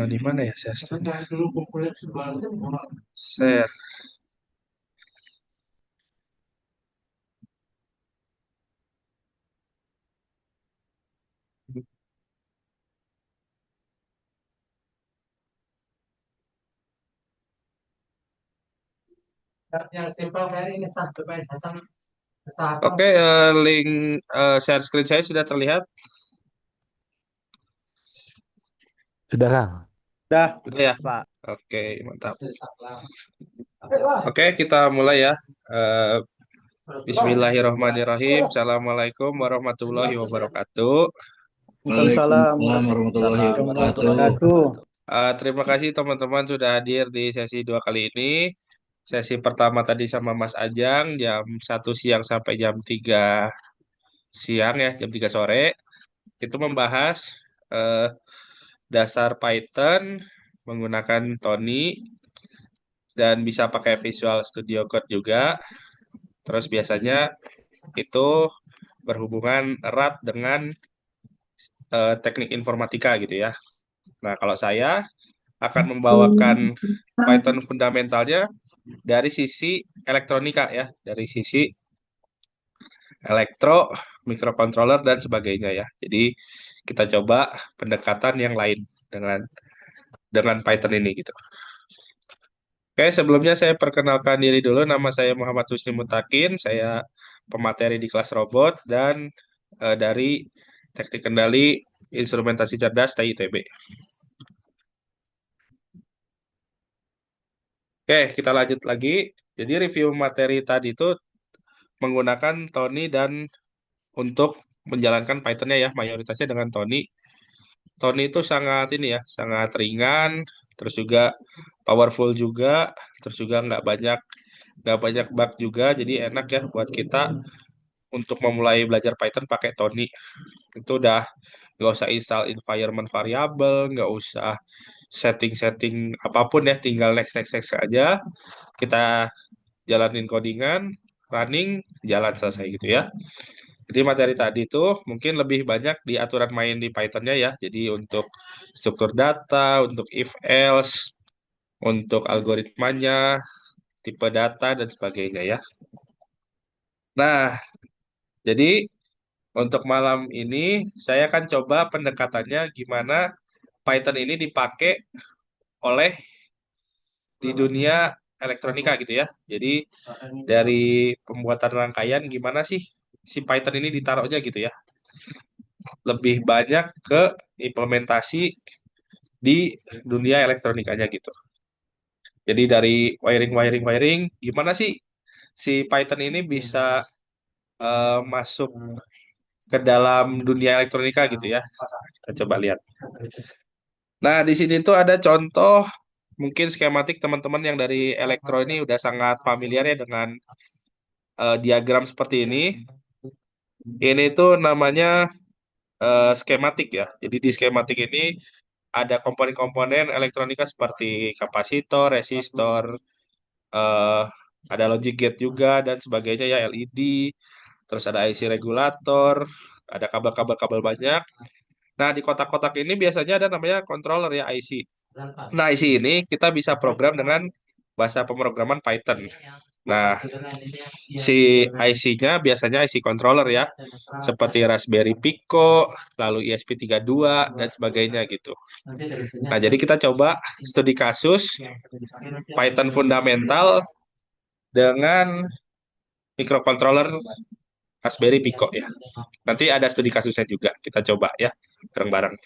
Di mana ya share screen? Share. Yang simpel kayak ini satu Hasan satu. Oke, link share screen saya sudah terlihat. Sudah, Kang. Dah, Sudah ya? Pak. Oke, mantap. Oke, kita mulai ya. Eh, Bismillahirrahmanirrahim. Assalamualaikum warahmatullahi wabarakatuh. Waalaikumsalam Waalaikumsalam warahmatullahi wabarakatuh. warahmatullahi wabarakatuh. Terima kasih teman-teman sudah hadir di sesi dua kali ini. Sesi pertama tadi sama Mas Ajang jam 1 siang sampai jam 3 siang ya, jam 3 sore. Itu membahas eh, dasar Python menggunakan Tony dan bisa pakai Visual Studio Code juga. Terus biasanya itu berhubungan erat dengan teknik informatika gitu ya. Nah, kalau saya akan membawakan Python fundamentalnya dari sisi elektronika ya, dari sisi elektro, microcontroller dan sebagainya ya. Jadi kita coba pendekatan yang lain dengan Python ini gitu. Oke, sebelumnya saya perkenalkan diri dulu. Nama saya Muhammad Husni Mutakin. Saya pemateri di kelas robot dan dari Teknik Kendali Instrumentasi Cerdas TITB. Oke, kita lanjut lagi. Jadi review materi tadi itu menggunakan Tony dan untuk menjalankan Python-nya ya, mayoritasnya dengan Tony. Tony itu sangat ini ya, sangat ringan, terus juga powerful juga, terus juga nggak banyak bug juga, jadi enak ya buat kita untuk memulai belajar Python pakai Tony. Itu udah nggak usah install environment variable, nggak usah setting-setting apapun ya, tinggal next next next aja. Kita jalanin codingan, running, jalan selesai gitu ya. Jadi materi tadi itu mungkin lebih banyak di aturan main di Python-nya ya. Jadi untuk struktur data, untuk if else, untuk algoritmanya, tipe data dan sebagainya ya. Nah, jadi untuk malam ini saya akan coba pendekatannya gimana Python ini dipakai oleh di dunia elektronika gitu ya. Jadi dari pembuatan rangkaian gimana sih si Python ini ditaruhnya gitu ya. Lebih banyak ke implementasi di dunia elektronikanya gitu. Jadi dari wiring, gimana sih si Python ini bisa masuk ke dalam dunia elektronika gitu ya. Kita coba lihat. Nah, di sini tuh ada contoh mungkin skematik teman-teman yang dari elektro ini udah sangat familiar ya dengan diagram seperti ini. Ini tuh namanya skematik ya. Jadi di skematik ini ada komponen-komponen elektronika seperti kapasitor, resistor, eh, ada logic gate juga dan sebagainya ya LED, terus ada IC regulator, ada kabel-kabel banyak. Nah, di kotak-kotak ini biasanya ada namanya controller ya IC. Nah, IC ini kita bisa program dengan bahasa pemrograman Python. Nah, si IC-nya biasanya IC controller ya, seperti Raspberry Pico, lalu ESP32 dan sebagainya gitu. Nah, jadi kita coba studi kasus Python fundamental dengan microcontroller Raspberry Pico ya. Nanti ada studi kasusnya juga, kita coba ya bareng-bareng.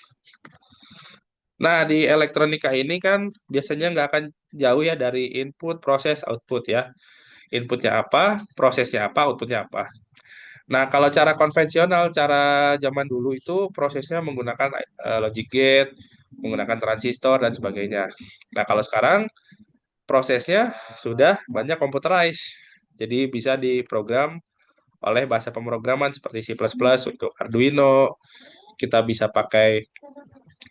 Nah, di elektronika ini kan biasanya nggak akan jauh ya dari input, proses, output ya. Inputnya apa, prosesnya apa, outputnya apa. Nah, kalau cara konvensional, cara zaman dulu itu prosesnya menggunakan logic gate, menggunakan transistor, dan sebagainya. Nah, kalau sekarang prosesnya sudah banyak computerized. Jadi bisa diprogram oleh bahasa pemrograman seperti C++ untuk Arduino. Kita bisa pakai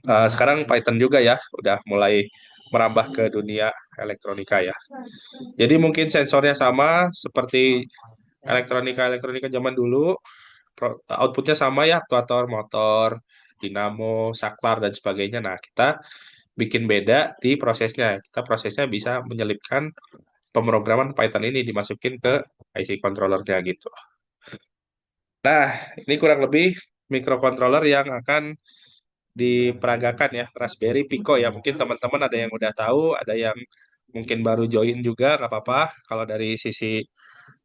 sekarang Python juga ya, udah mulai merambah ke dunia elektronika ya. Jadi mungkin sensornya sama seperti elektronika-elektronika zaman dulu, outputnya sama ya, aktuator, motor, dinamo, saklar dan sebagainya. Nah, kita bikin beda di prosesnya. Kita prosesnya bisa menyelipkan pemrograman Python ini dimasukin ke IC controllernya gitu. Nah, ini kurang lebih microcontroller yang akan diperagakan ya, Raspberry Pico ya. Mungkin teman-teman ada yang udah tahu, ada yang mungkin baru join juga, nggak apa-apa. Kalau dari sisi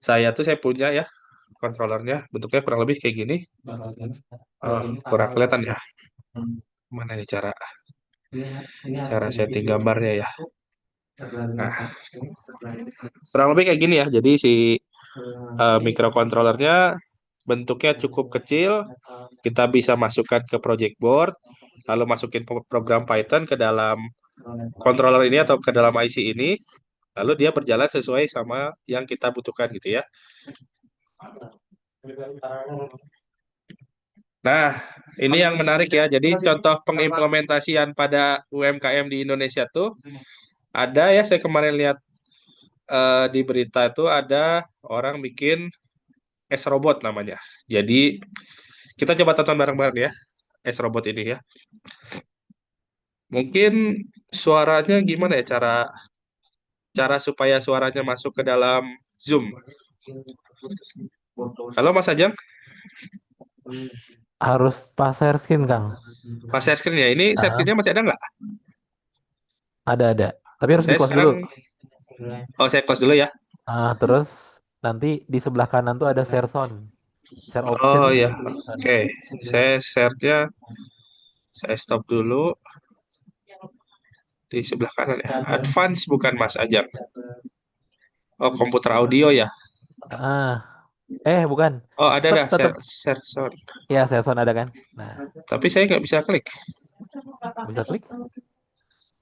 saya tuh saya punya ya controllernya, bentuknya kurang lebih kayak gini. Kurang kelihatan ya. Mana nih cara setting gambarnya ya. Nah, kurang lebih kayak gini ya. Jadi si microcontrollernya bentuknya cukup kecil, kita bisa masukkan ke project board, lalu masukin program Python ke dalam controller ini atau ke dalam IC ini, lalu dia berjalan sesuai sama yang kita butuhkan gitu ya. Nah, ini yang menarik ya. Jadi contoh pengimplementasian pada UMKM di Indonesia tuh ada ya, saya kemarin lihat di berita itu ada orang bikin S-Robot namanya. Jadi kita coba tonton bareng-bareng ya, S-Robot ini ya. Mungkin suaranya gimana ya, cara supaya suaranya masuk ke dalam Zoom. Halo Mas Ajeng, Harus pas share screen, Kang. pas share screen ya. Ini share Ah, screen-nya masih ada nggak? ada. Tapi harus Saya di-close dulu. sekarang, saya close dulu ya. Terus nanti di sebelah kanan tuh ada share sound, share option. Oh ya, oke. Saya share-nya, saya stop dulu di sebelah kanan ya. Advance bukan Mas Ajeng. Oh, komputer audio ya. Ah, bukan. Oh, ada Tetap dah tetap share sound. ya share sound ada kan. Nah, Tapi saya nggak bisa klik. bisa klik.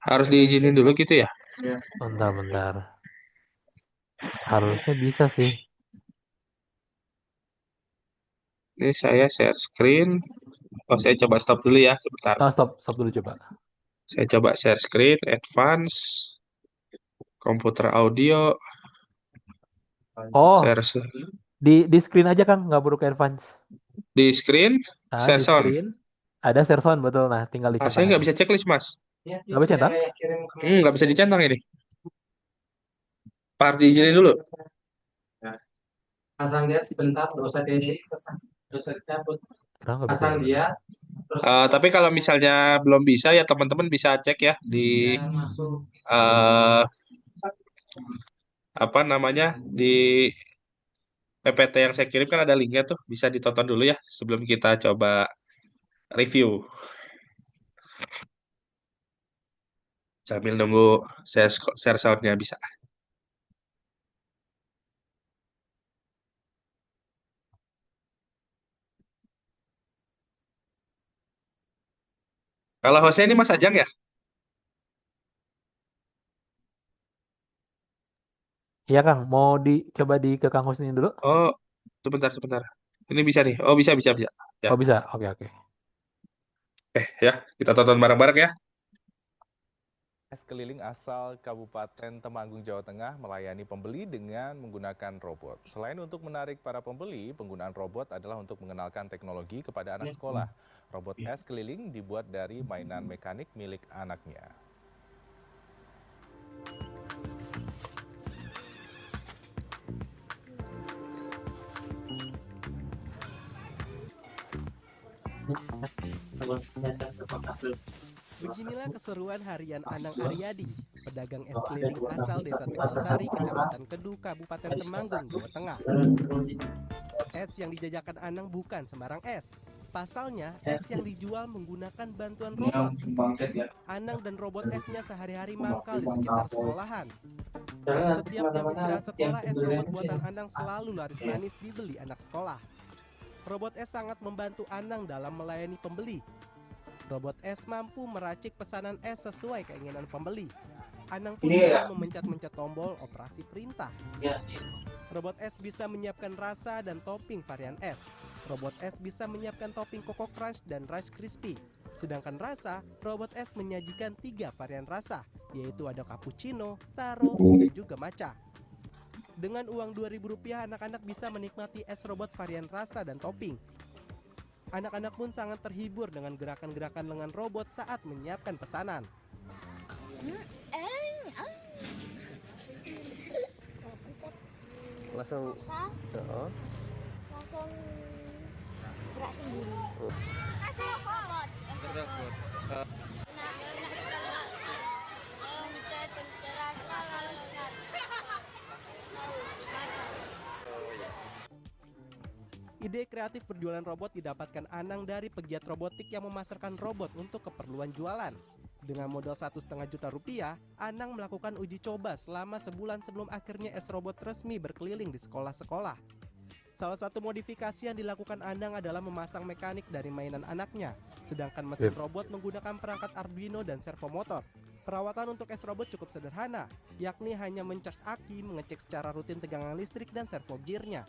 Harus diizinin dulu gitu ya. Bentar. Harusnya bisa sih. Ini saya share screen. Oh, saya coba stop dulu ya sebentar. Stop dulu coba. Saya coba share screen, advance, komputer audio, Oh, share di screen aja Kang, nggak perlu ke advance. di screen, share Di sound. screen ada share sound betul. Nah, tinggal Ah, dicentang saya nggak aja. bisa checklist, Mas. Nggak bisa centang? Nggak bisa dicentang ini. Par diizinin dulu. Pasang dia sebentar, nggak usah di terus cabut. Nggak bisa Pasang ya. dia, terus Tapi kalau misalnya belum bisa ya teman-teman bisa cek ya di dia masuk. eh, apa namanya di PPT yang saya kirim kan ada linknya tuh, bisa ditonton dulu ya sebelum kita coba review. Sambil nunggu share soundnya bisa. Kalau hostnya ini Mas Ajang ya? Iya Kang, mau dicoba di ke Kang Husni dulu? Oh, sebentar. Ini bisa nih. Oh, bisa. Ya. Oh bisa, oke. Ya, kita tonton bareng-bareng ya. Keliling asal Kabupaten Temanggung, Jawa Tengah melayani pembeli dengan menggunakan robot. Selain untuk menarik para pembeli, penggunaan robot adalah untuk mengenalkan teknologi kepada anak sekolah. Robot es keliling dibuat dari mainan mekanik milik anaknya. Beginilah keseruan harian Anang Aryadi, pedagang es keliling asal Desa Tegasari, Kecamatan Kedu, Kabupaten Temanggung, Jawa Tengah. Es yang dijajakan Anang bukan sembarang es. Pasalnya, es yang dijual menggunakan bantuan robot. Anang dan robot esnya sehari-hari mangkal di sekitar sekolahan. Setiap jam istirahat sekolah, es robot buatan Anang selalu laris manis dibeli anak sekolah. Robot es sangat membantu Anang dalam melayani pembeli. Robot es mampu meracik pesanan es sesuai keinginan pembeli. Anang pun bisa memencet-mencet tombol operasi perintah. Robot es bisa menyiapkan rasa dan topping varian es. Robot es bisa menyiapkan topping Coco Crunch dan Rice Crispy. Sedangkan rasa, robot es menyajikan 3 varian rasa, yaitu ada cappuccino, taro, dan juga matcha. Dengan uang Rp2.000, anak-anak bisa menikmati es robot varian rasa dan topping. Anak-anak pun sangat terhibur dengan gerakan-gerakan lengan robot saat menyiapkan pesanan. Langsung langsung gerak sendiri. Robot. Enak sekali. Mencet terasa lalu sekali. Ide kreatif berjualan robot didapatkan Anang dari pegiat robotik yang memasarkan robot untuk keperluan jualan. Dengan modal 1,5 juta rupiah, Anang melakukan uji coba selama sebulan sebelum akhirnya S-Robot resmi berkeliling di sekolah-sekolah. Salah satu modifikasi yang dilakukan Anang adalah memasang mekanik dari mainan anaknya, sedangkan mesin robot menggunakan perangkat Arduino dan servomotor. Perawatan untuk S-Robot cukup sederhana, yakni hanya mencas aki, mengecek secara rutin tegangan listrik dan servo gearnya.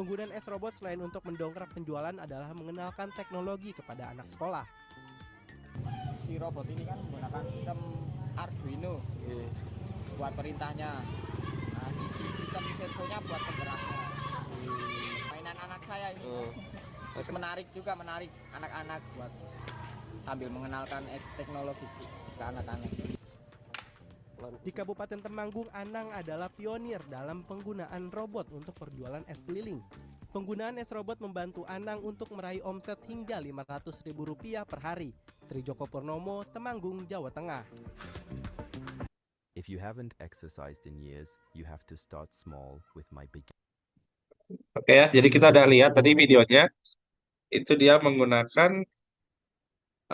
Penggunaan S-Robot selain untuk mendongkrak penjualan adalah mengenalkan teknologi kepada anak sekolah. Si robot ini kan menggunakan sistem Arduino buat perintahnya. Nah, sistem sensornya buat penggeraknya. Mainan anak saya ini menarik anak-anak buat sambil mengenalkan teknologi ke anak-anak. Di Kabupaten Temanggung, Anang adalah pionir dalam penggunaan robot untuk perjualan es keliling. Penggunaan S-Robot membantu Anang untuk meraih omset hingga Rp500.000 per hari. Trijoko Purnomo, Temanggung, Jawa Tengah. If you haven't exercised in years, you have to start small with my big. Oke ya, jadi kita udah lihat tadi videonya. Itu dia menggunakan.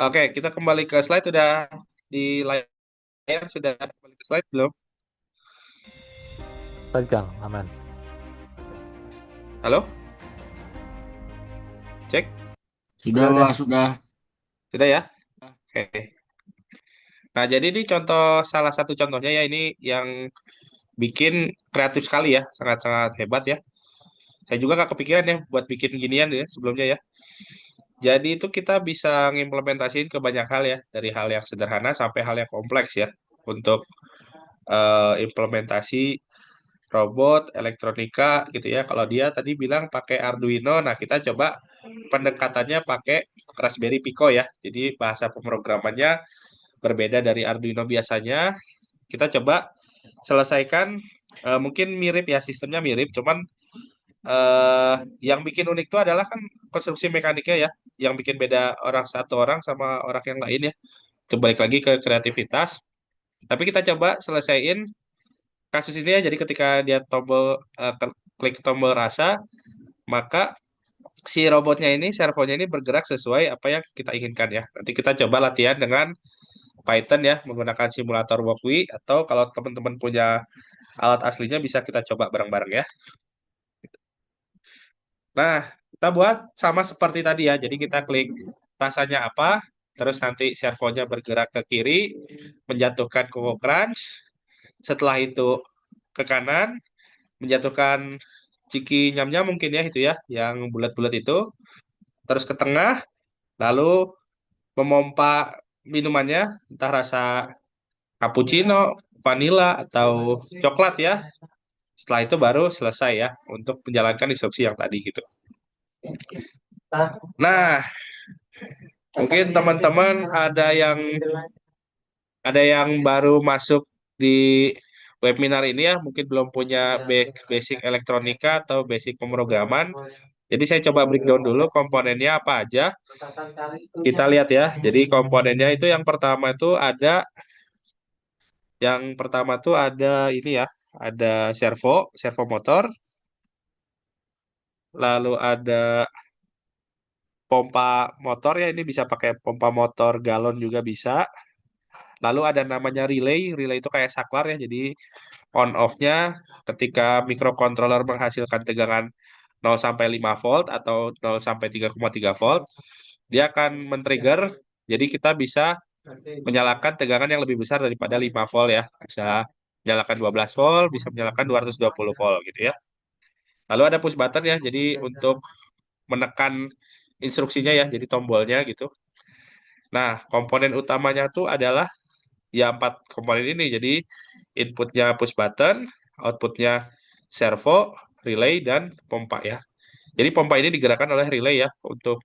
Oke, kita kembali ke slide. Udah di layar, sudah kembali ke slide belum? Baik, Kang, aman. Halo? Cek? Sudah, Pak, sudah. Sudah ya? Oke. Nah, jadi ini salah satu contohnya ya, ini yang bikin kreatif sekali ya, sangat-sangat hebat ya. Saya juga nggak kepikiran ya buat bikin ginian ya sebelumnya ya. Jadi itu kita bisa ngimplementasiin ke banyak hal ya, dari hal yang sederhana sampai hal yang kompleks ya, untuk implementasi robot, elektronika gitu ya. Kalau dia tadi bilang pakai Arduino, nah kita coba pendekatannya pakai Raspberry Pico ya. Jadi bahasa pemrogramannya berbeda dari Arduino biasanya. Kita coba selesaikan, mungkin mirip ya, sistemnya mirip, cuman yang bikin unik itu adalah kan konstruksi mekaniknya ya, yang bikin beda satu orang sama orang yang lain ya. Coba balik lagi ke kreativitas. Tapi kita coba selesaiin kasus ini ya. Jadi ketika dia klik tombol rasa, maka si robotnya ini, servonya ini bergerak sesuai apa yang kita inginkan ya. Nanti kita coba latihan dengan Python ya, menggunakan simulator Walkwi, atau kalau teman-teman punya alat aslinya bisa kita coba bareng-bareng ya. Nah, kita buat sama seperti tadi ya. Jadi kita klik rasanya apa, terus nanti servonya bergerak ke kiri, menjatuhkan Coco Crunch. Setelah itu ke kanan, menjatuhkan Ciki Nyam-Nyam mungkin ya, itu ya, yang bulat-bulat itu. Terus ke tengah, lalu memompa minumannya, entah rasa cappuccino, vanilla, atau coklat ya. Setelah itu baru selesai ya, untuk menjalankan instruksi yang tadi gitu. Nah, mungkin teman-teman ada yang baru masuk di webinar ini ya, mungkin belum punya basic elektronika atau basic pemrograman. Jadi saya coba breakdown dulu komponennya apa aja. Kita lihat ya. Jadi komponennya itu yang pertama tuh ada ini ya, ada servo motor. Lalu ada pompa motor ya, ini bisa pakai pompa motor galon juga bisa. Lalu ada namanya relay itu kayak saklar ya, jadi on off-nya ketika microcontroller menghasilkan tegangan 0 sampai 5 volt atau 0 sampai 3,3 volt, dia akan men-trigger, jadi kita bisa menyalakan tegangan yang lebih besar daripada 5 volt ya. Bisa menyalakan 12 volt, bisa menyalakan 220 volt gitu ya. Lalu ada push button ya, jadi untuk menekan instruksinya ya, jadi tombolnya gitu. Nah, komponen utamanya tuh adalah ya 4 komponen ini. Jadi inputnya push button, outputnya servo, relay, dan pompa ya. Jadi pompa ini digerakkan oleh relay ya untuk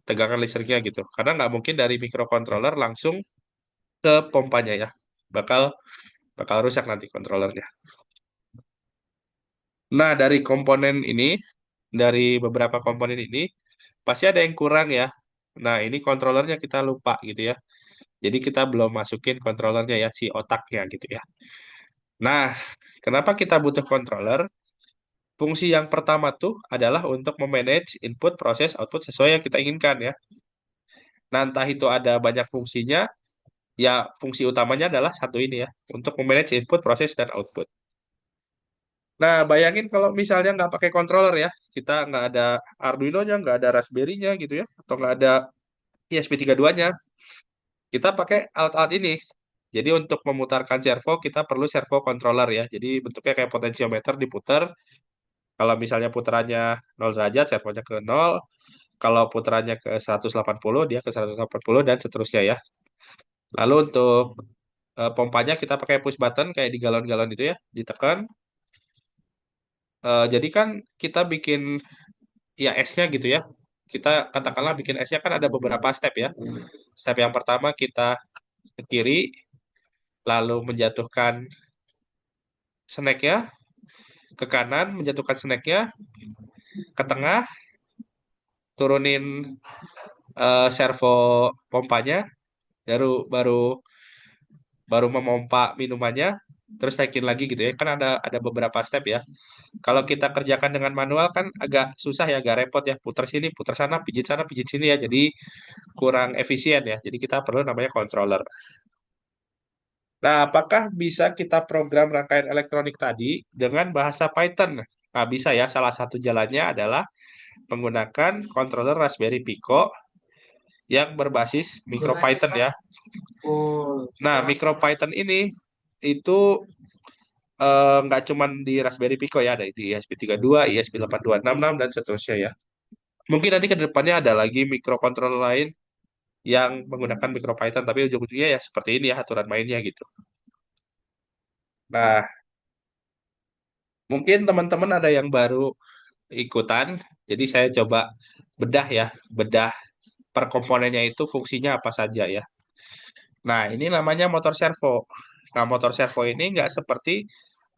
tegangan listriknya gitu. Karena nggak mungkin dari microcontroller langsung ke pompanya ya. Bakal bakal rusak nanti controllernya. Nah, dari beberapa komponen ini, pasti ada yang kurang ya. Nah, ini controllernya kita lupa gitu ya. Jadi kita belum masukin controllernya ya, si otaknya gitu ya. Nah, kenapa kita butuh controller? Fungsi yang pertama tuh adalah untuk memanage input, proses, output sesuai yang kita inginkan ya. Nah, entah itu ada banyak fungsinya, ya fungsi utamanya adalah satu ini ya, untuk memanage input, proses, dan output. Nah, bayangin kalau misalnya nggak pakai controller ya, kita nggak ada Arduino-nya, nggak ada Raspberry-nya gitu ya, atau nggak ada ESP32-nya, kita pakai alat-alat ini. Jadi untuk memutarkan servo, kita perlu servo controller ya. Jadi bentuknya kayak potensiometer diputar. Kalau misalnya putarannya 0 derajat, servonya ke 0. Kalau putarannya ke 180, dia ke 180 dan seterusnya ya. Lalu untuk pompanya kita pakai push button kayak di galon-galon itu ya, ditekan. Jadi kan kita bikin ya esnya gitu ya. Kita katakanlah bikin esnya kan ada beberapa step ya. Step yang pertama kita ke kiri, lalu menjatuhkan snacknya, ke kanan menjatuhkan snacknya, ke tengah turunin servo pompanya, baru baru baru memompa minumannya, terus naikin lagi gitu ya. Kan ada beberapa step ya. Kalau kita kerjakan dengan manual kan agak susah ya, agak repot ya. Putar sini, putar sana, pijit sini ya. Jadi kurang efisien ya. Jadi kita perlu namanya controller. Nah, apakah bisa kita program rangkaian elektronik tadi dengan bahasa Python? Nah, bisa ya. Salah satu jalannya adalah menggunakan controller Raspberry Pico yang berbasis MicroPython ya. Nah, MicroPython ini itu nggak cuman di Raspberry Pico ya, ada di ESP32, ESP8266, dan seterusnya ya. Mungkin nanti ke depannya ada lagi microcontroller lain yang menggunakan MicroPython, tapi ujung-ujungnya ya seperti ini ya aturan mainnya gitu. Nah, mungkin teman-teman ada yang baru ikutan, jadi saya coba bedah per komponennya itu fungsinya apa saja ya. Nah, ini namanya motor servo. Nah, motor servo ini nggak seperti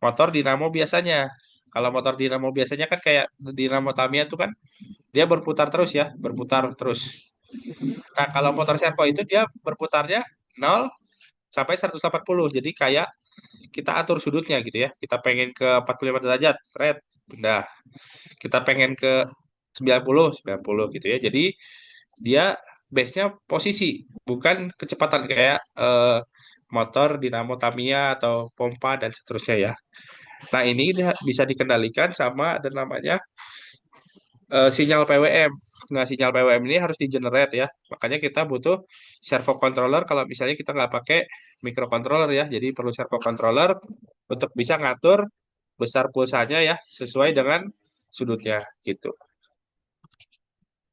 motor dinamo biasanya. Kalau motor dinamo biasanya kan kayak dinamo Tamiya itu kan dia berputar terus ya, berputar terus. Nah, kalau motor servo itu dia berputarnya 0 sampai 180. Jadi kayak kita atur sudutnya gitu ya. Kita pengen ke 45 derajat, red, pindah. Kita pengen ke 90, 90 gitu ya. Jadi dia base-nya posisi, bukan kecepatan kayak motor dinamo Tamiya atau pompa dan seterusnya ya. Nah, ini bisa dikendalikan sama ada namanya sinyal PWM. Nah, sinyal PWM ini harus di-generate ya. Makanya kita butuh servo controller kalau misalnya kita nggak pakai microcontroller ya. Jadi perlu servo controller untuk bisa ngatur besar pulsanya ya, sesuai dengan sudutnya gitu.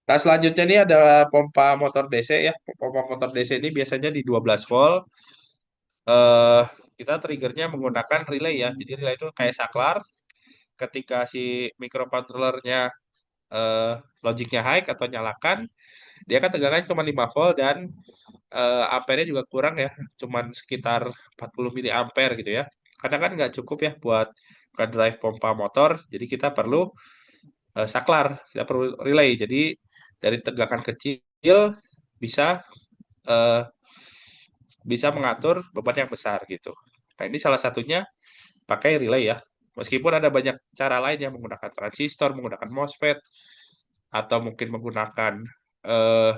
Nah, selanjutnya ini ada pompa motor DC ya. Pompa motor DC ini biasanya di 12 volt. Eh, kita triggernya menggunakan relay ya. Jadi relay itu kayak saklar. Ketika si microcontrollernya eh, logiknya high atau nyalakan, dia kan tegangannya cuma 5 volt dan ampere juga kurang ya, cuman sekitar 40 mili ampere gitu ya. Karena kan nggak cukup ya buat drive pompa motor, jadi kita perlu saklar, kita perlu relay. Jadi dari tegangan kecil bisa eh, bisa mengatur beban yang besar gitu. Nah, ini salah satunya pakai relay ya. Meskipun ada banyak cara lain yang menggunakan transistor, menggunakan MOSFET, atau mungkin menggunakan eh,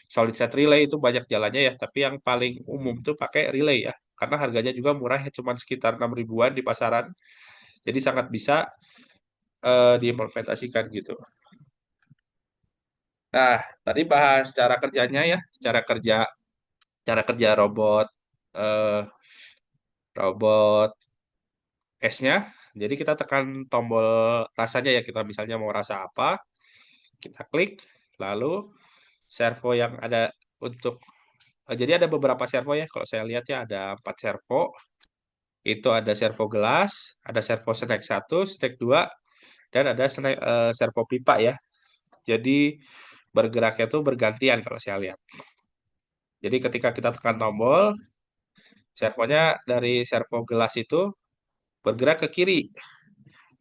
solid state relay itu banyak jalannya ya, tapi yang paling umum tuh pakai relay ya, karena harganya juga murah ya, cuma sekitar 6 ribuan di pasaran, jadi sangat bisa diimplementasikan gitu. Nah, tadi bahas cara kerjanya ya, cara kerja eh, robot S-nya. Jadi kita tekan tombol rasanya ya, kita misalnya mau rasa apa, kita klik, lalu servo yang ada untuk jadi ada beberapa servo ya. Kalau saya lihat ya ada 4 servo. Itu ada servo gelas, ada servo snack 1, snack 2, dan ada servo pipa ya. Jadi bergeraknya tuh bergantian kalau saya lihat. Jadi ketika kita tekan tombol, servonya dari servo gelas itu bergerak ke kiri,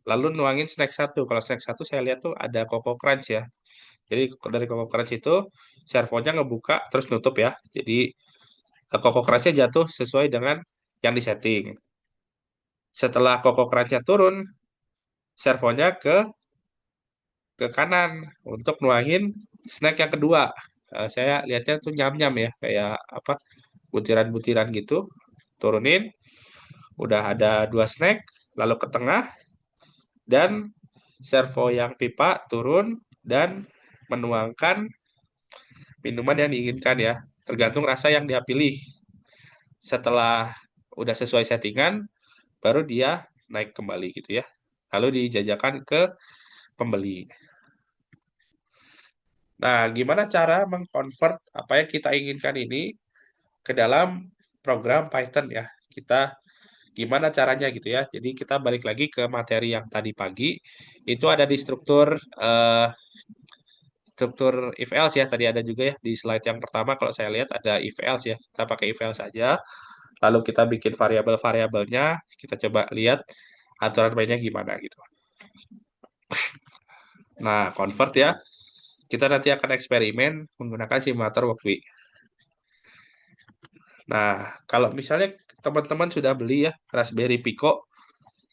lalu nuangin snack satu. Kalau snack satu saya lihat tuh ada Coco Crunch ya. Jadi dari Coco Crunch itu servonya ngebuka terus nutup ya. Jadi Coco Crunch-nya jatuh sesuai dengan yang disetting. Setelah Coco Crunch-nya turun, servonya ke kanan untuk nuangin snack yang kedua. Saya lihatnya tuh nyam-nyam ya, kayak apa butiran-butiran gitu. Turunin, udah ada 2 snack, lalu ke tengah, dan servo yang pipa turun dan menuangkan minuman yang diinginkan ya, tergantung rasa yang dia pilih. Setelah udah sesuai settingan, baru dia naik kembali gitu ya. Lalu dijajakan ke pembeli. Nah, gimana cara mengkonvert apa yang kita inginkan ini ke dalam program Python ya? Kita gimana caranya gitu ya? Jadi kita balik lagi ke materi yang tadi pagi. Itu ada di struktur if else ya. Tadi ada juga ya di slide yang pertama kalau saya lihat ada if else ya. Kita pakai if else saja. Lalu kita bikin variabel-variabelnya. Kita coba lihat aturan mainnya gimana gitu. Nah, convert ya. Kita nanti akan eksperimen menggunakan simulator Workweek. Nah, kalau misalnya teman-teman sudah beli ya Raspberry Pico,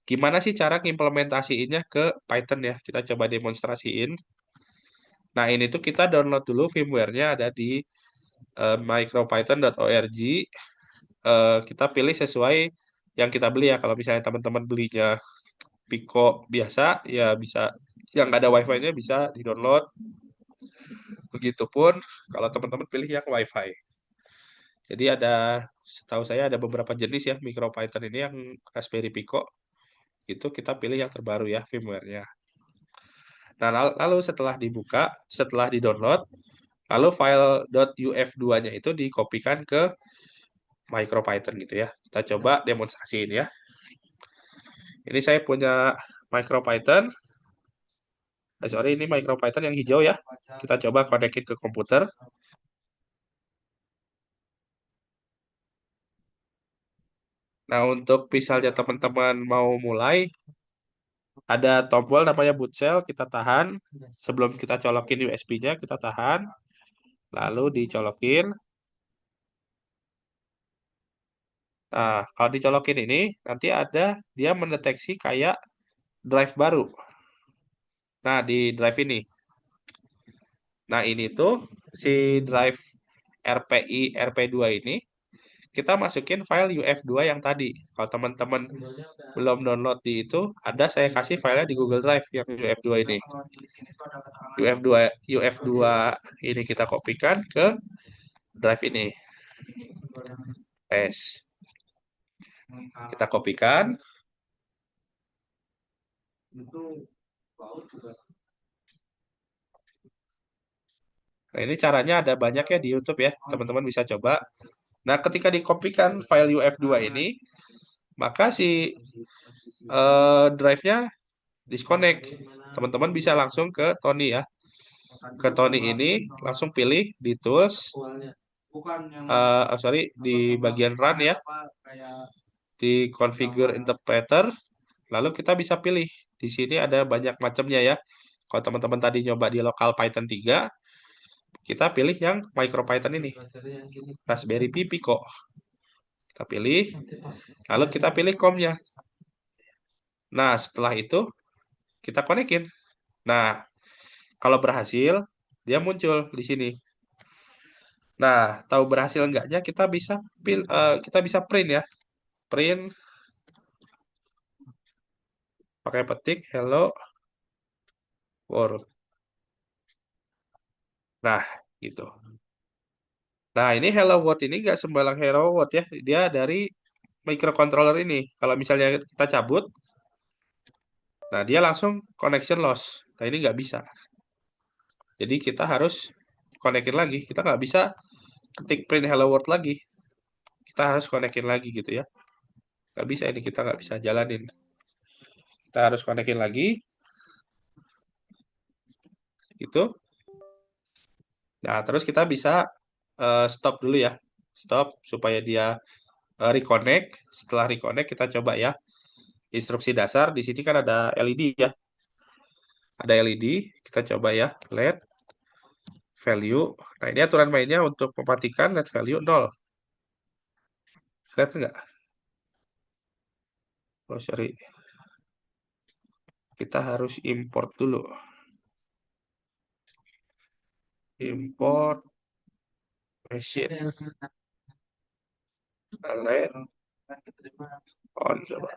gimana sih cara ngimplementasiinnya ke Python ya? Kita coba demonstrasiin. Nah, ini tuh kita download dulu firmware-nya ada di micropython.org. Kita pilih sesuai yang kita beli ya. Kalau misalnya teman-teman belinya Pico biasa, ya bisa yang nggak ada Wi-Fi-nya bisa di-download. Begitupun kalau teman-teman pilih yang Wi-Fi. Jadi setahu saya ada beberapa jenis ya MicroPython ini yang Raspberry Pico. Itu kita pilih yang terbaru ya firmware-nya. Nah, lalu setelah dibuka, setelah di-download, lalu file .uf2-nya itu dikopikan ke MicroPython gitu ya. Kita coba demonstrasiin ya. Ini saya punya MicroPython. Sorry, ini MicroPython yang hijau ya. Kita coba konekin ke komputer. Nah, untuk misalnya teman-teman mau mulai, ada tombol namanya boot cell, kita tahan. Sebelum kita colokin USB-nya, kita tahan. Lalu dicolokin. Nah, kalau dicolokin ini, nanti dia mendeteksi kayak drive baru. Nah, di drive ini. Nah, ini tuh si drive RPI RP2 ini, kita masukin file UF2 yang tadi. Kalau teman-teman belum download di itu, saya kasih filenya di Google Drive yang UF2 ini. UF2 ini kita kopikan ke drive ini. Paste. Kita kopikan. Nah, ini caranya ada banyak ya di YouTube ya. Teman-teman bisa coba. Nah, ketika dikopikan file UF2 ini, maka si drive-nya disconnect. Teman-teman bisa langsung ke Tony ya. Ke Tony ini, langsung pilih di Tools. Di bagian Run ya. Di Configure Interpreter. Lalu kita bisa pilih. Di sini ada banyak macamnya ya. Kalau teman-teman tadi nyoba di lokal Python 3, kita pilih yang MicroPython ini. Raspberry Pi Pico. Kita pilih. Lalu kita pilih COM-nya. Nah, setelah itu kita konekin. Nah, kalau berhasil, dia muncul di sini. Nah, tahu berhasil enggaknya kita bisa print ya. Print pakai petik hello world. Nah, gitu. Nah, ini hello world ini nggak sembarang hello world ya. Dia dari microcontroller ini. Kalau misalnya kita cabut, nah dia langsung connection loss. Nah, ini nggak bisa. Jadi kita harus konekin lagi. Kita nggak bisa ketik print hello world lagi. Kita harus konekin lagi gitu ya. Nggak bisa ini, kita nggak bisa jalanin. Kita harus konekin lagi. Gitu. Nah, terus kita bisa stop dulu ya. Stop supaya dia reconnect. Setelah reconnect kita coba ya. Instruksi dasar di sini kan ada LED ya. Ada LED, kita coba ya. LED value. Nah, ini aturan mainnya untuk mematikan LED value 0. Lihat nggak? Oh, sorry. Kita harus import dulu. Import machine. LED on coba.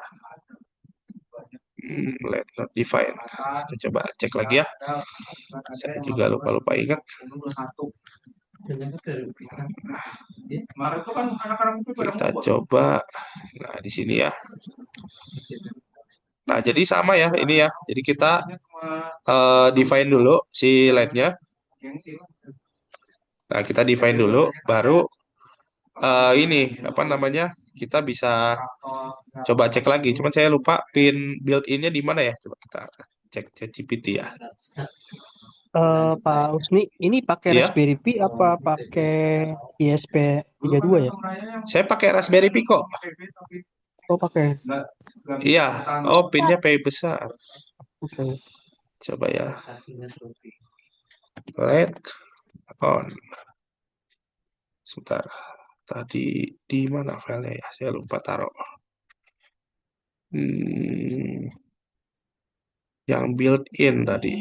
LED not defined. Kita coba cek lagi ya. Saya juga lupa ingat. Kita coba. Nah, di sini ya. Nah, jadi sama ya ini ya. Jadi kita define dulu si LED-nya. Nah, kita define dulu, baru ini apa namanya? Kita bisa coba cek lagi. Cuman saya lupa pin built-in-nya di mana ya. Coba kita cek ChatGPT ya. Pak Usni, ini pakai Iya. Raspberry Pi apa pakai ISP32 ya? Saya pakai Raspberry Pi kok. Oh, pakai. Iya. Oh, pinnya Pi besar. Oke. Coba ya. LED on. Sebentar. Tadi di mana filenya ya? Saya lupa taruh. Yang built-in tadi.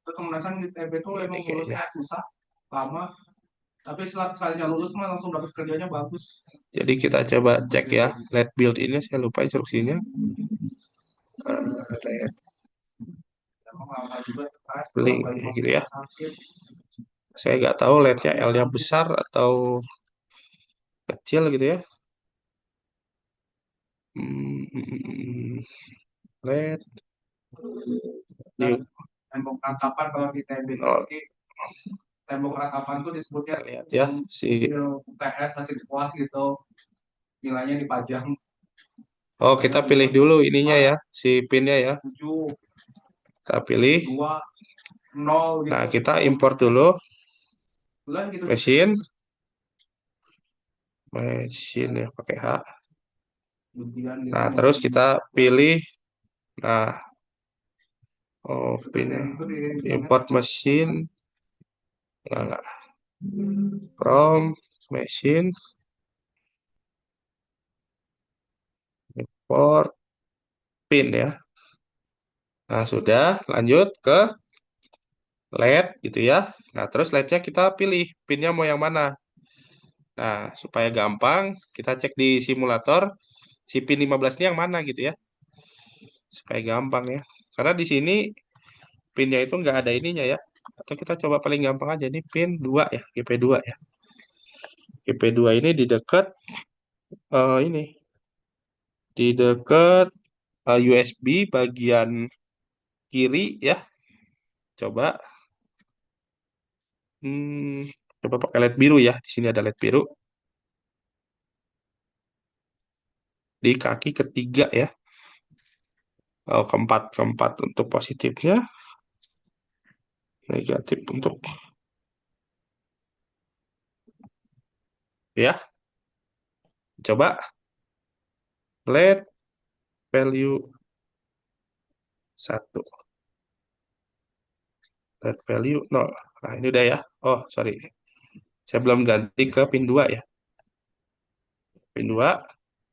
Kemudian di TB itu Ini memang kayaknya. lulusnya susah, lama. Tapi setelah sekalinya lulus mah langsung dapat kerjanya bagus. Jadi kita coba cek ya. LED built-in-nya saya lupa instruksinya. LED link gitu ya. Saya nggak tahu LED-nya L-nya besar atau kecil gitu ya. LED Tembok ratapan kalau di TB itu tembok ratapan itu disebutnya lihat ya si UTS hasil puas gitu, nilainya dipajang. Oh, kita pilih dulu ininya ya, si pinnya ya. 7, kita pilih 2, 0 gitu. Nah, kita import dulu Gitu. mesin ya pakai H. Nah, terus kita pilih pin import mesin from mesin import pin ya. Nah, sudah lanjut ke LED gitu ya. Nah, terus LED-nya kita pilih pinnya mau yang mana. Nah, supaya gampang kita cek di simulator si pin 15 ini yang mana gitu ya. Supaya gampang ya. Karena di sini pinnya itu nggak ada ininya ya. Atau kita coba paling gampang aja nih pin 2 ya, GP2 ya. GP2 ini di dekat ini. Di dekat USB bagian kiri ya. Coba coba pakai LED biru ya. Di sini ada LED biru. Di kaki ketiga ya. Keempat untuk positifnya. Negatif untuk ya. Coba LED value 1. LED value 0. Nah, ini udah ya. Oh, sorry. Saya belum ganti ke pin 2 ya. Pin 2.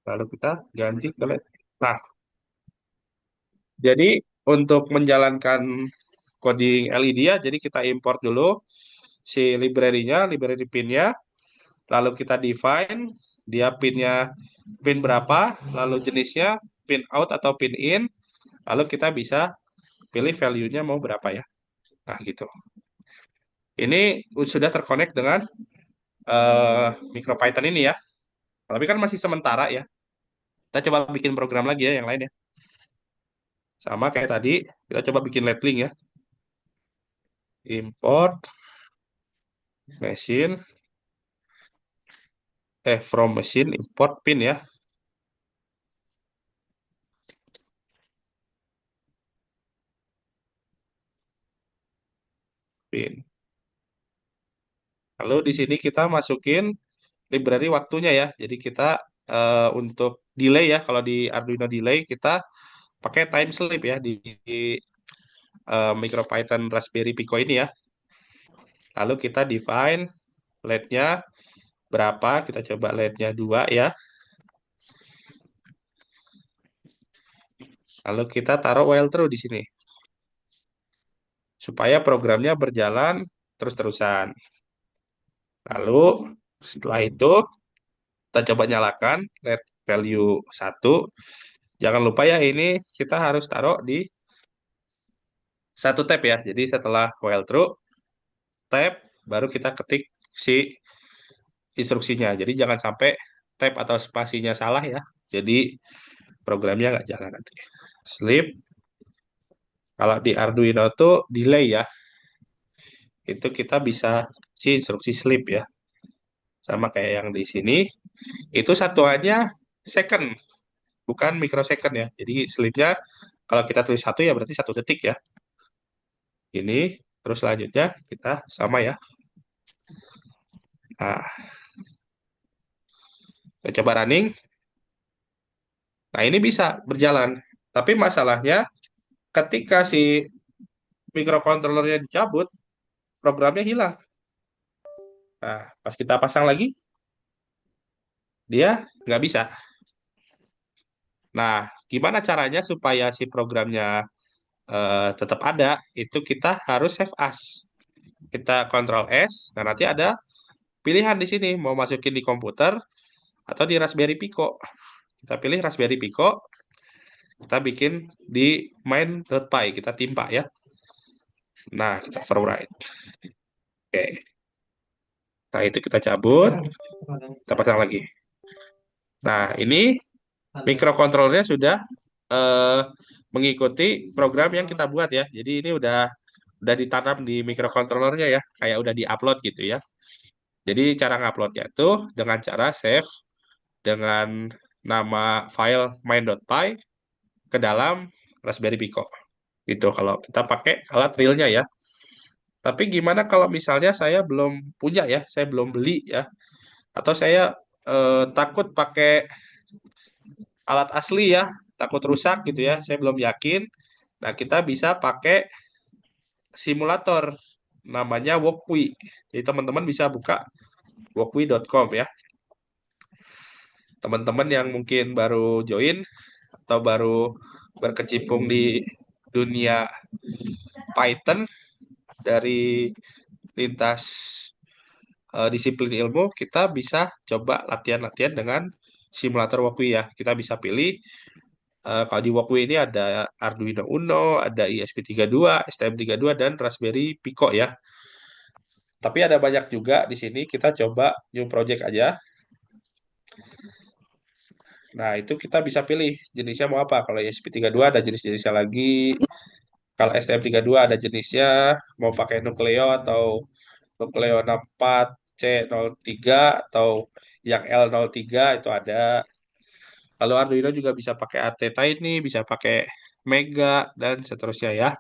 Lalu kita ganti ke LED. Nah, jadi untuk menjalankan coding LED ya, jadi kita import dulu si library-nya, library pin-nya. Lalu kita define dia pin berapa, lalu jenisnya pin out atau pin in. Lalu kita bisa pilih value-nya mau berapa ya. Nah, gitu. Ini sudah terkonek dengan MicroPython ini ya. Tapi kan masih sementara ya. Kita coba bikin program lagi ya yang lain ya. Sama kayak tadi, kita coba bikin link ya. Import machine from machine import pin ya. Pin. Lalu di sini kita masukin library waktunya ya. Jadi kita untuk delay ya, kalau di Arduino delay kita pakai time sleep ya di MicroPython Raspberry Pico ini ya. Lalu kita define LED-nya berapa, kita coba LED-nya 2 ya. Lalu kita taruh while true di sini. Supaya programnya berjalan terus-terusan. Lalu setelah itu kita coba nyalakan LED value 1. Jangan lupa ya, ini kita harus taruh di satu tab ya. Jadi setelah while true, tab, baru kita ketik si instruksinya. Jadi jangan sampai tab atau spasinya salah ya. Jadi programnya nggak jalan nanti. Sleep. Kalau di Arduino tuh delay ya. Itu kita bisa si instruksi sleep ya. Sama kayak yang di sini. Itu satuannya second, bukan microsecond ya. Jadi sleepnya kalau kita tulis 1 ya berarti 1 detik ya. Ini, terus selanjutnya kita sama ya. Nah, kita coba running. Nah, ini bisa berjalan. Tapi masalahnya ketika si microcontrollernya dicabut, programnya hilang. Nah, pas kita pasang lagi, dia nggak bisa. Nah, gimana caranya supaya si programnya tetap ada? Itu kita harus save as. Kita Ctrl S, nah nanti ada pilihan di sini, mau masukin di komputer atau di Raspberry Pico. Kita pilih Raspberry Pico, kita bikin di main.py, kita timpa ya. Nah, kita override. Oke. Nah, itu kita cabut, kita pasang lagi. Nah, ini microcontrollernya sudah mengikuti program yang kita buat ya. Jadi ini udah ditanam di microcontrollernya ya, kayak udah diupload gitu ya. Jadi cara nguploadnya itu dengan cara save dengan nama file main.py ke dalam Raspberry Pico. Gitu kalau kita pakai alat realnya ya. Tapi gimana kalau misalnya saya belum punya ya, saya belum beli ya, atau saya takut pakai alat asli ya, takut rusak gitu ya, saya belum yakin. Nah, kita bisa pakai simulator namanya Walkwi. Jadi teman-teman bisa buka walkwi.com ya. Teman-teman yang mungkin baru join atau baru berkecimpung di dunia Python dari lintas disiplin ilmu, kita bisa coba latihan-latihan dengan simulator Walkwi ya. Kita bisa pilih kalau di Walkwi ini ada Arduino Uno, ada ESP32, STM32 dan Raspberry Pico ya. Tapi ada banyak juga di sini, kita coba new project aja. Nah, itu kita bisa pilih jenisnya mau apa. Kalau ESP32 ada jenis-jenisnya lagi. Kalau STM32 ada jenisnya, mau pakai Nucleo atau Nucleo 64 C03 atau yang L03 itu ada. Lalu Arduino juga bisa pakai AT Tiny, bisa pakai Mega, dan seterusnya ya.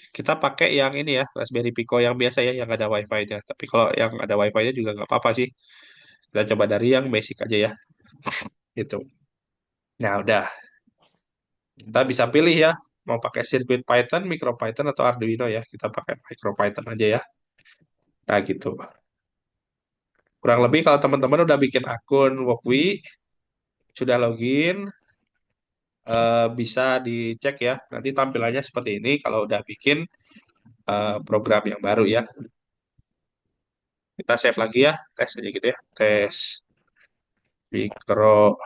Kita pakai yang ini ya, Raspberry Pico yang biasa ya, yang ada Wi-Fi-nya. Tapi kalau yang ada Wi-Fi-nya juga nggak apa-apa sih. Kita coba dari yang basic aja ya. Gitu. Nah, udah. Kita bisa pilih ya, mau pakai sirkuit Python, MicroPython, atau Arduino ya. Kita pakai MicroPython aja ya. Nah, gitu. Kurang lebih kalau teman-teman udah bikin akun Walkwi, sudah login, bisa dicek ya. Nanti tampilannya seperti ini kalau udah bikin program yang baru ya. Kita save lagi ya, tes aja gitu ya. Tes micro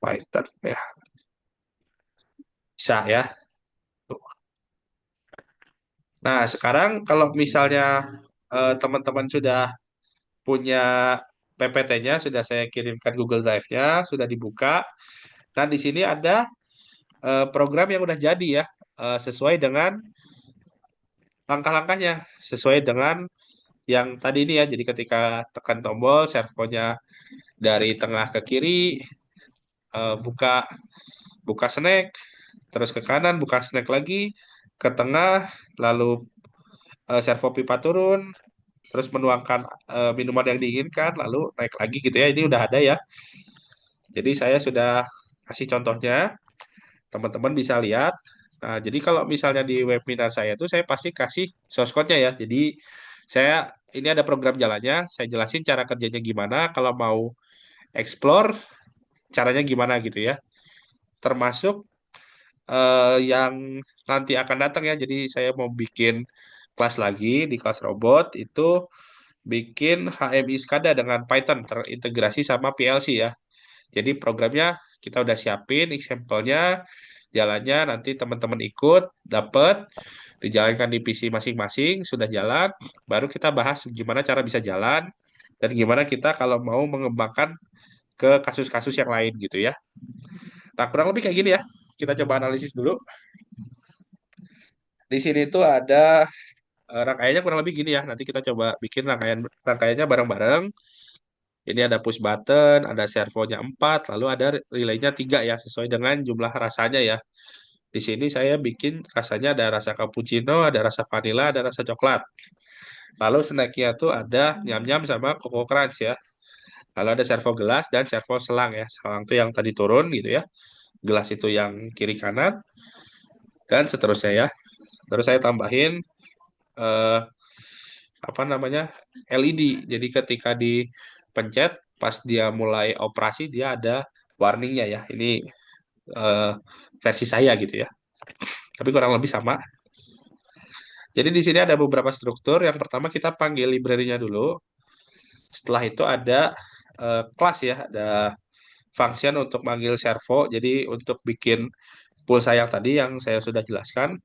Python ya. Bisa ya. Tuh. Nah, sekarang kalau misalnya teman-teman sudah punya PPT-nya, sudah saya kirimkan Google Drive-nya, sudah dibuka. Nah, di sini ada program yang udah jadi ya, sesuai dengan langkah-langkahnya, sesuai dengan yang tadi ini ya. Jadi ketika tekan tombol, servonya dari tengah ke kiri, buka buka snack, terus ke kanan buka snack lagi, ke tengah, lalu servo pipa turun, terus menuangkan minuman yang diinginkan, lalu naik lagi gitu ya. Ini udah ada ya. Jadi saya sudah kasih contohnya, teman-teman bisa lihat. Nah, jadi kalau misalnya di webinar saya tuh saya pasti kasih source code-nya ya. Jadi saya ini ada program jalannya, saya jelasin cara kerjanya gimana, kalau mau explore caranya gimana gitu ya. Termasuk yang nanti akan datang ya. Jadi saya mau bikin kelas lagi di kelas robot itu bikin HMI SCADA dengan Python terintegrasi sama PLC ya. Jadi programnya kita udah siapin example-nya, jalannya nanti teman-teman ikut, dapat, dijalankan di PC masing-masing, sudah jalan, baru kita bahas gimana cara bisa jalan dan gimana kita kalau mau mengembangkan ke kasus-kasus yang lain gitu ya. Nah, kurang lebih kayak gini ya. Kita coba analisis dulu. Di sini tuh ada rangkaiannya kurang lebih gini ya. Nanti kita coba bikin rangkaiannya bareng-bareng. Ini ada push button, ada servonya 4, lalu ada relaynya 3 ya, sesuai dengan jumlah rasanya ya. Di sini saya bikin rasanya ada rasa cappuccino, ada rasa vanilla, ada rasa coklat. Lalu snacknya tuh ada nyam-nyam sama Coco Crunch ya. Lalu ada servo gelas dan servo selang ya. Selang tuh yang tadi turun gitu ya. Gelas itu yang kiri kanan dan seterusnya ya. Terus saya tambahin eh, apa namanya LED. Jadi ketika dipencet pas dia mulai operasi dia ada warningnya ya. Ini eh, versi saya gitu ya. Tapi kurang lebih sama. Jadi di sini ada beberapa struktur. Yang pertama kita panggil library-nya dulu. Setelah itu ada kelas ya, ada function untuk manggil servo. Jadi untuk bikin pulsa yang tadi yang saya sudah jelaskan,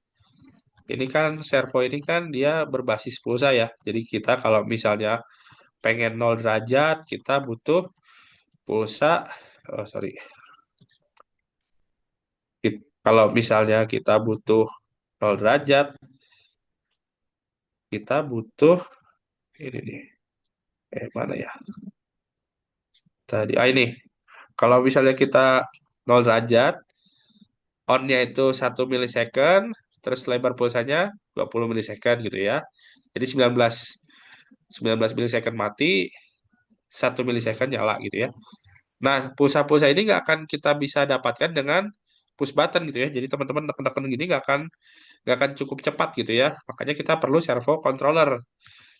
ini kan servo ini kan dia berbasis pulsa ya. Jadi kita kalau misalnya pengen 0 derajat, kita butuh pulsa, oh sorry. Kalau misalnya kita butuh 0 derajat, kita butuh ini nih. Mana ya? Tadi, ini. Kalau misalnya kita 0 derajat, on-nya itu 1 milisecond, terus lebar pulsanya 20 milisecond gitu ya. Jadi 19 milisecond mati, 1 milisecond nyala gitu ya. Nah, pulsa-pulsa ini nggak akan kita bisa dapatkan dengan push button gitu ya. Jadi teman-teman tekan-tekan gini nggak akan cukup cepat gitu ya. Makanya kita perlu servo controller.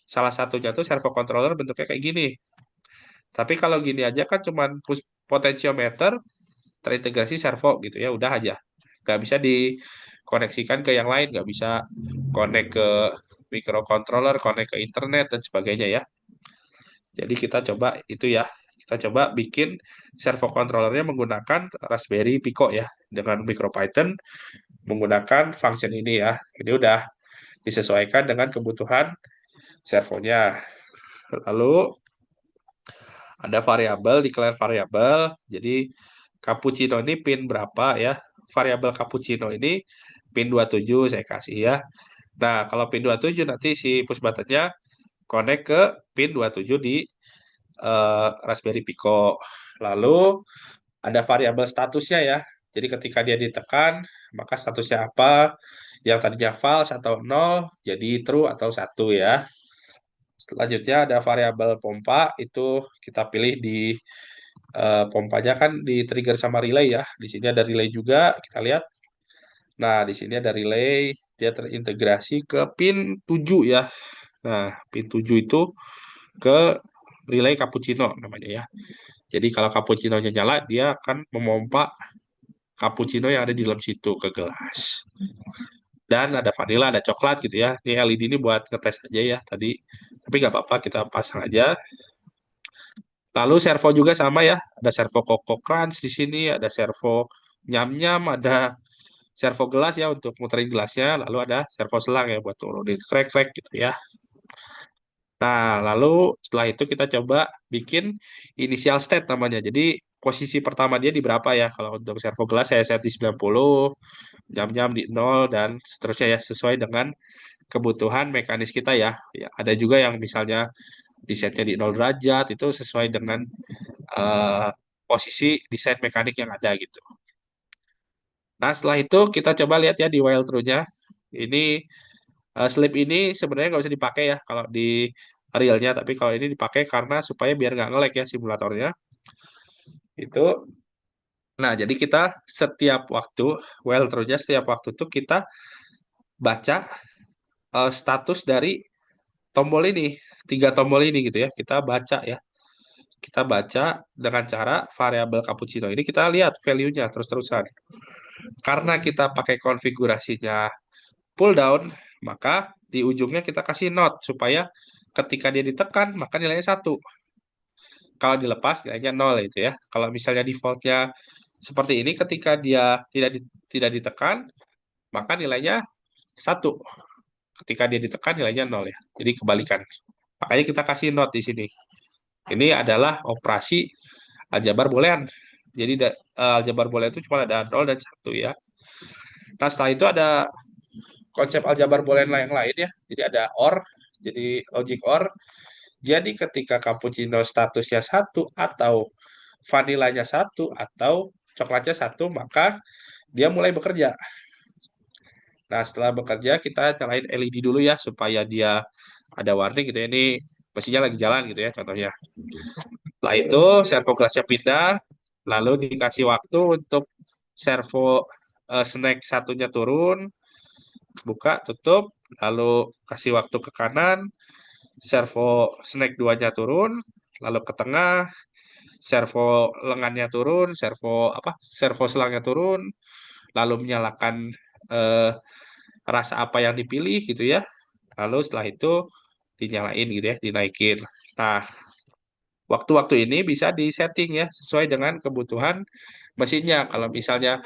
Salah satunya tuh servo controller bentuknya kayak gini. Tapi kalau gini aja kan cuman push potentiometer terintegrasi servo gitu ya, udah aja. Nggak bisa dikoneksikan ke yang lain, nggak bisa connect ke microcontroller, connect ke internet dan sebagainya ya. Jadi kita coba itu ya, kita coba bikin servo controllernya menggunakan Raspberry Pico ya, dengan MicroPython menggunakan function ini ya. Ini udah disesuaikan dengan kebutuhan servonya. Lalu ada variabel, declare variabel. Jadi cappuccino ini pin berapa ya? Variabel cappuccino ini pin 27 saya kasih ya. Nah, kalau pin 27 nanti si push button-nya connect ke pin 27 di Raspberry Pico. Lalu ada variabel statusnya ya. Jadi ketika dia ditekan, maka statusnya apa? Yang tadinya false atau 0 jadi true atau 1 ya. Selanjutnya ada variabel pompa, itu kita pilih di pompanya kan di trigger sama relay ya. Di sini ada relay juga, kita lihat. Nah, di sini ada relay, dia terintegrasi ke pin 7 ya. Nah, pin 7 itu ke relay cappuccino namanya ya. Jadi kalau cappuccino-nya nyala, dia akan memompa cappuccino yang ada di dalam situ ke gelas. Dan ada vanilla, ada coklat gitu ya. Ini LED ini buat ngetes aja ya tadi. Tapi nggak apa-apa, kita pasang aja. Lalu servo juga sama ya. Ada servo Coco Crunch di sini, ada servo nyam-nyam, ada servo gelas ya untuk muterin gelasnya. Lalu ada servo selang ya buat turunin crack-crack gitu ya. Nah, lalu setelah itu kita coba bikin initial state namanya. Jadi posisi pertama dia di berapa ya? Kalau untuk servo gelas saya set di 90, jam-jam di 0, dan seterusnya ya. Sesuai dengan kebutuhan mekanis kita ya. Ya, ada juga yang misalnya di setnya di 0 derajat, itu sesuai dengan eh, posisi desain mekanik yang ada gitu. Nah, setelah itu kita coba lihat ya di while true-nya. Ini Slip ini sebenarnya nggak usah dipakai ya kalau di realnya, tapi kalau ini dipakai karena supaya biar nggak nge-lag ya simulatornya. Itu. Nah, jadi kita setiap waktu, well terusnya setiap waktu itu kita baca status dari tombol ini, 3 tombol ini gitu ya. Kita baca ya. Kita baca dengan cara variabel cappuccino ini kita lihat value-nya terus-terusan. Karena kita pakai konfigurasinya pull down, maka di ujungnya kita kasih note supaya ketika dia ditekan maka nilainya 1. Kalau dilepas nilainya 0 itu ya. Kalau misalnya defaultnya seperti ini, ketika dia tidak ditekan maka nilainya 1. Ketika dia ditekan nilainya 0 ya. Jadi kebalikan. Makanya kita kasih note di sini. Ini adalah operasi aljabar boolean. Jadi aljabar boolean itu cuma ada 0 dan 1 ya. Nah, setelah itu ada konsep aljabar boolean yang lain ya. Jadi ada OR, jadi logic OR. Jadi ketika cappuccino statusnya 1 atau vanilanya 1 atau coklatnya 1, maka dia mulai bekerja. Nah, setelah bekerja kita nyalain LED dulu ya supaya dia ada warning gitu ya. Ini mesinnya lagi jalan gitu ya contohnya. Setelah itu servo gelasnya pindah, lalu dikasih waktu untuk servo snack satunya turun, buka, tutup, lalu kasih waktu ke kanan, servo snack 2-nya turun, lalu ke tengah, servo lengannya turun, servo selangnya turun, lalu menyalakan eh, rasa apa yang dipilih gitu ya. Lalu setelah itu dinyalain gitu ya, dinaikin. Nah, waktu-waktu ini bisa disetting ya sesuai dengan kebutuhan mesinnya. Kalau misalnya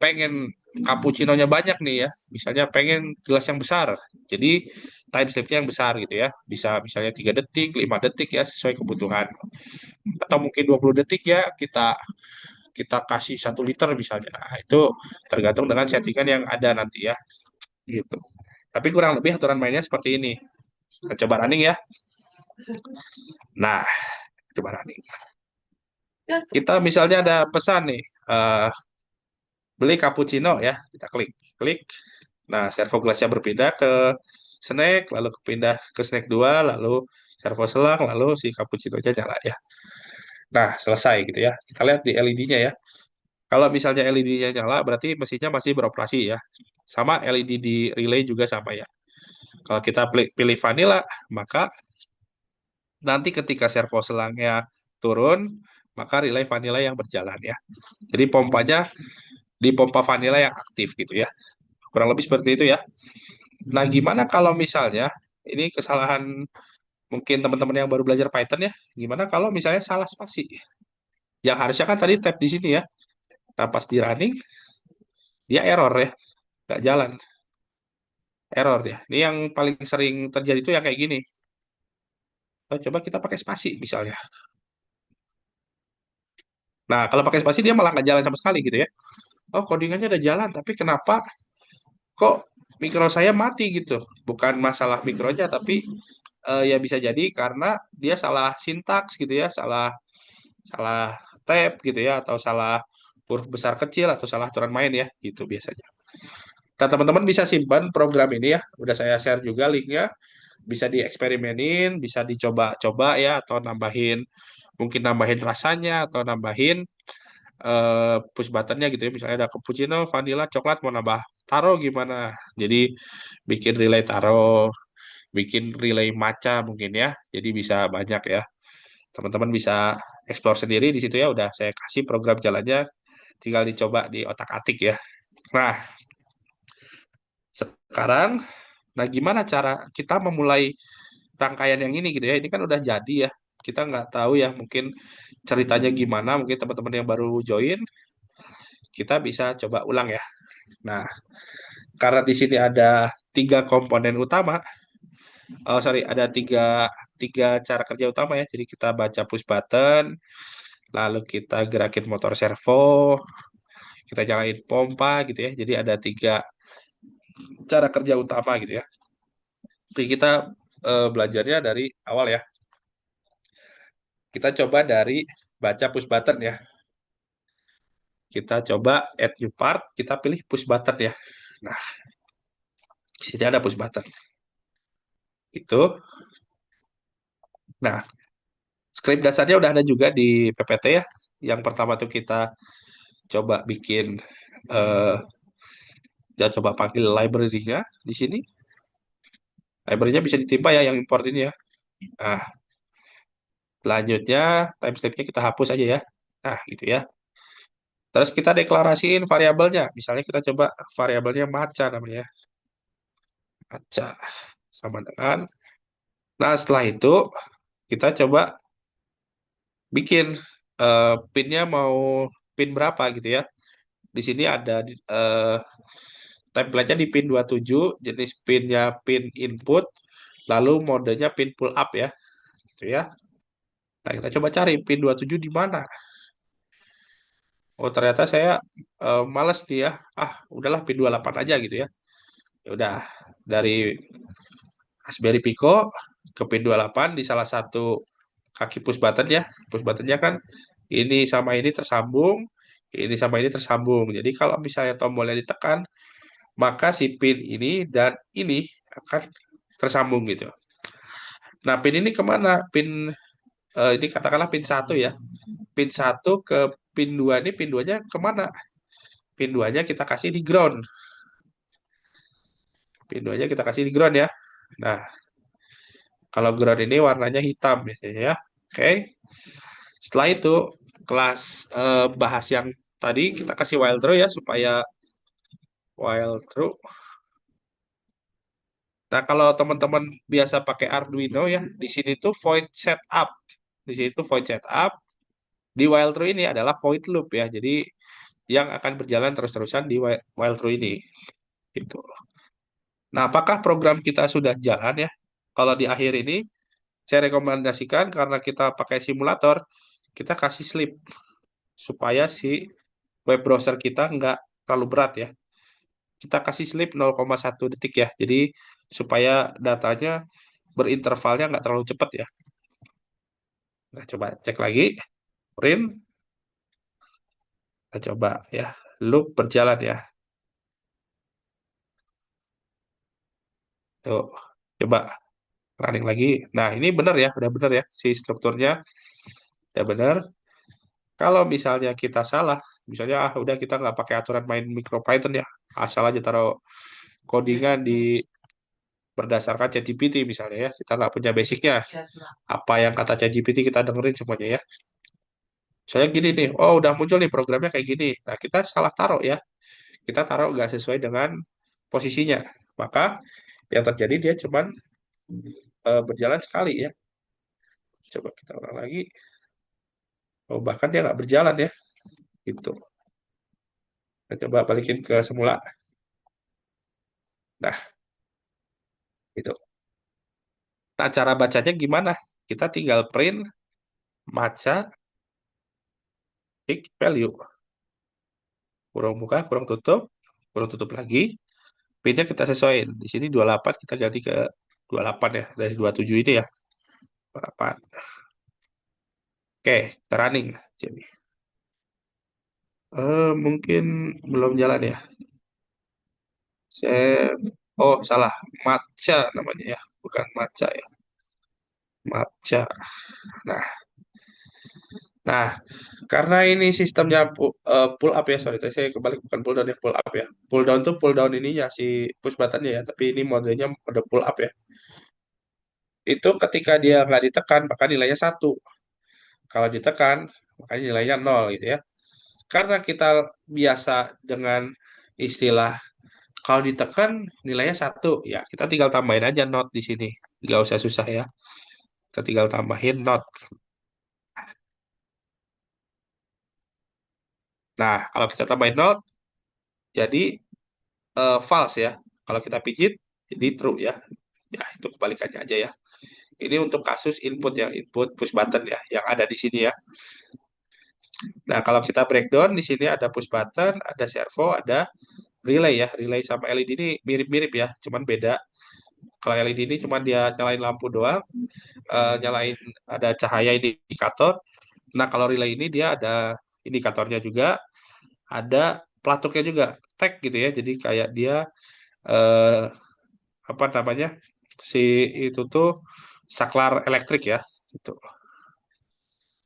pengen cappuccino-nya banyak nih ya, misalnya pengen gelas yang besar, jadi time slip-nya yang besar gitu ya. Bisa misalnya 3 detik, 5 detik ya sesuai kebutuhan. Atau mungkin 20 detik ya kita kita kasih 1 liter misalnya. Nah, itu tergantung dengan settingan yang ada nanti ya. Gitu. Tapi kurang lebih aturan mainnya seperti ini. Kita coba running ya. Nah, coba running. Kita misalnya ada pesan nih, beli cappuccino ya, kita klik, klik. Nah, servo gelasnya berpindah ke snack, lalu pindah ke snack 2, lalu servo selang, lalu si cappuccino-nya nyala ya. Nah, selesai gitu ya. Kita lihat di LED-nya ya. Kalau misalnya LED-nya nyala, berarti mesinnya masih beroperasi ya. Sama LED di relay juga sama ya. Kalau kita pilih vanilla, maka nanti ketika servo selangnya turun, maka relay vanilla yang berjalan ya. Jadi pompanya di pompa vanilla yang aktif gitu ya. Kurang lebih seperti itu ya. Nah, gimana kalau misalnya ini kesalahan mungkin teman-teman yang baru belajar Python ya. Gimana kalau misalnya salah spasi? Yang harusnya kan tadi tab di sini ya. Nah, pas di running dia error ya, nggak jalan. Error ya. Ini yang paling sering terjadi itu yang kayak gini. Oh, coba kita pakai spasi misalnya. Nah, kalau pakai spasi dia malah nggak jalan sama sekali gitu ya. Oh, codingannya udah jalan, tapi kenapa kok mikro saya mati gitu? Bukan masalah mikronya, tapi ya bisa jadi karena dia salah sintaks gitu ya, salah salah tab gitu ya, atau salah huruf besar kecil atau salah aturan main ya, gitu biasanya. Nah, teman-teman bisa simpan program ini ya. Udah saya share juga linknya. Bisa dieksperimenin, bisa dicoba-coba ya, atau mungkin nambahin rasanya, atau nambahin push buttonnya gitu ya. Misalnya ada cappuccino, vanilla, coklat, mau nambah taro gimana. Jadi bikin relay taro, bikin relay matcha mungkin ya. Jadi bisa banyak ya. Teman-teman bisa explore sendiri di situ ya. Udah saya kasih program jalannya, tinggal dicoba di otak-atik ya. Nah, sekarang, nah gimana cara kita memulai rangkaian yang ini gitu ya? Ini kan udah jadi ya. Kita nggak tahu ya, mungkin ceritanya gimana. Mungkin teman-teman yang baru join, kita bisa coba ulang ya. Nah, karena di sini ada 3 komponen utama, oh sorry, ada tiga cara kerja utama ya. Jadi kita baca push button, lalu kita gerakin motor servo, kita nyalain pompa gitu ya. Jadi ada 3 cara kerja utama gitu ya. Jadi kita belajarnya dari awal ya. Kita coba dari baca push button ya. Kita coba add new part, kita pilih push button ya. Nah, Di sini ada push button. Itu. Nah, script dasarnya udah ada juga di PPT ya. Yang pertama tuh kita coba bikin eh ya coba panggil library-nya di sini. Library-nya bisa ditimpa ya yang import ini ya. Nah, selanjutnya timestamp-nya kita hapus aja ya. Nah, gitu ya. Terus kita deklarasiin variabelnya. Misalnya kita coba variabelnya maca namanya. Maca sama dengan. Nah, setelah itu kita coba bikin pinnya mau pin berapa gitu ya. Di sini ada template-nya di pin 27, jenis pinnya pin input, lalu modenya pin pull up ya. Gitu ya. Nah, kita coba cari pin 27 di mana. Oh, ternyata saya males nih ya. Ah, udahlah pin 28 aja gitu ya. Ya udah, dari Raspberry Pico ke pin 28 di salah satu kaki push button ya. Push buttonnya kan ini sama ini tersambung, ini sama ini tersambung. Jadi kalau misalnya tombolnya ditekan, maka si pin ini dan ini akan tersambung gitu. Nah, pin ini kemana? Ini katakanlah pin 1 ya. Pin 1 ke pin 2 ini, pin 2-nya kemana? Pin 2-nya kita kasih di ground. Pin 2-nya kita kasih di ground ya. Nah, kalau ground ini warnanya hitam biasanya ya. Oke. Setelah itu, kelas bahas yang tadi kita kasih while true ya, supaya while true. Nah, kalau teman-teman biasa pakai Arduino ya, di sini tuh void setup. Di sini tuh void setup. Di while true ini adalah void loop ya. Jadi yang akan berjalan terus-terusan di while true ini. Gitu. Nah, apakah program kita sudah jalan ya? Kalau di akhir ini, saya rekomendasikan karena kita pakai simulator, kita kasih sleep. Supaya si web browser kita nggak terlalu berat ya. Kita kasih sleep 0,1 detik ya. Jadi supaya datanya berintervalnya nggak terlalu cepat ya. Nah, coba cek lagi. Print. Kita coba ya. Loop berjalan ya. Tuh. Coba running lagi. Nah, ini benar ya. Udah benar ya. Si strukturnya udah benar. Kalau misalnya kita salah, misalnya udah kita nggak pakai aturan main MicroPython ya. Asal aja taruh codingan di berdasarkan ChatGPT misalnya ya, kita nggak punya basicnya. Apa yang kata ChatGPT kita dengerin semuanya ya. Saya gini nih, oh udah muncul nih programnya kayak gini. Nah, kita salah taruh ya. Kita taruh nggak sesuai dengan posisinya. Maka yang terjadi dia cuman berjalan sekali ya. Coba kita ulang lagi. Oh, bahkan dia nggak berjalan ya. Gitu. Kita coba balikin ke semula. Nah, itu. Nah, cara bacanya gimana? Kita tinggal print, maca, tick value. Kurung buka, kurung tutup lagi. Pinnya kita sesuaiin. Di sini 28 kita ganti ke 28 ya. Dari 27 ini ya. 28. Oke, kita running. Jadi, mungkin belum jalan ya. Save. Oh, salah. Matcha namanya ya. Bukan matcha ya. Matcha. Nah, nah, karena ini sistemnya pull up ya, sorry, tadi saya kebalik bukan pull down ya, pull up ya. Pull down tuh pull down ininya si push buttonnya ya, tapi ini modenya mode pull up ya. Itu ketika dia nggak ditekan, maka nilainya 1. Kalau ditekan, makanya nilainya 0 gitu ya. Karena kita biasa dengan istilah kalau ditekan nilainya 1, ya kita tinggal tambahin aja not di sini. Nggak usah susah ya. Kita tinggal tambahin not. Nah, kalau kita tambahin not, jadi false ya. Kalau kita pijit, jadi true ya. Ya, itu kebalikannya aja ya. Ini untuk kasus input ya, input push button ya, yang ada di sini ya. Nah, kalau kita breakdown, di sini ada push button, ada servo, ada relay ya. Relay sama LED ini mirip-mirip ya, cuman beda. Kalau LED ini cuma dia nyalain lampu doang, nyalain ada cahaya indikator. Nah, kalau relay ini dia ada indikatornya juga, ada pelatuknya juga, tag gitu ya. Jadi kayak dia apa namanya si itu tuh saklar elektrik ya. Itu.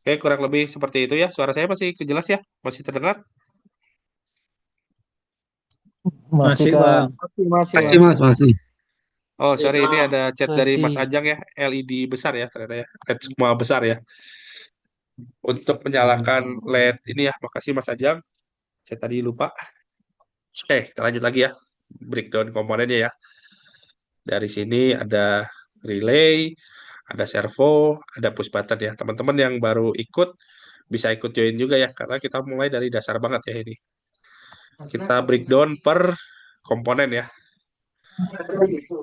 Oke, kurang lebih seperti itu ya. Suara saya masih jelas ya? Masih terdengar? Masih, Masih, Bang. Kak. Masih, Masih Mas. mas, masih. Oh, sorry, ini ada chat dari Mas Masih. Ajang ya. LED besar ya ternyata ya. LED semua besar ya. Untuk menyalakan LED ini ya. Makasih Mas Ajang. Saya tadi lupa. Oke, kita lanjut lagi ya. Breakdown komponennya ya. Dari sini ada relay, ada servo, ada push button ya. Teman-teman yang baru ikut bisa ikut join juga ya. Karena kita mulai dari dasar banget ya ini. Kita breakdown per komponen ya.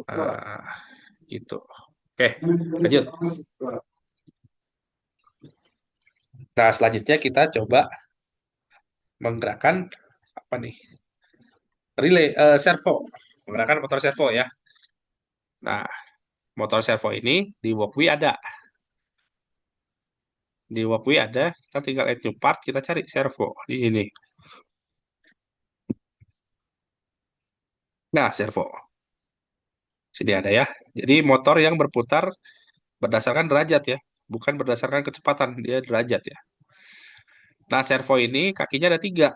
Nah, gitu. Oke, lanjut. Nah, selanjutnya kita coba menggerakkan apa nih? Relay servo. Menggerakkan motor servo ya. Nah, motor servo ini di Walkway ada. Di Walkway ada, kita tinggal add new part, kita cari servo di sini. Nah, servo. Sini ada ya. Jadi motor yang berputar berdasarkan derajat ya, bukan berdasarkan kecepatan, dia derajat ya. Nah, servo ini kakinya ada 3.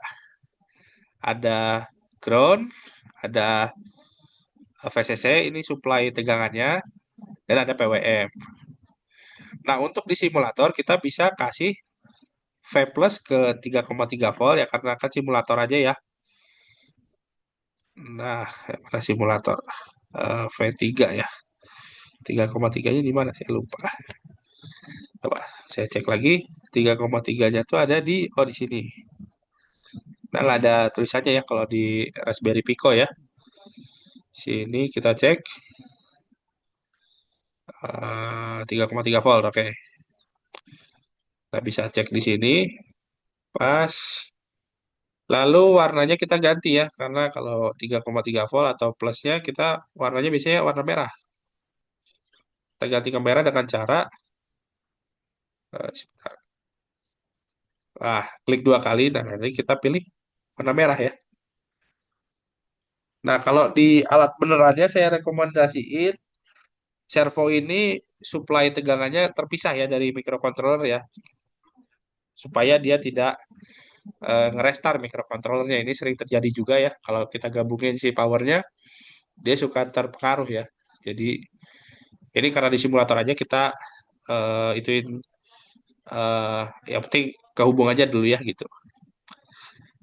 Ada ground, ada VCC, ini supply tegangannya, dan ada PWM. Nah, untuk di simulator kita bisa kasih V plus ke 3,3 volt ya, karena kan simulator aja ya. Nah, mana simulator? V3 ya. 3,3-nya di mana? Saya lupa. Coba saya cek lagi. 3,3-nya tuh ada di sini. Nah, nggak ada tulisannya ya kalau di Raspberry Pico ya. Sini kita cek. 3,3 volt, oke. Kita bisa cek di sini. Pas. Lalu warnanya kita ganti ya, karena kalau 3,3 volt atau plusnya kita warnanya biasanya warna merah. Kita ganti ke merah dengan cara sebentar. Klik 2 kali dan nanti kita pilih warna merah ya. Nah, kalau di alat benerannya saya rekomendasiin servo ini supply tegangannya terpisah ya dari microcontroller ya. Supaya dia tidak nge-restart microcontrollernya. Ini sering terjadi juga ya. Kalau kita gabungin si powernya, dia suka terpengaruh ya. Jadi ini karena di simulator aja kita ituin yang penting kehubung aja dulu ya gitu.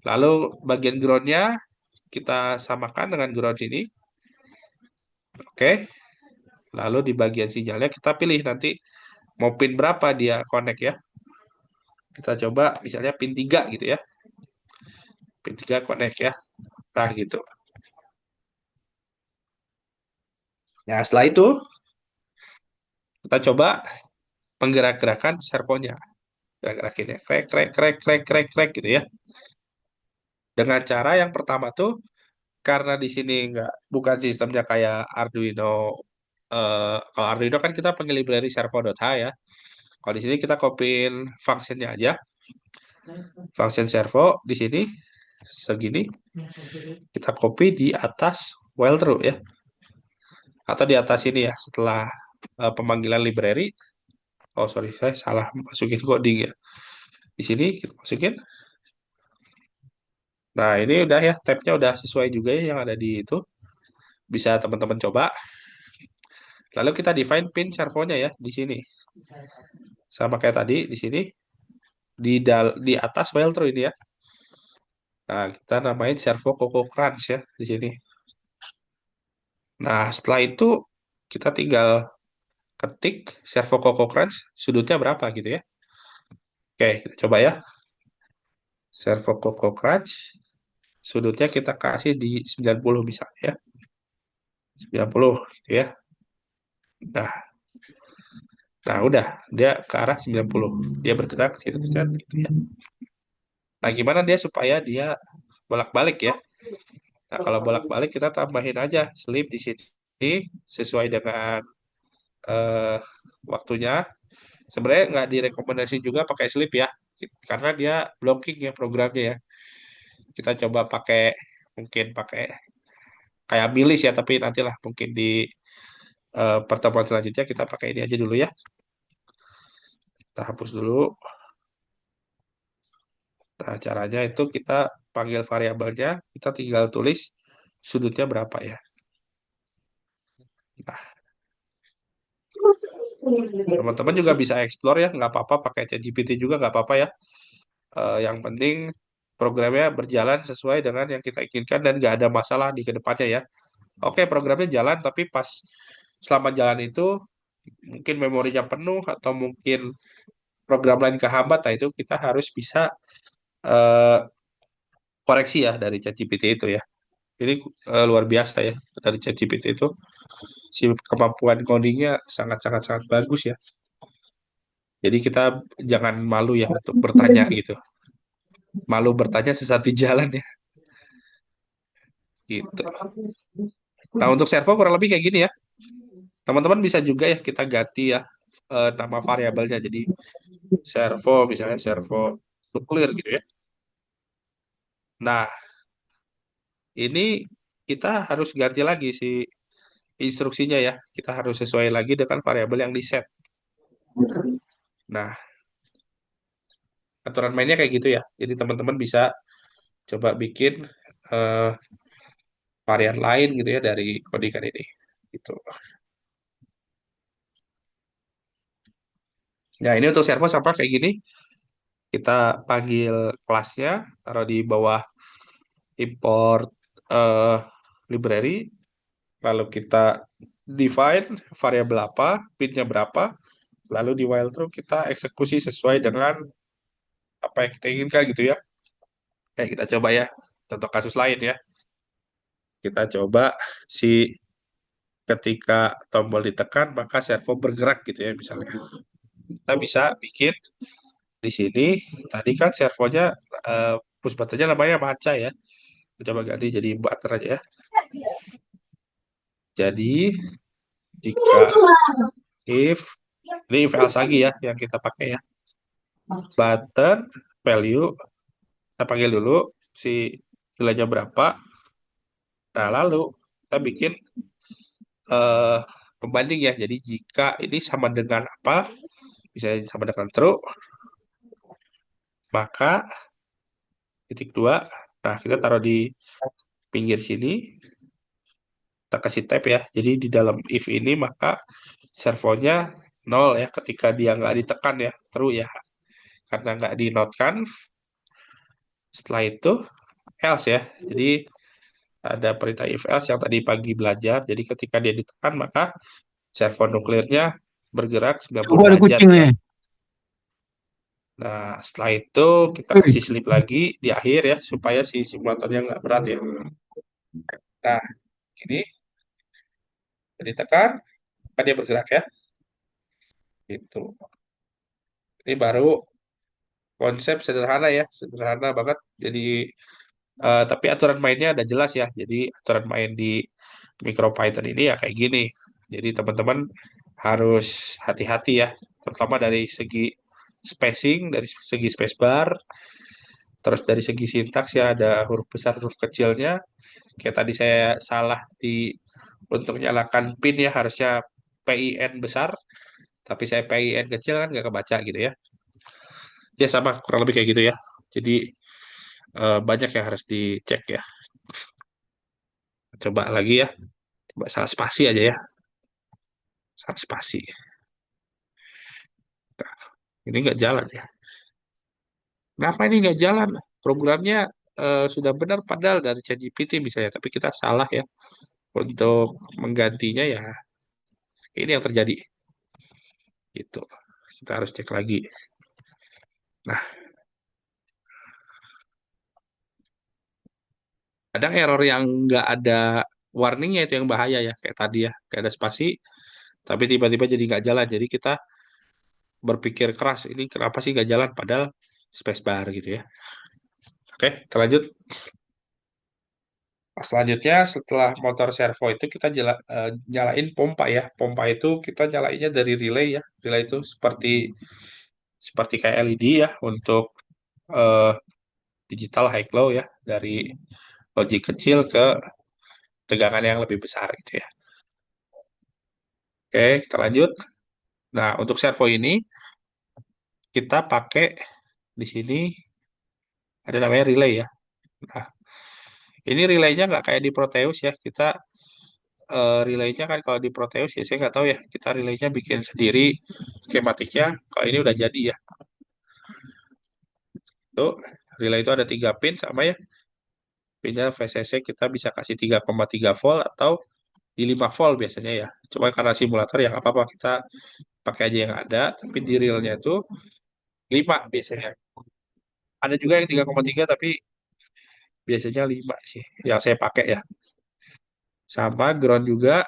Lalu bagian groundnya kita samakan dengan ground ini. Oke. Lalu di bagian sinyalnya kita pilih nanti mau pin berapa dia connect ya. Kita coba misalnya pin 3 gitu ya. Pin 3 connect ya. Nah gitu. Nah setelah itu kita coba penggerak-gerakan servonya. Gerak-gerakin ya. Krek, krek, krek, krek, krek, krek gitu ya. Dengan cara yang pertama tuh karena di sini bukan sistemnya kayak Arduino. Kalau Arduino kan kita pakai library servo.h ya. Kalau di sini kita copyin functionnya aja. Function servo di sini segini. Kita copy di atas while true ya. Atau di atas ini ya setelah pemanggilan library. Oh sorry, saya salah masukin coding ya. Di sini kita masukin. Nah, ini udah ya, tab-nya udah sesuai juga ya yang ada di itu. Bisa teman-teman coba. Lalu kita define pin servonya ya di sini. Sama kayak tadi di sini di atas file true ini ya. Nah, kita namain servo Coco Crunch ya di sini. Nah, setelah itu kita tinggal ketik servo Coco Crunch sudutnya berapa gitu ya. Oke, kita coba ya. Servo Coco Crunch sudutnya kita kasih di 90 misalnya ya. 90 gitu ya. Nah, udah dia ke arah 90. Dia bergerak situ gitu ya. Nah, gimana dia supaya dia bolak-balik ya? Nah, kalau bolak-balik kita tambahin aja sleep di sini sesuai dengan eh, waktunya. Sebenarnya nggak direkomendasi juga pakai sleep ya, karena dia blocking ya programnya ya. Kita coba mungkin pakai kayak milis ya, tapi nantilah mungkin di pertemuan selanjutnya kita pakai ini aja dulu ya. Kita hapus dulu. Nah, caranya itu kita panggil variabelnya, kita tinggal tulis sudutnya berapa ya. Nah, teman-teman juga bisa explore ya, nggak apa-apa pakai ChatGPT juga nggak apa-apa ya. Yang penting programnya berjalan sesuai dengan yang kita inginkan dan nggak ada masalah di kedepannya ya. Oke, programnya jalan, tapi pas selama jalan itu mungkin memorinya penuh atau mungkin program lain kehambat, nah itu kita harus bisa eh, koreksi ya dari ChatGPT itu ya. Ini luar biasa ya dari ChatGPT itu. Si kemampuan codingnya sangat-sangat sangat bagus ya. Jadi kita jangan malu ya untuk bertanya gitu. Malu bertanya sesat di jalan ya. Gitu. Nah, untuk servo kurang lebih kayak gini ya. Teman-teman bisa juga ya kita ganti ya nama variabelnya. Jadi servo misalnya servo nuklir gitu ya. Nah, ini kita harus ganti lagi si instruksinya ya. Kita harus sesuai lagi dengan variabel yang di set. Nah, aturan mainnya kayak gitu ya. Jadi teman-teman bisa coba bikin eh, varian lain gitu ya dari codingan ini. Gitu. Nah, ini untuk servo sama kayak gini. Kita panggil kelasnya, taruh di bawah import eh, library, lalu kita define variabel apa, pinnya berapa, lalu di while true kita eksekusi sesuai dengan apa yang kita inginkan gitu ya. Kayak kita coba ya, contoh kasus lain ya. Kita coba si ketika tombol ditekan maka servo bergerak gitu ya misalnya. Kita bisa bikin di sini tadi kan servonya push buttonnya namanya maca ya. Kita coba ganti jadi button aja ya. Jadi jika if ini if else lagi ya yang kita pakai ya. Button value kita panggil dulu si nilainya berapa. Nah, lalu kita bikin eh pembanding ya. Jadi jika ini sama dengan apa? Bisa sama dengan true, maka titik dua. Nah, kita taruh di pinggir sini. Kita kasih tab ya. Jadi di dalam if ini maka servonya 0 ya ketika dia nggak ditekan ya. True ya. Karena nggak dinotkan. Setelah itu else ya. Jadi ada perintah if else yang tadi pagi belajar. Jadi ketika dia ditekan maka servo nuklirnya bergerak 90 Ada derajat kucing ya. nih. Nah, setelah itu kita kasih sleep lagi di akhir ya, supaya si simulatornya nggak berat ya. Nah, ini ditekan, maka dia bergerak ya. Gitu. Ini baru konsep sederhana ya, sederhana banget. Jadi, tapi aturan mainnya ada jelas ya. Jadi, aturan main di MicroPython ini ya kayak gini. Jadi, teman-teman harus hati-hati ya, terutama dari segi spacing, dari segi spacebar, terus dari segi sintaks ya ada huruf besar, huruf kecilnya. Kayak tadi saya salah di untuk nyalakan pin ya harusnya PIN besar, tapi saya PIN kecil kan nggak kebaca gitu ya. Ya sama kurang lebih kayak gitu ya. Jadi banyak yang harus dicek ya. Coba lagi ya. Coba salah spasi aja ya. Salah spasi. Nah, ini nggak jalan ya. Kenapa ini nggak jalan? Programnya sudah benar padahal dari ChatGPT misalnya, tapi kita salah ya untuk menggantinya ya. Ini yang terjadi. Gitu. Kita harus cek lagi. Nah, kadang error yang nggak ada warningnya itu yang bahaya ya, kayak tadi ya, kayak ada spasi, tapi tiba-tiba jadi nggak jalan. Jadi kita berpikir keras, ini kenapa sih nggak jalan, padahal spacebar gitu ya. Oke, kita lanjut. Selanjutnya setelah motor servo itu kita nyalain pompa ya. Pompa itu kita nyalainnya dari relay ya. Relay itu seperti seperti kayak LED ya untuk eh, digital high low ya, dari logic kecil ke tegangan yang lebih besar gitu ya. Oke, kita lanjut. Nah, untuk servo ini kita pakai di sini ada namanya relay ya. Nah, ini relaynya nggak kayak di Proteus ya. Kita relaynya kan kalau di Proteus ya saya nggak tahu ya. Kita relaynya bikin sendiri skematiknya. Kalau ini udah jadi ya. Tuh, relay itu ada 3 pin sama ya. Pinnya VCC kita bisa kasih 3,3 volt atau di 5 volt biasanya ya. Cuma karena simulator yang apa-apa kita pakai aja yang ada, tapi di realnya itu 5 biasanya. Ada juga yang 3,3 tapi biasanya 5 sih yang saya pakai ya. Sama ground juga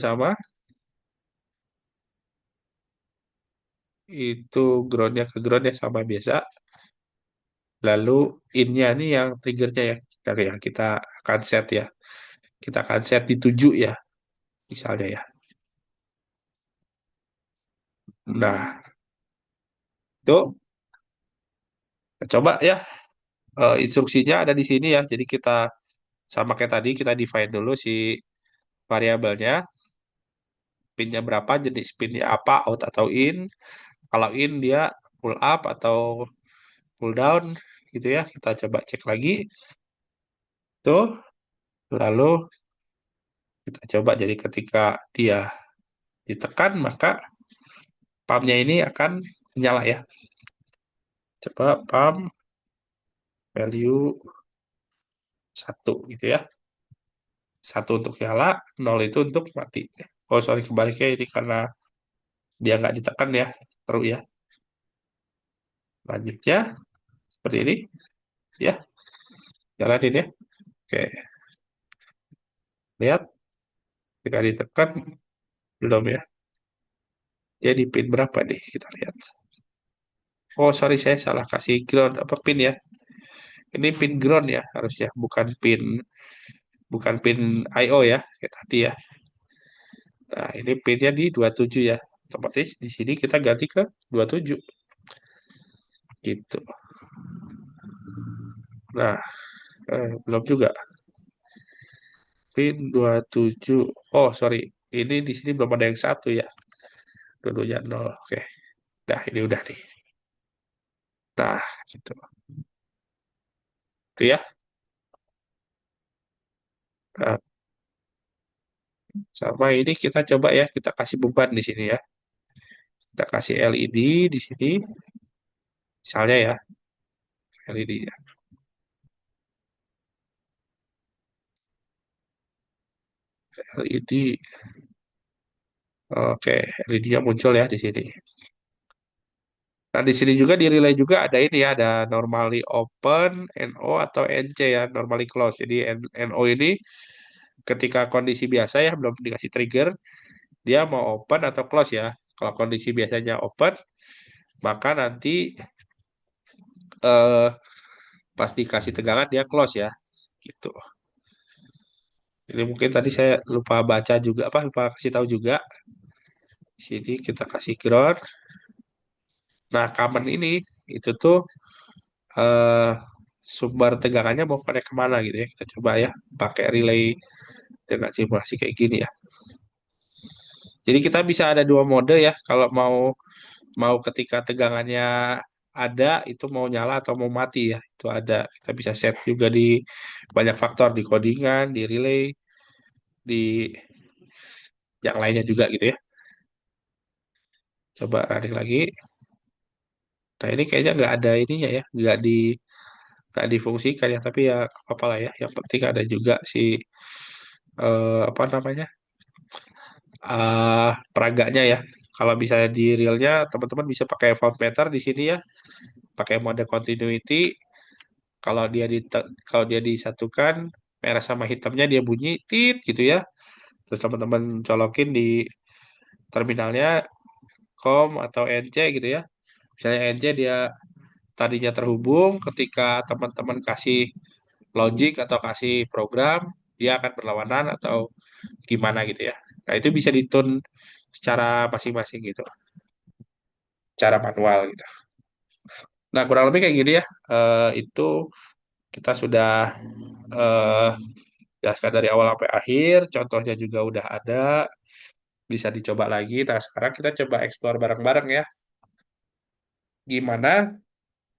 sama. Itu groundnya ke ground ya sama biasa. Lalu innya nih yang triggernya ya, yang kita akan set ya. Kita akan set di 7 ya, misalnya ya. Nah, itu coba ya, instruksinya ada di sini ya. Jadi kita sama kayak tadi, kita define dulu si variabelnya, pinnya berapa, jenis pinnya apa, out atau in. Kalau in dia pull up atau pull down gitu ya. Kita coba cek lagi. Tuh, lalu kita coba jadi ketika dia ditekan maka pumpnya ini akan menyala ya. Coba pump value 1 gitu ya. 1 untuk nyala, 0 itu untuk mati. Oh sorry, kebaliknya ini karena dia nggak ditekan ya, terus ya. Lanjutnya seperti ini ya, jalanin ya. Oke, lihat ketika ditekan belum ya. Dia di pin berapa nih? Kita lihat. Oh sorry, saya salah kasih ground apa pin ya. Ini pin ground ya harusnya, bukan pin IO ya, kayak tadi ya. Nah, ini pinnya di 27 ya. Otomatis di sini kita ganti ke 27. Gitu. Nah, belum juga. Pin 27. Oh, sorry. Ini di sini belum ada yang 1 ya. Dua-duanya 0. Oke. Nah, ini udah nih. Nah, gitu. Itu ya. Nah, sama ini kita coba ya, kita kasih beban di sini ya. Kita kasih LED di sini. Misalnya ya, LED ya. LED. Oke, LED-nya muncul ya di sini. Nah, di sini juga di relay juga ada ini ya, ada normally open, NO atau NC ya, normally close. Jadi NO ini ketika kondisi biasa ya, belum dikasih trigger, dia mau open atau close ya. Kalau kondisi biasanya open, maka nanti eh, pas dikasih tegangan dia close ya. Gitu. Ini mungkin tadi saya lupa baca juga, lupa kasih tahu juga. Sini kita kasih ground. Nah, common ini itu tuh eh, sumber tegangannya mau connect kemana gitu ya. Kita coba ya pakai relay dengan simulasi kayak gini ya. Jadi kita bisa ada 2 mode ya. Kalau mau ketika tegangannya ada itu mau nyala atau mau mati ya. Itu ada. Kita bisa set juga di banyak faktor di codingan, di relay, di yang lainnya juga gitu ya. Coba running lagi. Nah ini kayaknya nggak ada ininya ya, nggak difungsikan ya. Tapi ya apa lah ya. Yang penting ada juga si apa namanya peraganya ya. Kalau misalnya di realnya teman-teman bisa pakai voltmeter di sini ya, pakai mode continuity. Kalau dia disatukan merah sama hitamnya dia bunyi tit gitu ya. Terus teman-teman colokin di terminalnya COM atau NC gitu ya. Misalnya NC dia tadinya terhubung, ketika teman-teman kasih logic atau kasih program, dia akan berlawanan atau gimana gitu ya. Nah, itu bisa ditune secara masing-masing gitu, cara manual gitu. Nah, kurang lebih kayak gini ya. Itu kita sudah eh, jelaskan dari awal sampai akhir, contohnya juga udah ada, bisa dicoba lagi. Nah, sekarang kita coba explore bareng-bareng ya. Gimana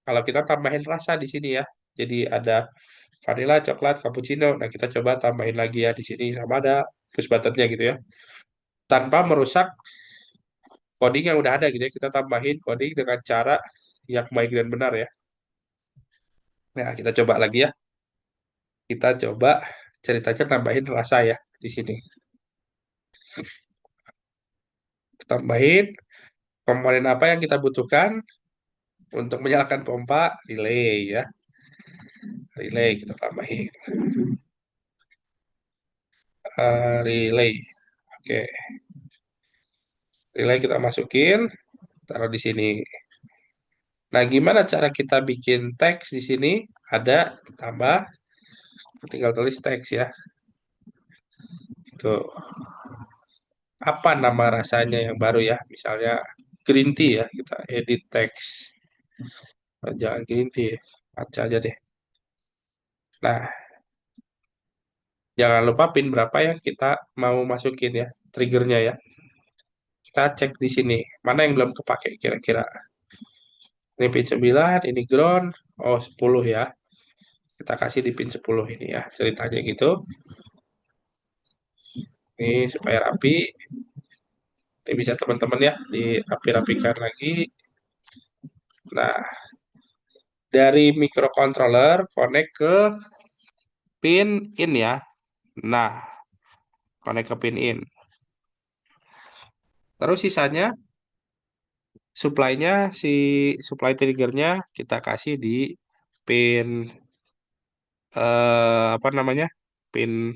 kalau kita tambahin rasa di sini ya. Jadi ada vanilla, coklat, cappuccino. Nah, kita coba tambahin lagi ya di sini sama ada push buttonnya gitu ya. Tanpa merusak coding yang udah ada gitu ya. Kita tambahin coding dengan cara yang baik dan benar ya. Nah, kita coba lagi ya. Kita coba ceritanya tambahin rasa ya di sini. Tambahin komponen apa yang kita butuhkan untuk menyalakan pompa relay ya. Relay kita tambahin. Relay. Oke. Relay kita masukin, taruh di sini. Nah, gimana cara kita bikin teks di sini? Ada tambah, tinggal tulis teks ya. Tuh. Apa nama rasanya yang baru ya? Misalnya green tea ya, kita edit teks. Oh, jangan green tea, baca aja deh. Nah, jangan lupa pin berapa yang kita mau masukin ya, triggernya ya. Kita cek di sini, mana yang belum kepake kira-kira. Ini pin 9, ini ground, oh 10 ya. Kita kasih di pin 10 ini ya, ceritanya gitu. Ini supaya rapi. Ini bisa teman-teman ya, dirapi-rapikan lagi. Nah, dari microcontroller connect ke pin in ya. Nah, connect ke pin in. Terus sisanya supply-nya si supply triggernya kita kasih di pin apa namanya? Pin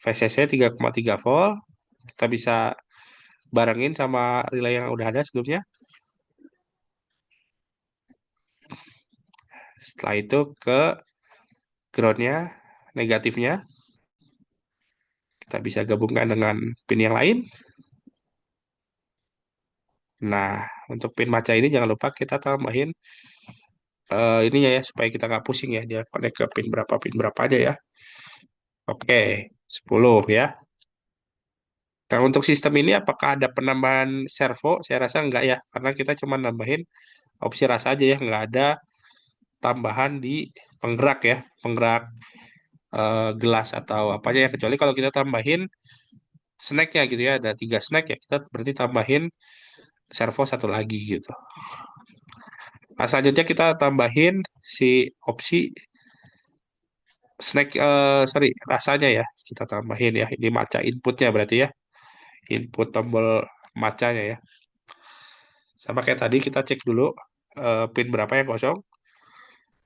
VCC 3,3 volt. Kita bisa barengin sama relay yang udah ada sebelumnya. Setelah itu ke groundnya, negatifnya. Kita bisa gabungkan dengan pin yang lain. Nah, untuk pin maca ini jangan lupa kita tambahin ininya ya, supaya kita nggak pusing ya. Dia connect ke pin berapa aja ya. Oke, 10 ya. Nah, untuk sistem ini apakah ada penambahan servo? Saya rasa enggak ya, karena kita cuma nambahin opsi rasa aja ya, nggak ada tambahan di penggerak ya, penggerak gelas atau apanya ya, kecuali kalau kita tambahin snacknya gitu ya, ada 3 snack ya, kita berarti tambahin servo satu lagi gitu. Nah, selanjutnya kita tambahin si opsi snack, sorry, rasanya ya, kita tambahin ya, ini matcha inputnya berarti ya, input tombol matchanya ya. Sama kayak tadi kita cek dulu pin berapa yang kosong,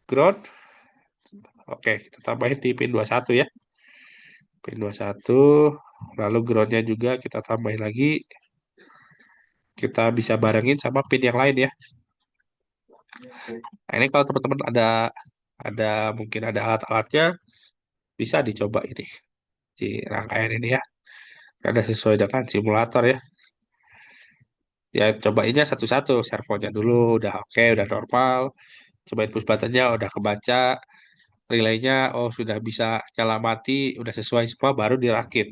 ground. Oke, kita tambahin di pin 21 ya. Pin 21, lalu groundnya juga kita tambahin lagi. Kita bisa barengin sama pin yang lain ya. Nah, ini kalau teman-teman ada mungkin ada alat-alatnya, bisa dicoba ini di rangkaian ini ya. Ada sesuai dengan simulator ya. Ya cobainnya satu-satu, servonya dulu udah oke, udah normal. Cobain push buttonnya udah kebaca, relaynya oh sudah bisa nyala mati, udah sesuai semua baru dirakit.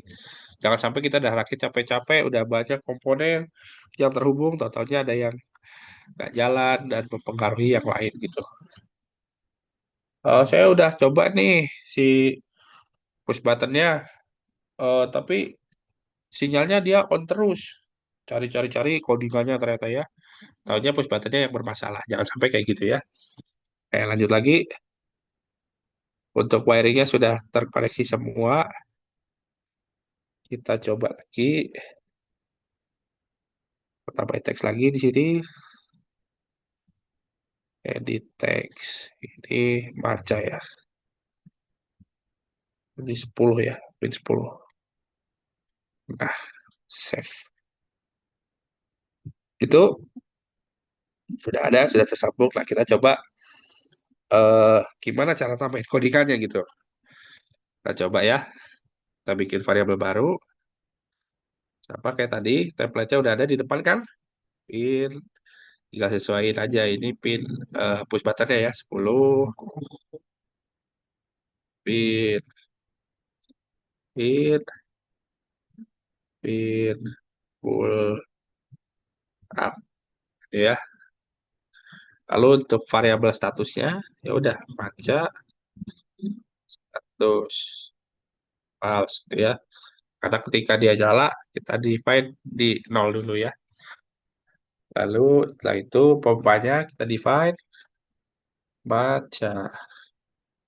Jangan sampai kita udah rakit capek-capek, udah banyak komponen yang terhubung, totalnya ada yang nggak jalan dan mempengaruhi yang lain gitu. Saya udah coba nih si push buttonnya, tapi sinyalnya dia on terus. Cari-cari-cari codingannya ternyata ya. Tahunya push buttonnya yang bermasalah. Jangan sampai kayak gitu ya. Lanjut lagi. Untuk wiringnya sudah terkoneksi semua. Kita coba lagi. Tambah teks lagi di sini. Edit teks. Ini maca ya. Ini 10 ya. Pin 10. Nah, save. Itu sudah ada, sudah tersambung. Nah, kita coba gimana cara tambahin codingannya gitu. Kita coba ya. Kita bikin variabel baru. Sama kayak tadi, template-nya udah ada di depan kan? Pin, tinggal sesuaiin aja. Ini pin push buttonnya ya, 10. pin, pin, pin, pull up, ya. Lalu untuk variabel statusnya, ya udah baca status false, gitu ya. Karena ketika dia nyala, kita define di 0 dulu ya. Lalu setelah itu pompanya kita define baca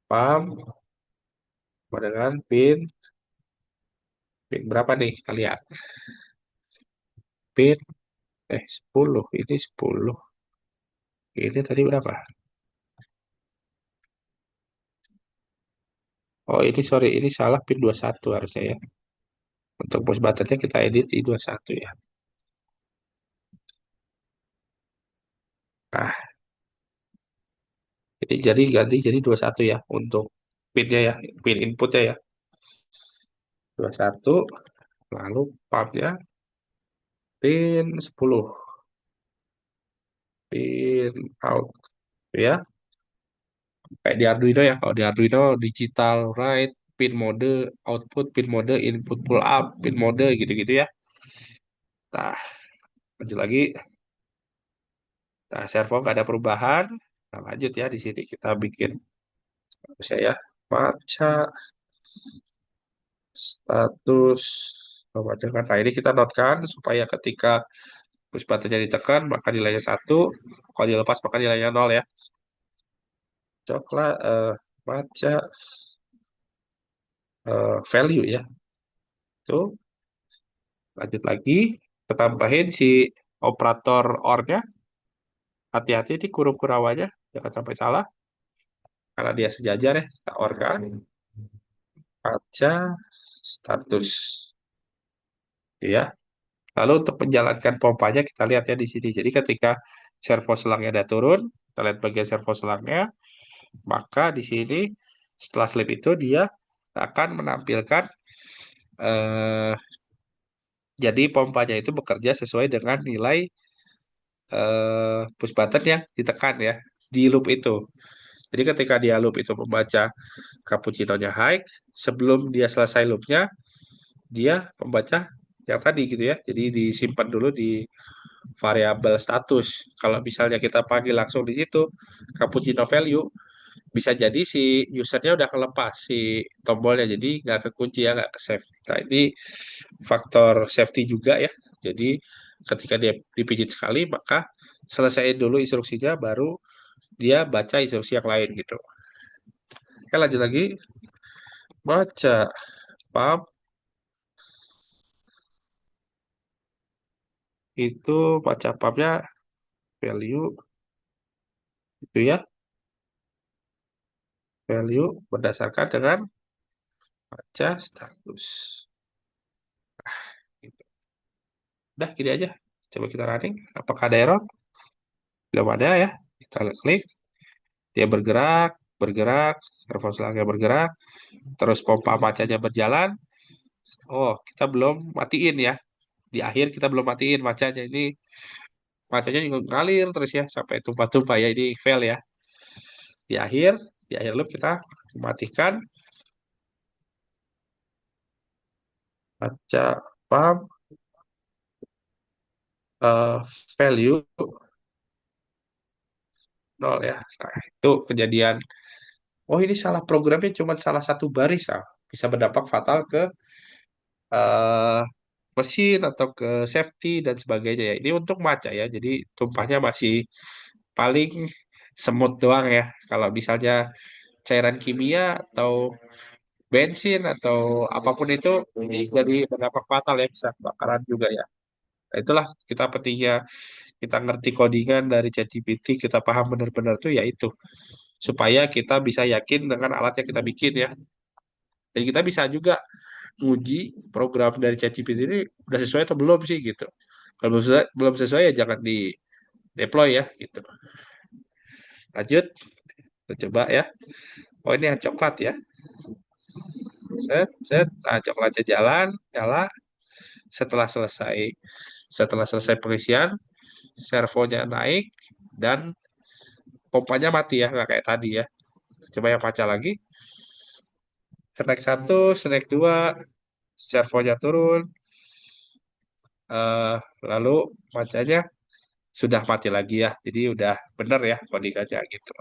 pump dengan pin berapa nih kita lihat. Pin 10, ini 10. Ini tadi berapa? Oh, ini sorry, ini salah pin 21 harusnya ya. Untuk push buttonnya kita edit di 21 ya. Nah, ini jadi ganti jadi 21 ya untuk pinnya ya, pin inputnya ya. 21, lalu pumpnya pin 10, pin out ya. Kayak di Arduino ya, kalau di Arduino digital write, pin mode, output, pin mode, input pull up, pin mode gitu-gitu ya. Nah, lanjut lagi. Nah, servo nggak ada perubahan. Nah, lanjut ya, di sini kita bikin saya baca status pembajakan. Nah, ini kita notkan supaya ketika push buttonnya ditekan maka nilainya 1, kalau dilepas maka nilainya 0 ya. Coklat baca value ya. Tuh, lanjut lagi, kita tambahin si operator OR-nya. Hati-hati di kurung kurawanya, jangan sampai salah. Karena dia sejajar ya, kita OR kan. Baca status. Ya. Lalu untuk menjalankan pompanya kita lihat ya di sini. Jadi ketika servo selangnya udah turun, kita lihat bagian servo selangnya, maka di sini setelah slip itu dia akan menampilkan eh, jadi pompanya itu bekerja sesuai dengan nilai push button yang ditekan ya di loop itu. Jadi ketika dia loop itu membaca cappuccino-nya high, sebelum dia selesai loopnya, dia membaca yang tadi gitu ya. Jadi disimpan dulu di variabel status. Kalau misalnya kita panggil langsung di situ cappuccino value, bisa jadi si usernya udah kelepas si tombolnya, jadi nggak kekunci ya, nggak ke save. Nah, ini faktor safety juga ya. Jadi ketika dia dipijit sekali, maka selesaiin dulu instruksinya, baru dia baca instruksi yang lain gitu. Oke, lanjut lagi. Baca pump itu baca pumpnya value itu ya, value berdasarkan dengan baca status. Gitu. Udah gini aja. Coba kita running. Apakah ada error? Belum ada ya. Kita klik. Dia bergerak, bergerak, servo selangnya bergerak, terus pompa macanya berjalan. Oh, kita belum matiin ya. Di akhir kita belum matiin macanya. Ini macanya juga ngalir terus ya sampai tumpah-tumpah ya. Ini fail ya. Di akhir loop kita matikan baca pump value 0 ya. Nah, itu kejadian. Oh, ini salah programnya cuma salah satu baris ah. Bisa berdampak fatal ke eh, mesin atau ke safety dan sebagainya ya. Ini untuk maca ya. Jadi tumpahnya masih paling semut doang ya. Kalau misalnya cairan kimia atau bensin atau apapun itu ini jadi berdampak fatal ya, bisa kebakaran juga ya. Nah, itulah kita pentingnya kita ngerti codingan dari ChatGPT, kita paham benar-benar tuh ya itu. Supaya kita bisa yakin dengan alat yang kita bikin ya. Dan kita bisa juga nguji program dari ChatGPT ini udah sesuai atau belum sih gitu. Kalau belum sesuai ya jangan di deploy ya gitu. Lanjut, kita coba ya. Oh, ini yang coklat ya. Set. Nah, coklatnya jalan, nyala. Setelah selesai pengisian, servonya naik dan pompanya mati ya, nggak kayak tadi ya. Coba yang paca lagi. Snack 1, snack 2, servonya turun, eh lalu macanya sudah mati lagi ya. Jadi udah bener ya codingannya gitu.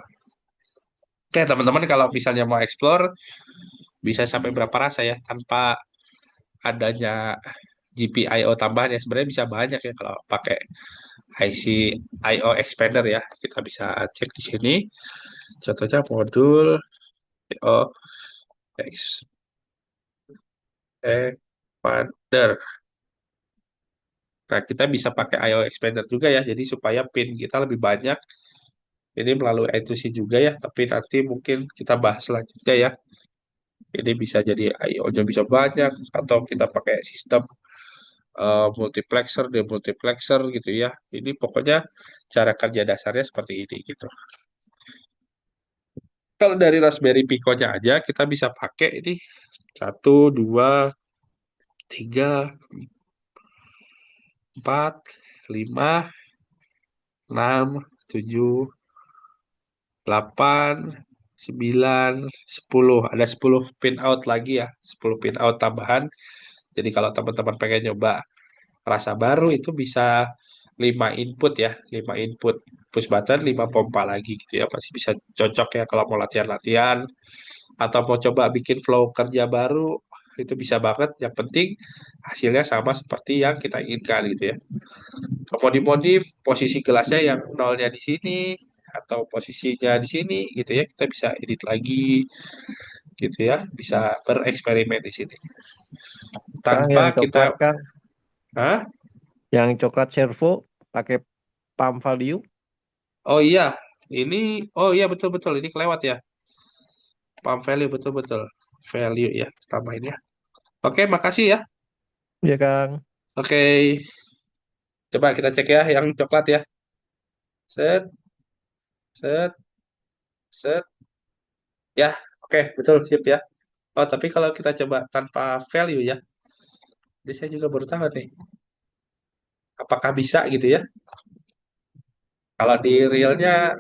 Oke, teman-teman kalau misalnya mau explore bisa sampai berapa rasa ya tanpa adanya GPIO tambahan ya sebenarnya bisa banyak ya kalau pakai IC IO expander ya. Kita bisa cek di sini. Contohnya modul IO expander. Nah, kita bisa pakai IO expander juga ya. Jadi supaya pin kita lebih banyak. Ini melalui I2C juga ya, tapi nanti mungkin kita bahas selanjutnya ya. Ini bisa jadi IO-nya bisa banyak atau kita pakai sistem multiplexer, demultiplexer gitu ya. Ini pokoknya cara kerja dasarnya seperti ini gitu. Kalau dari Raspberry Pico-nya aja kita bisa pakai ini 1, 2, 3, 4, 5, 6, 7, 8, 9, 10. Ada 10 pin out lagi ya. 10 pin out tambahan. Jadi kalau teman-teman pengen nyoba rasa baru itu bisa 5 input ya. 5 input push button, 5 pompa lagi gitu ya. Pasti bisa cocok ya kalau mau latihan-latihan. Atau mau coba bikin flow kerja baru. Itu bisa banget. Yang penting hasilnya sama seperti yang kita inginkan gitu ya. Kalau mau dimodif, posisi gelasnya yang nolnya di sini atau posisinya di sini gitu ya, kita bisa edit lagi gitu ya, bisa bereksperimen di sini. Kang, Tanpa yang kita, coklat Kang, Hah? yang coklat servo pakai pump value. Oh iya, ini, oh iya betul-betul, ini kelewat ya, pump value betul-betul, value ya, tambahin ya. Oke, makasih ya. Ya Kang. Oke, coba kita cek ya yang coklat ya. Set, set, set, ya, oke, betul, sip ya. Oh, tapi kalau kita coba tanpa value ya, jadi saya juga baru tahu nih, apakah bisa gitu ya? Kalau di realnya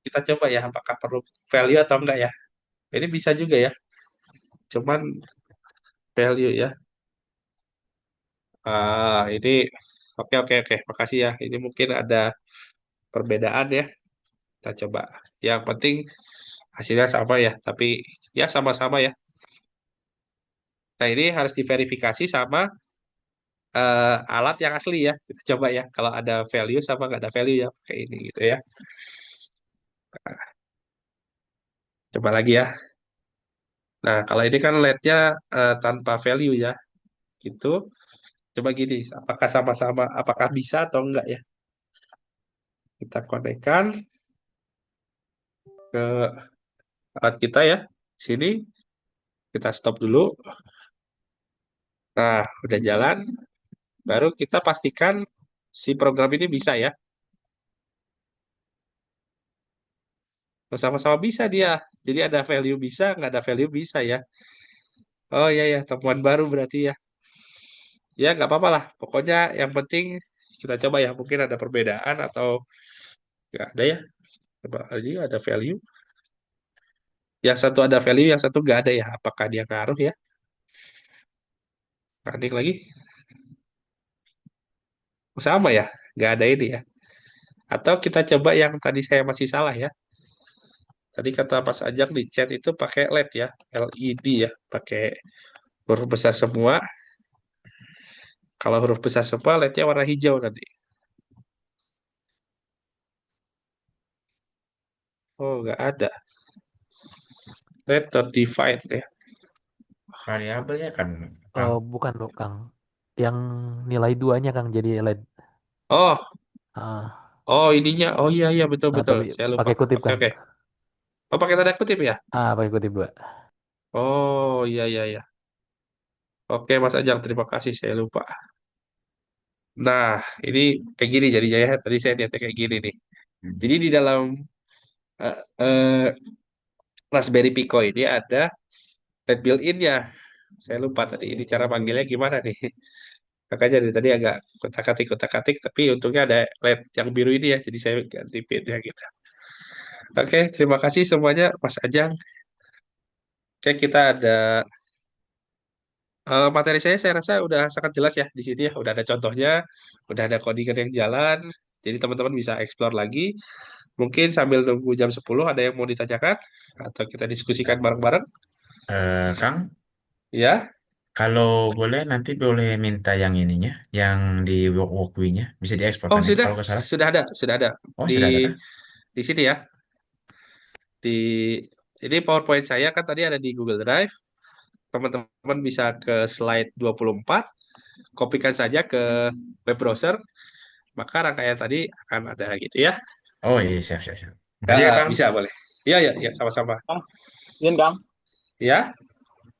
kita coba ya, apakah perlu value atau enggak ya? Ini bisa juga ya, cuman value ya. Ini oke oke oke, makasih ya. Ini mungkin ada perbedaan ya. Kita coba. Yang penting hasilnya sama ya, tapi ya sama-sama ya. Nah ini harus diverifikasi sama alat yang asli ya. Kita coba ya, kalau ada value sama nggak ada value ya, pakai ini gitu ya. Coba lagi ya. Nah kalau ini kan LED-nya tanpa value ya, gitu. Coba gini, apakah sama-sama, apakah bisa atau enggak ya? Kita konekkan ke alat kita ya. Sini, kita stop dulu. Nah, udah jalan. Baru kita pastikan si program ini bisa ya. Oh, sama-sama bisa dia. Jadi ada value bisa, nggak ada value bisa ya. Oh iya ya, temuan baru berarti ya. Ya, nggak apa-apa lah. Pokoknya yang penting kita coba ya. Mungkin ada perbedaan atau nggak ada ya. Coba aja ada value. Yang satu ada value, yang satu nggak ada ya. Apakah dia ngaruh ya? Panik lagi. Oh, sama ya, nggak ada ini ya. Atau kita coba yang tadi saya masih salah ya. Tadi kata Mas Ajak di chat itu pakai LED ya, LED ya, pakai huruf besar semua. Kalau huruf besar semua, LED-nya warna hijau nanti. Oh, nggak ada. LED not defined ya. Variabelnya kan, Kang. Oh, bukan dong, Kang. Yang nilai duanya, Kang, jadi LED. Oh, Ah, oh ininya. Oh iya iya betul betul. tapi Saya lupa. pakai kutip, Oke Kang. oke. Oh pakai tanda kutip ya? Pakai kutip 2. Oh iya iya iya. Oke Mas Ajang, terima kasih. Saya lupa. Nah, ini kayak gini jadinya ya. Tadi saya lihatnya kayak gini nih. Jadi di dalam eh, eh, Raspberry Pico ini ada LED built-in-nya. Saya lupa tadi ini cara panggilnya gimana nih. Makanya dari tadi agak kotak-katik, tapi untungnya ada LED yang biru ini ya. Jadi saya ganti pinnya gitu. Oke, terima kasih semuanya Mas Ajang. Oke, kita ada materi saya rasa udah sangat jelas ya di sini ya. Udah ada contohnya, udah ada codingan yang jalan. Jadi teman-teman bisa explore lagi. Mungkin sambil nunggu jam 10 ada yang mau ditanyakan atau kita diskusikan bareng-bareng. Kang, Ya. kalau boleh nanti boleh minta yang ininya, yang di Walkwi-nya bisa diekspor Oh, kan itu sudah, kalau nggak salah. sudah ada Oh, di sudah ada kah? di sini ya. Di ini PowerPoint saya kan tadi ada di Google Drive. Teman-teman bisa ke slide 24, kopikan saja ke web browser, maka rangkaian tadi akan ada gitu ya. Oh iya, siap, siap, siap. Ya, Makasih ya, Kang. bisa boleh. Iya, ya, ya, sama-sama. Kang, izin Kang, Ya.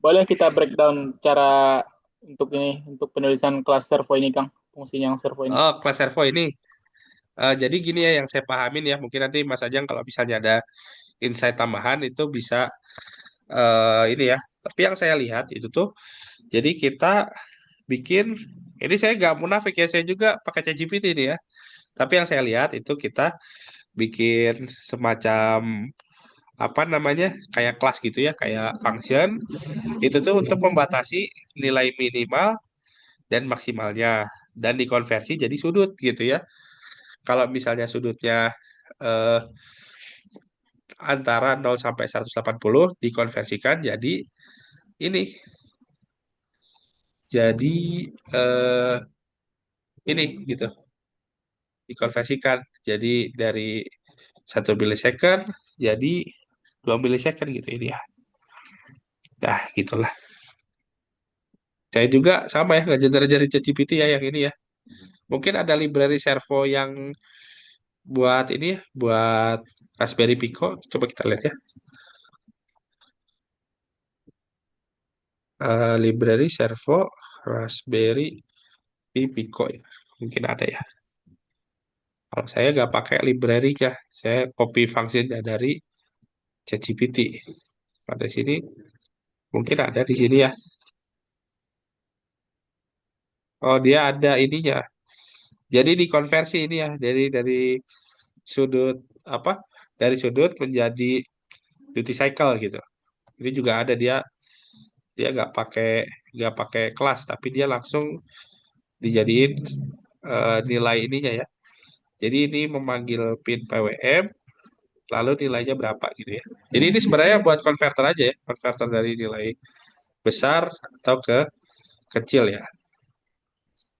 boleh kita breakdown cara untuk penulisan kelas servo ini Kang, fungsi yang servo ini. Oh, kelas servo ini. Jadi gini ya yang saya pahamin ya, mungkin nanti Mas Ajang kalau misalnya ada insight tambahan itu bisa ini ya. Tapi yang saya lihat itu tuh, jadi kita bikin, ini saya nggak munafik ya, saya juga pakai ChatGPT ini ya. Tapi yang saya lihat itu kita bikin semacam apa namanya kayak kelas gitu ya, kayak function itu tuh untuk membatasi nilai minimal dan maksimalnya dan dikonversi jadi sudut gitu ya. Kalau misalnya sudutnya eh, antara 0 sampai 180 dikonversikan jadi ini. Jadi eh, ini gitu. Dikonversikan. Jadi dari 1 millisecond jadi 2 millisecond gitu ini ya. Nah, gitulah. Saya juga sama ya ngajarin ChatGPT ya yang ini ya. Mungkin ada library servo yang buat ini ya, buat Raspberry Pico. Coba kita lihat ya. Library servo Raspberry Pico ya. Mungkin ada ya. Kalau saya nggak pakai library-nya, saya copy fungsinya dari ChatGPT. Pada sini mungkin ada di sini ya. Oh, dia ada ininya. Jadi dikonversi ini ya, dari sudut apa? Dari sudut menjadi duty cycle gitu. Ini juga ada dia dia nggak pakai kelas, tapi dia langsung dijadiin nilai ininya ya. Jadi ini memanggil pin PWM, lalu nilainya berapa gitu ya. Jadi ini sebenarnya buat konverter aja ya, konverter dari nilai besar atau ke kecil ya.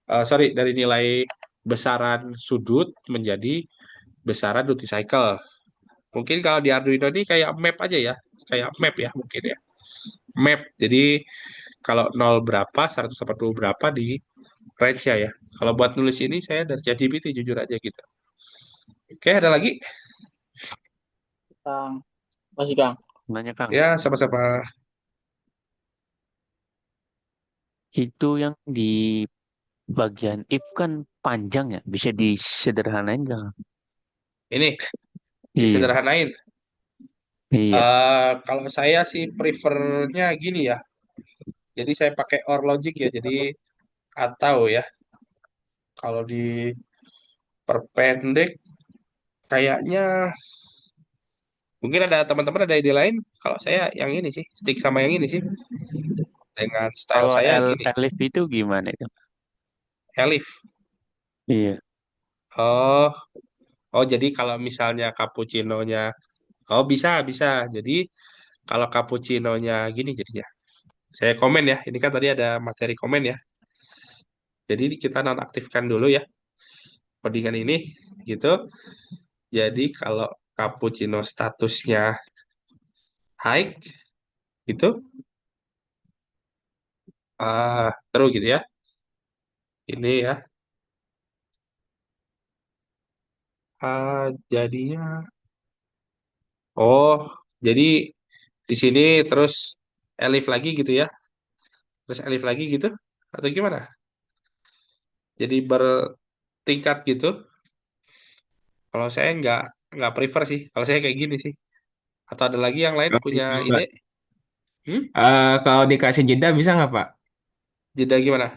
Sorry, dari nilai besaran sudut menjadi besaran duty cycle. Mungkin kalau di Arduino ini kayak map aja ya, kayak map ya mungkin ya. Map. Jadi kalau 0 berapa, 180 berapa di range ya. Kalau buat nulis ini saya dari ChatGPT jujur aja gitu. Oke, ada lagi? Kang, masih Kang. Nanya Kang, Ya, sama-sama. itu yang di bagian if kan panjang ya, bisa disederhanain nggak? Ini Iya, disederhanain. iya. Kalau saya sih prefernya gini ya. Jadi saya pakai OR logic ya. Jadi atau ya kalau diperpendek kayaknya mungkin ada teman-teman ada ide lain. Kalau saya yang ini sih stick sama yang ini sih dengan style Kalau saya gini. Elif itu gimana itu? Elif. Iya. Oh, oh jadi kalau misalnya cappuccino-nya, oh bisa bisa. Jadi kalau cappuccino-nya gini jadinya. Saya komen ya. Ini kan tadi ada materi komen ya. Jadi kita nonaktifkan dulu ya codingan ini gitu. Jadi kalau cappuccino statusnya high gitu terus gitu ya. Ini ya jadinya oh jadi di sini terus elif lagi gitu ya. Terus elif lagi gitu atau gimana? Jadi bertingkat gitu. Kalau saya nggak prefer sih. Kalau saya kayak gini sih. Atau ada lagi yang lain punya Kalau ide? Hmm? kalau dikasih jeda bisa nggak Pak? Jeda gimana?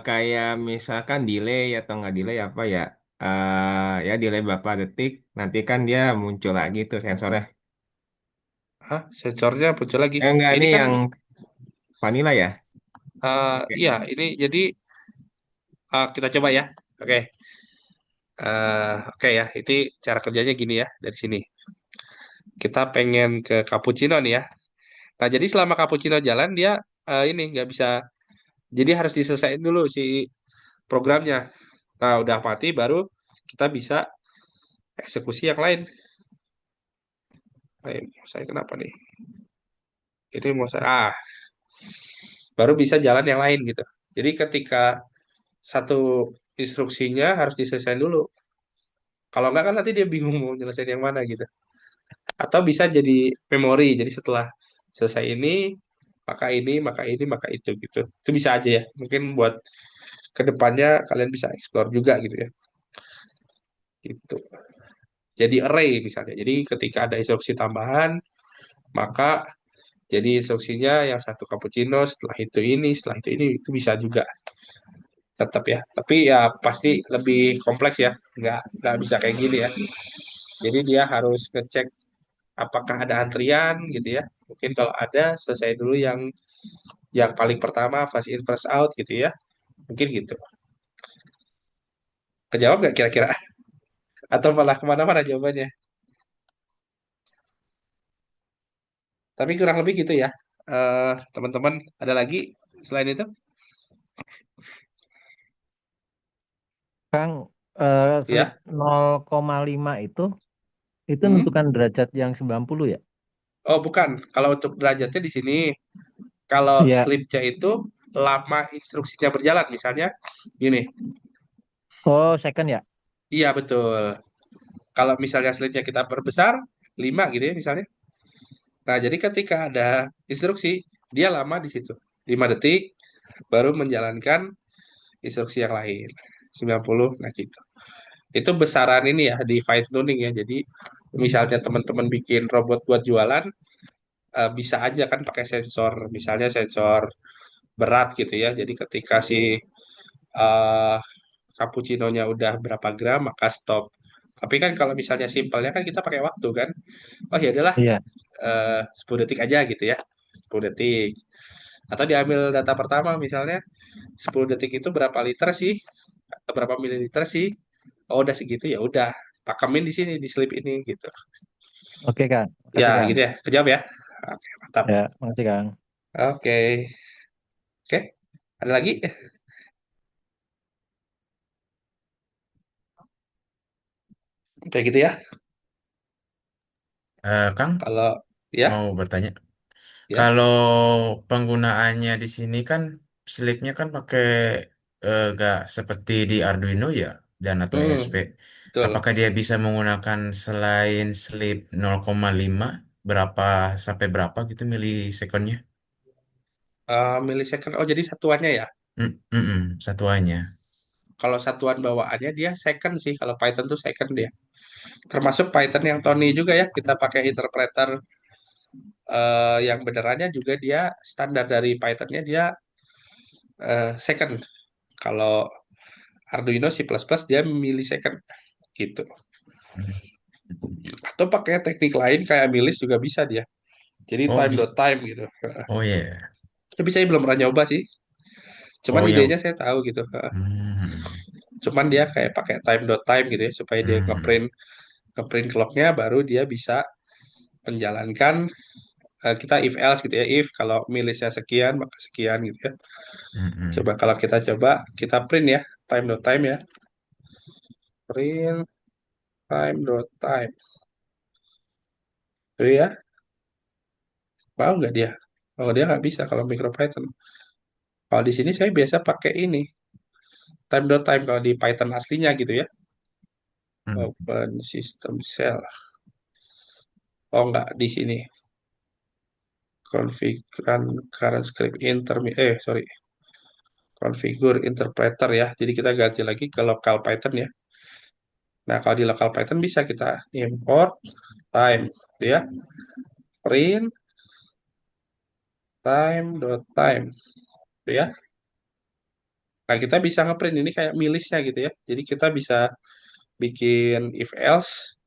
Kayak misalkan delay atau nggak delay apa ya? Ya delay berapa detik, nanti kan dia muncul lagi tuh sensornya. Sensornya muncul lagi. Enggak, Ini ini kan yang vanilla ya? Oke. iya, ini jadi kita coba ya. Oke. Oke ya, ini cara kerjanya gini ya dari sini. Kita pengen ke cappuccino nih ya. Nah, jadi selama cappuccino jalan dia ini nggak bisa. Jadi harus diselesaikan dulu si programnya. Nah, udah mati baru kita bisa eksekusi yang lain. Saya kenapa nih? Jadi mau saya baru bisa jalan yang lain gitu. Jadi ketika satu instruksinya harus diselesaikan dulu. Kalau enggak kan nanti dia bingung mau nyelesain yang mana gitu. Atau bisa jadi memori. Jadi setelah selesai ini, maka itu gitu. Itu bisa aja ya. Mungkin buat kedepannya kalian bisa explore juga gitu ya. Gitu. Jadi array misalnya. Jadi ketika ada instruksi tambahan, maka jadi instruksinya yang satu cappuccino, setelah itu ini, setelah itu bisa juga tetap ya. Tapi ya pasti lebih kompleks ya. Nggak bisa kayak gini ya. Jadi dia harus ngecek apakah ada antrian gitu ya. Mungkin kalau ada selesai dulu yang paling pertama fast in first out gitu ya. Mungkin gitu. Kejawab nggak kira-kira? Atau malah kemana-mana jawabannya? Tapi kurang lebih gitu ya. Teman-teman, ada lagi selain itu? Kang, slip Ya. 0,5 itu Hmm. menentukan derajat yang 90 ya? Oh, bukan. Kalau untuk derajatnya di sini, kalau Iya. slipnya itu lama instruksinya berjalan. Misalnya gini. Oh, second ya? Iya, betul. Kalau misalnya slipnya kita perbesar, 5 gitu ya misalnya. Nah, jadi ketika ada instruksi, dia lama di situ. 5 detik, baru menjalankan instruksi yang lain. 90, nah gitu. Itu besaran ini ya, di fine tuning ya. Jadi, misalnya teman-teman bikin robot buat jualan, bisa aja kan pakai sensor. Misalnya sensor berat gitu ya. Jadi ketika si uh, cappuccino-nya udah berapa gram, maka stop. Tapi kan kalau misalnya simpelnya kan kita pakai waktu kan. Oh ya udahlah, Iya. 10 detik aja gitu ya. 10 detik. Atau diambil data pertama misalnya 10 detik itu berapa liter sih? Atau berapa mililiter sih? Oh udah segitu ya udah. Pakemin di sini di slip ini gitu. Oke, Kang. Ya Makasih, Kang. gitu ya. Kejawab ya. Oke, mantap. Ya, makasih, Kang. Oke. Oke. Ada lagi? Kayak gitu ya. Kang, Kalau ya, mau bertanya. ya. Kalau penggunaannya di sini kan slipnya kan pakai gak seperti di Arduino ya dan atau ESP. Betul. Apakah dia bisa menggunakan selain slip 0,5 berapa sampai berapa gitu milisekonnya? Millisecond. Oh jadi satuannya ya. Satuannya. Kalau satuan bawaannya dia second sih. Kalau Python tuh second dia. Termasuk Python yang Tony juga ya. Kita pakai interpreter yang benerannya juga dia standar dari Pythonnya dia second. Kalau Arduino C++ dia millisecond gitu. Atau pakai teknik lain kayak millis juga bisa dia. Jadi Oh, time bisa. dot time gitu. Oh ya. Tapi saya belum pernah nyoba sih. Cuman Oh idenya yang. saya tahu gitu. Hmm. Cuman dia kayak pakai time dot time gitu ya supaya dia ngeprint clocknya baru dia bisa menjalankan kita if else gitu ya, if kalau milisnya sekian maka sekian gitu ya. Coba kalau kita kita print ya time dot time ya, print time dot time itu ya, mau nggak dia? Kalau dia nggak bisa kalau MicroPython. Kalau di sini saya biasa pakai ini time dot time kalau di Python aslinya gitu ya. Open system cell. Oh nggak di sini. Configuran current script sorry. Configure interpreter ya. Jadi kita ganti lagi ke local Python ya. Nah, kalau di local Python bisa kita import time gitu ya. Print time gitu ya. Nah, kita bisa ngeprint ini kayak milisnya gitu ya. Jadi kita bisa bikin if else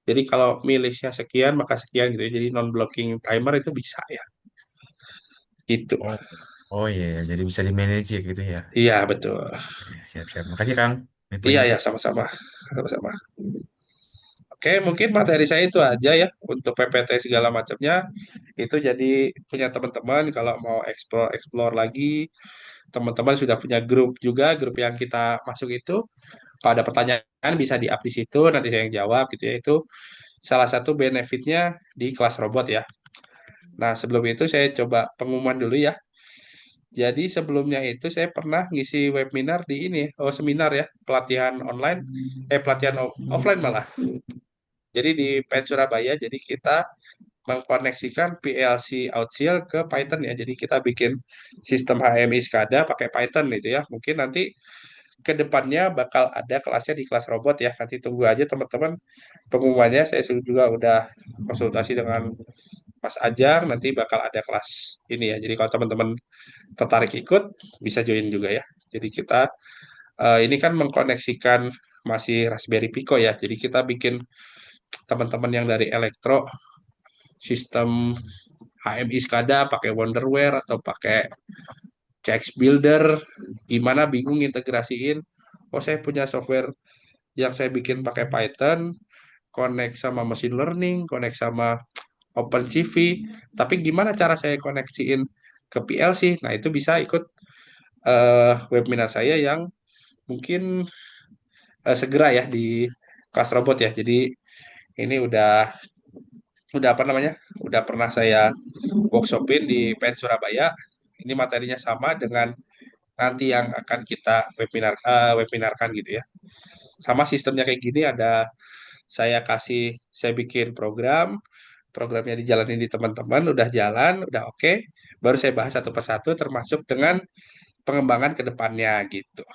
Jadi kalau milihnya sekian maka sekian gitu ya. Jadi non blocking timer itu bisa ya. Gitu. Oh, oh iya, ya. Jadi bisa di manage ya gitu ya. Iya, betul. Ya, siap-siap. Makasih Kang Iya infonya. ya, sama-sama. Sama-sama. Oke, mungkin materi saya itu aja ya untuk PPT segala macamnya. Itu jadi punya teman-teman kalau mau explore lagi, teman-teman sudah punya grup juga, grup yang kita masuk itu. Kalau ada pertanyaan bisa di-up di situ, nanti saya yang jawab gitu ya. Itu salah satu benefitnya di kelas robot ya. Nah, sebelum itu saya coba pengumuman dulu ya. Jadi sebelumnya itu saya pernah ngisi webinar di ini, oh seminar ya, pelatihan online, pelatihan offline malah. Jadi di PEN Surabaya, jadi kita mengkoneksikan PLC Outsil ke Python ya. Jadi kita bikin sistem HMI SCADA pakai Python gitu ya. Mungkin nanti ke depannya bakal ada kelasnya di kelas robot ya. Nanti tunggu aja teman-teman pengumumannya. Saya juga udah konsultasi dengan Mas Ajang, nanti bakal ada kelas ini ya. Jadi kalau teman-teman tertarik ikut, bisa join juga ya. Jadi kita ini kan mengkoneksikan masih Raspberry Pico ya. Jadi kita bikin teman-teman yang dari elektro sistem HMI SCADA pakai Wonderware atau pakai CX Builder, gimana bingung integrasiin. Oh, saya punya software yang saya bikin pakai Python, connect sama machine learning, connect sama OpenCV, tapi gimana cara saya koneksiin ke PLC? Nah, itu bisa ikut webinar saya yang mungkin segera ya di kelas robot ya. Jadi ini udah apa namanya? Udah pernah saya workshopin di PEN Surabaya. Ini materinya sama dengan nanti yang akan kita webinarkan gitu ya. Sama sistemnya kayak gini ada saya bikin programnya dijalanin di teman-teman, udah jalan, udah oke, baru saya bahas satu persatu termasuk dengan pengembangan ke depannya gitu.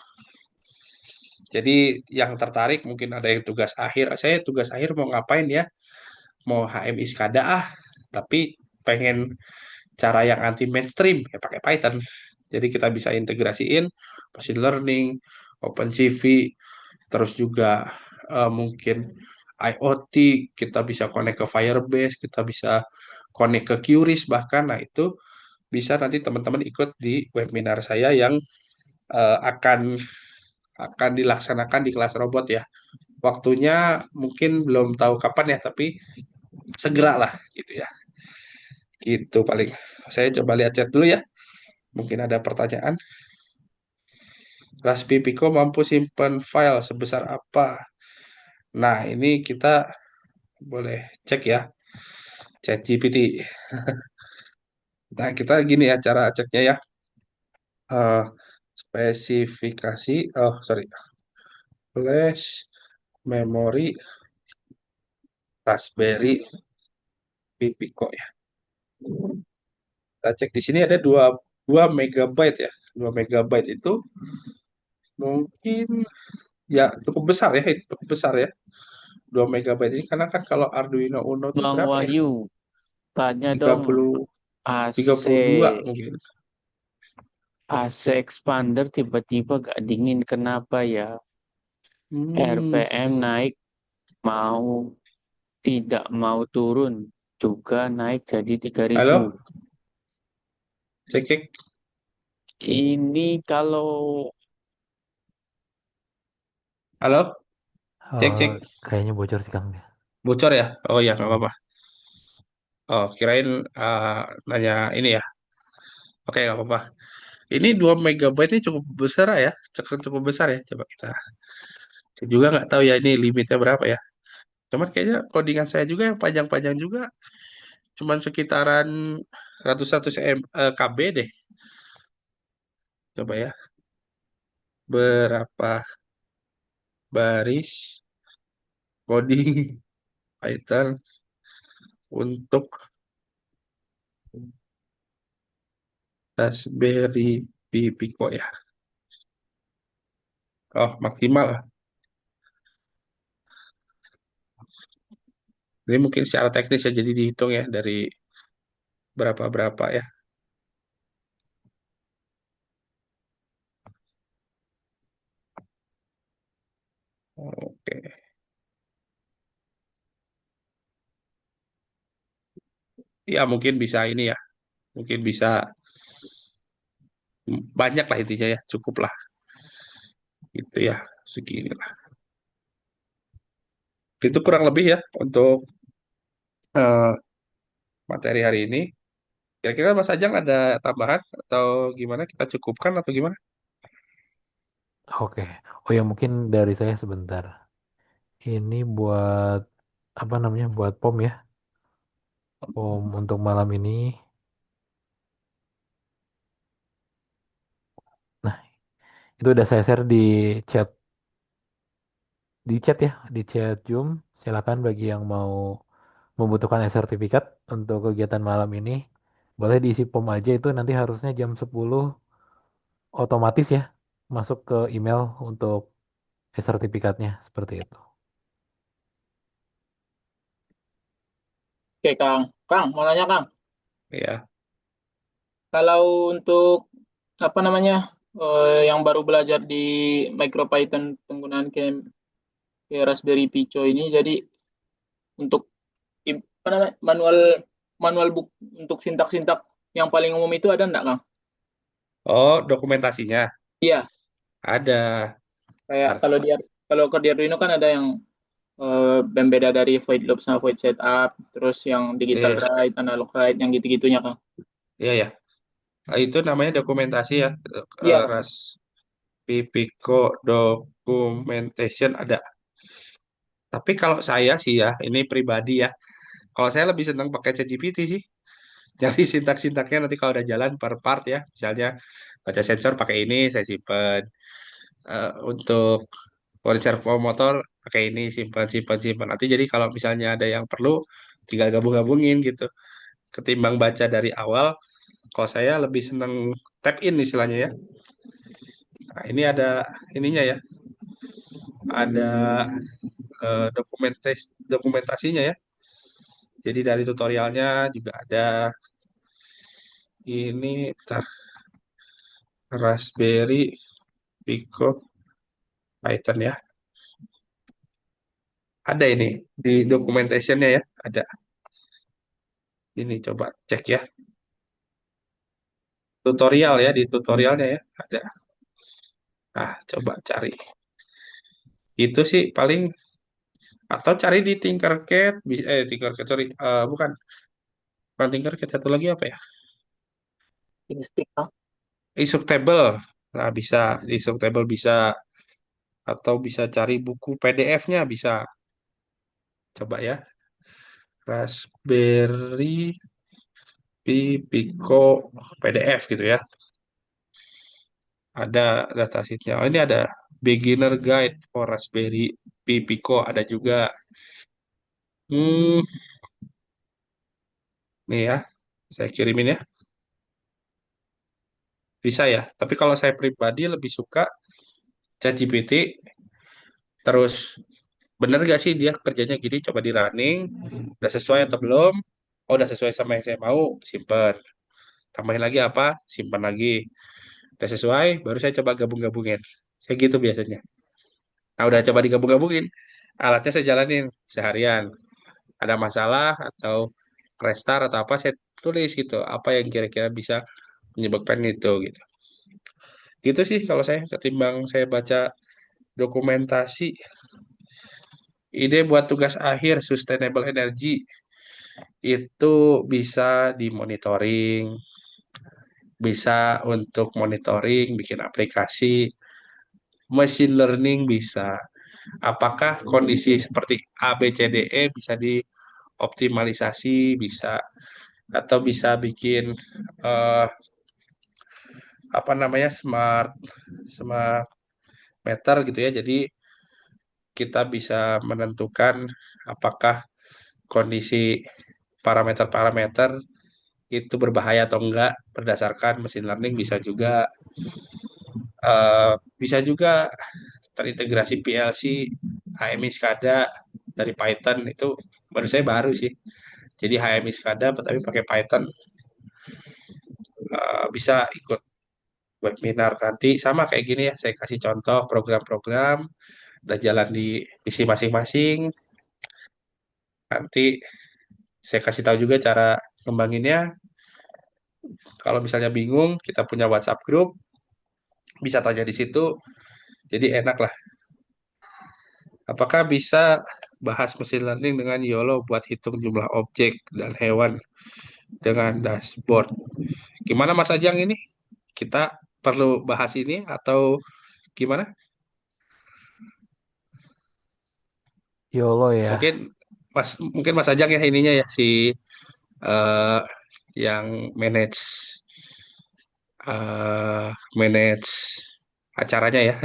Jadi yang tertarik mungkin ada yang tugas akhir, saya tugas akhir mau ngapain ya? Mau HMI SCADA tapi pengen cara yang anti mainstream ya pakai Python. Jadi kita bisa integrasiin machine learning, OpenCV, terus juga mungkin IoT, kita bisa connect ke Firebase, kita bisa connect ke QRIS bahkan. Nah, itu bisa nanti teman-teman ikut di webinar saya yang akan dilaksanakan di kelas robot ya. Waktunya mungkin belum tahu kapan ya, tapi segera lah gitu ya. Gitu paling. Saya coba lihat chat dulu ya. Mungkin ada pertanyaan. Raspberry Pico mampu simpan file sebesar apa? Nah, ini kita boleh cek ya. Chat GPT. Nah, kita gini ya cara ceknya ya. Eh, spesifikasi, oh sorry, flash, memori, Raspberry Pi Pico ya. Kita cek di sini ada 2 megabyte ya. 2 megabyte itu mungkin ya cukup besar ya, cukup besar ya. 2 megabyte ini karena kan kalau Arduino Uno itu Bang berapa ya? Wahyu, tanya dong 30 32 AC mungkin. AC expander tiba-tiba gak dingin kenapa ya? RPM naik mau tidak mau turun juga naik jadi 3000. Halo? Cek cek. Ini kalau Halo? Cek cek. Kayaknya bocor sih Kang. Bocor ya? Oh ya, nggak apa-apa. Oh, kirain nanya ini ya. Oke, nggak apa-apa. Ini 2 megabyte ini cukup besar ya. Cukup besar ya. Coba kita. Saya juga nggak tahu ya ini limitnya berapa ya. Cuman kayaknya codingan saya juga yang panjang-panjang juga. Cuman sekitaran ratus-ratus KB deh. Coba ya. Berapa baris coding Python untuk Raspberry Pi Pico ya. Oh, maksimal lah. Ini mungkin secara teknis ya jadi dihitung ya dari berapa-berapa ya. Oke. Ya mungkin bisa ini ya, mungkin bisa banyak lah intinya ya, cukup lah gitu ya, segini lah. Itu kurang lebih ya untuk eh, materi hari ini. Kira-kira Mas Ajang ada tambahan atau gimana? Kita cukupkan atau gimana? Oke. Oh ya mungkin dari saya sebentar. Ini buat apa namanya? Buat POM ya. POM untuk malam ini. Nah, itu udah saya share chat di chat ya, di chat Zoom. Silakan bagi yang mau membutuhkan sertifikat untuk kegiatan malam ini. Boleh diisi POM aja itu nanti harusnya jam 10 otomatis ya masuk ke email untuk sertifikatnya seperti itu. Oke, Kang. Kang, mau nanya, Kang. Ya. Kalau untuk apa namanya yang baru belajar di MicroPython penggunaan kayak Raspberry Pi ini, jadi untuk apa namanya manual manual book untuk sintak-sintak yang paling umum itu ada enggak, Kang? Oh, dokumentasinya Iya, ada. kayak kalau di Arduino kan ada yang yang beda dari void loop sama void setup, terus yang digital Iya, write, analog write, yang gitu-gitunya, Kang. iya ya. Itu namanya dokumentasi ya. Iya, Kang. Raspi Pico Documentation ada. Tapi kalau saya sih ya, ini pribadi ya. Kalau saya lebih senang pakai ChatGPT sih. Jadi sintak-sintaknya nanti kalau udah jalan per part ya. Misalnya baca sensor pakai ini, saya simpen. Untuk body servo motor pakai ini, simpan, simpan, simpan. Nanti jadi kalau misalnya ada yang perlu, tinggal gabung-gabungin gitu. Ketimbang baca dari awal, kalau saya lebih seneng tap in istilahnya ya. Nah, ini ada ininya ya, ada dokumentasinya ya. Jadi dari tutorialnya juga ada ini, bentar, Raspberry Pico Python ya. Ada ini di documentationnya ya, ada. Ini coba cek ya. Tutorial ya, di tutorialnya ya, ada. Nah, coba cari. Itu sih paling, atau cari di Tinkercad, Tinkercad, sorry, bukan, bukan Tinkercad, satu lagi apa ya? Ini stick, Kang. Isoktable. Nah, bisa, di Isoktable bisa, atau bisa cari buku PDF-nya bisa. Coba ya. Raspberry Pi Pico PDF gitu ya. Ada datasheetnya. Oh, ini ada beginner guide for Raspberry Pi Pico ada juga. Hmm, nih ya. Saya kirimin ya. Bisa ya. Tapi kalau saya pribadi lebih suka ChatGPT. Terus bener gak sih dia kerjanya gini? Coba di running. Udah sesuai atau belum? Oh, udah sesuai sama yang saya mau. Simpen. Tambahin lagi apa? Simpan lagi. Udah sesuai, baru saya coba gabung-gabungin. Saya gitu biasanya. Nah, udah coba digabung-gabungin. Alatnya saya jalanin seharian. Ada masalah atau restart atau apa, saya tulis gitu. Apa yang kira-kira bisa menyebabkan itu gitu. Gitu sih kalau saya, ketimbang saya baca dokumentasi. Ide buat tugas akhir sustainable energy itu bisa dimonitoring, bisa untuk monitoring, bikin aplikasi, machine learning bisa. Apakah kondisi seperti A, B, C, D, E bisa dioptimalisasi, bisa, atau bisa bikin eh, apa namanya, smart smart meter gitu ya. Jadi kita bisa menentukan apakah kondisi parameter-parameter itu berbahaya atau enggak berdasarkan machine learning, bisa juga bisa juga terintegrasi PLC, HMI SCADA dari Python. Itu menurut saya baru sih. Jadi HMI SCADA tapi pakai Python, bisa ikut webinar nanti sama kayak gini ya. Saya kasih contoh program-program udah jalan di PC masing-masing. Nanti Saya kasih tahu juga cara ngembanginnya. Kalau misalnya bingung, kita punya WhatsApp group, bisa tanya di situ. Jadi enak lah. Apakah bisa bahas machine learning dengan YOLO buat hitung jumlah objek dan hewan dengan dashboard? Gimana Mas Ajang ini? Kita perlu bahas ini atau gimana? YOLO ya. Mungkin Mas Ajang ya ininya ya si eh, yang eh, manage acaranya ya.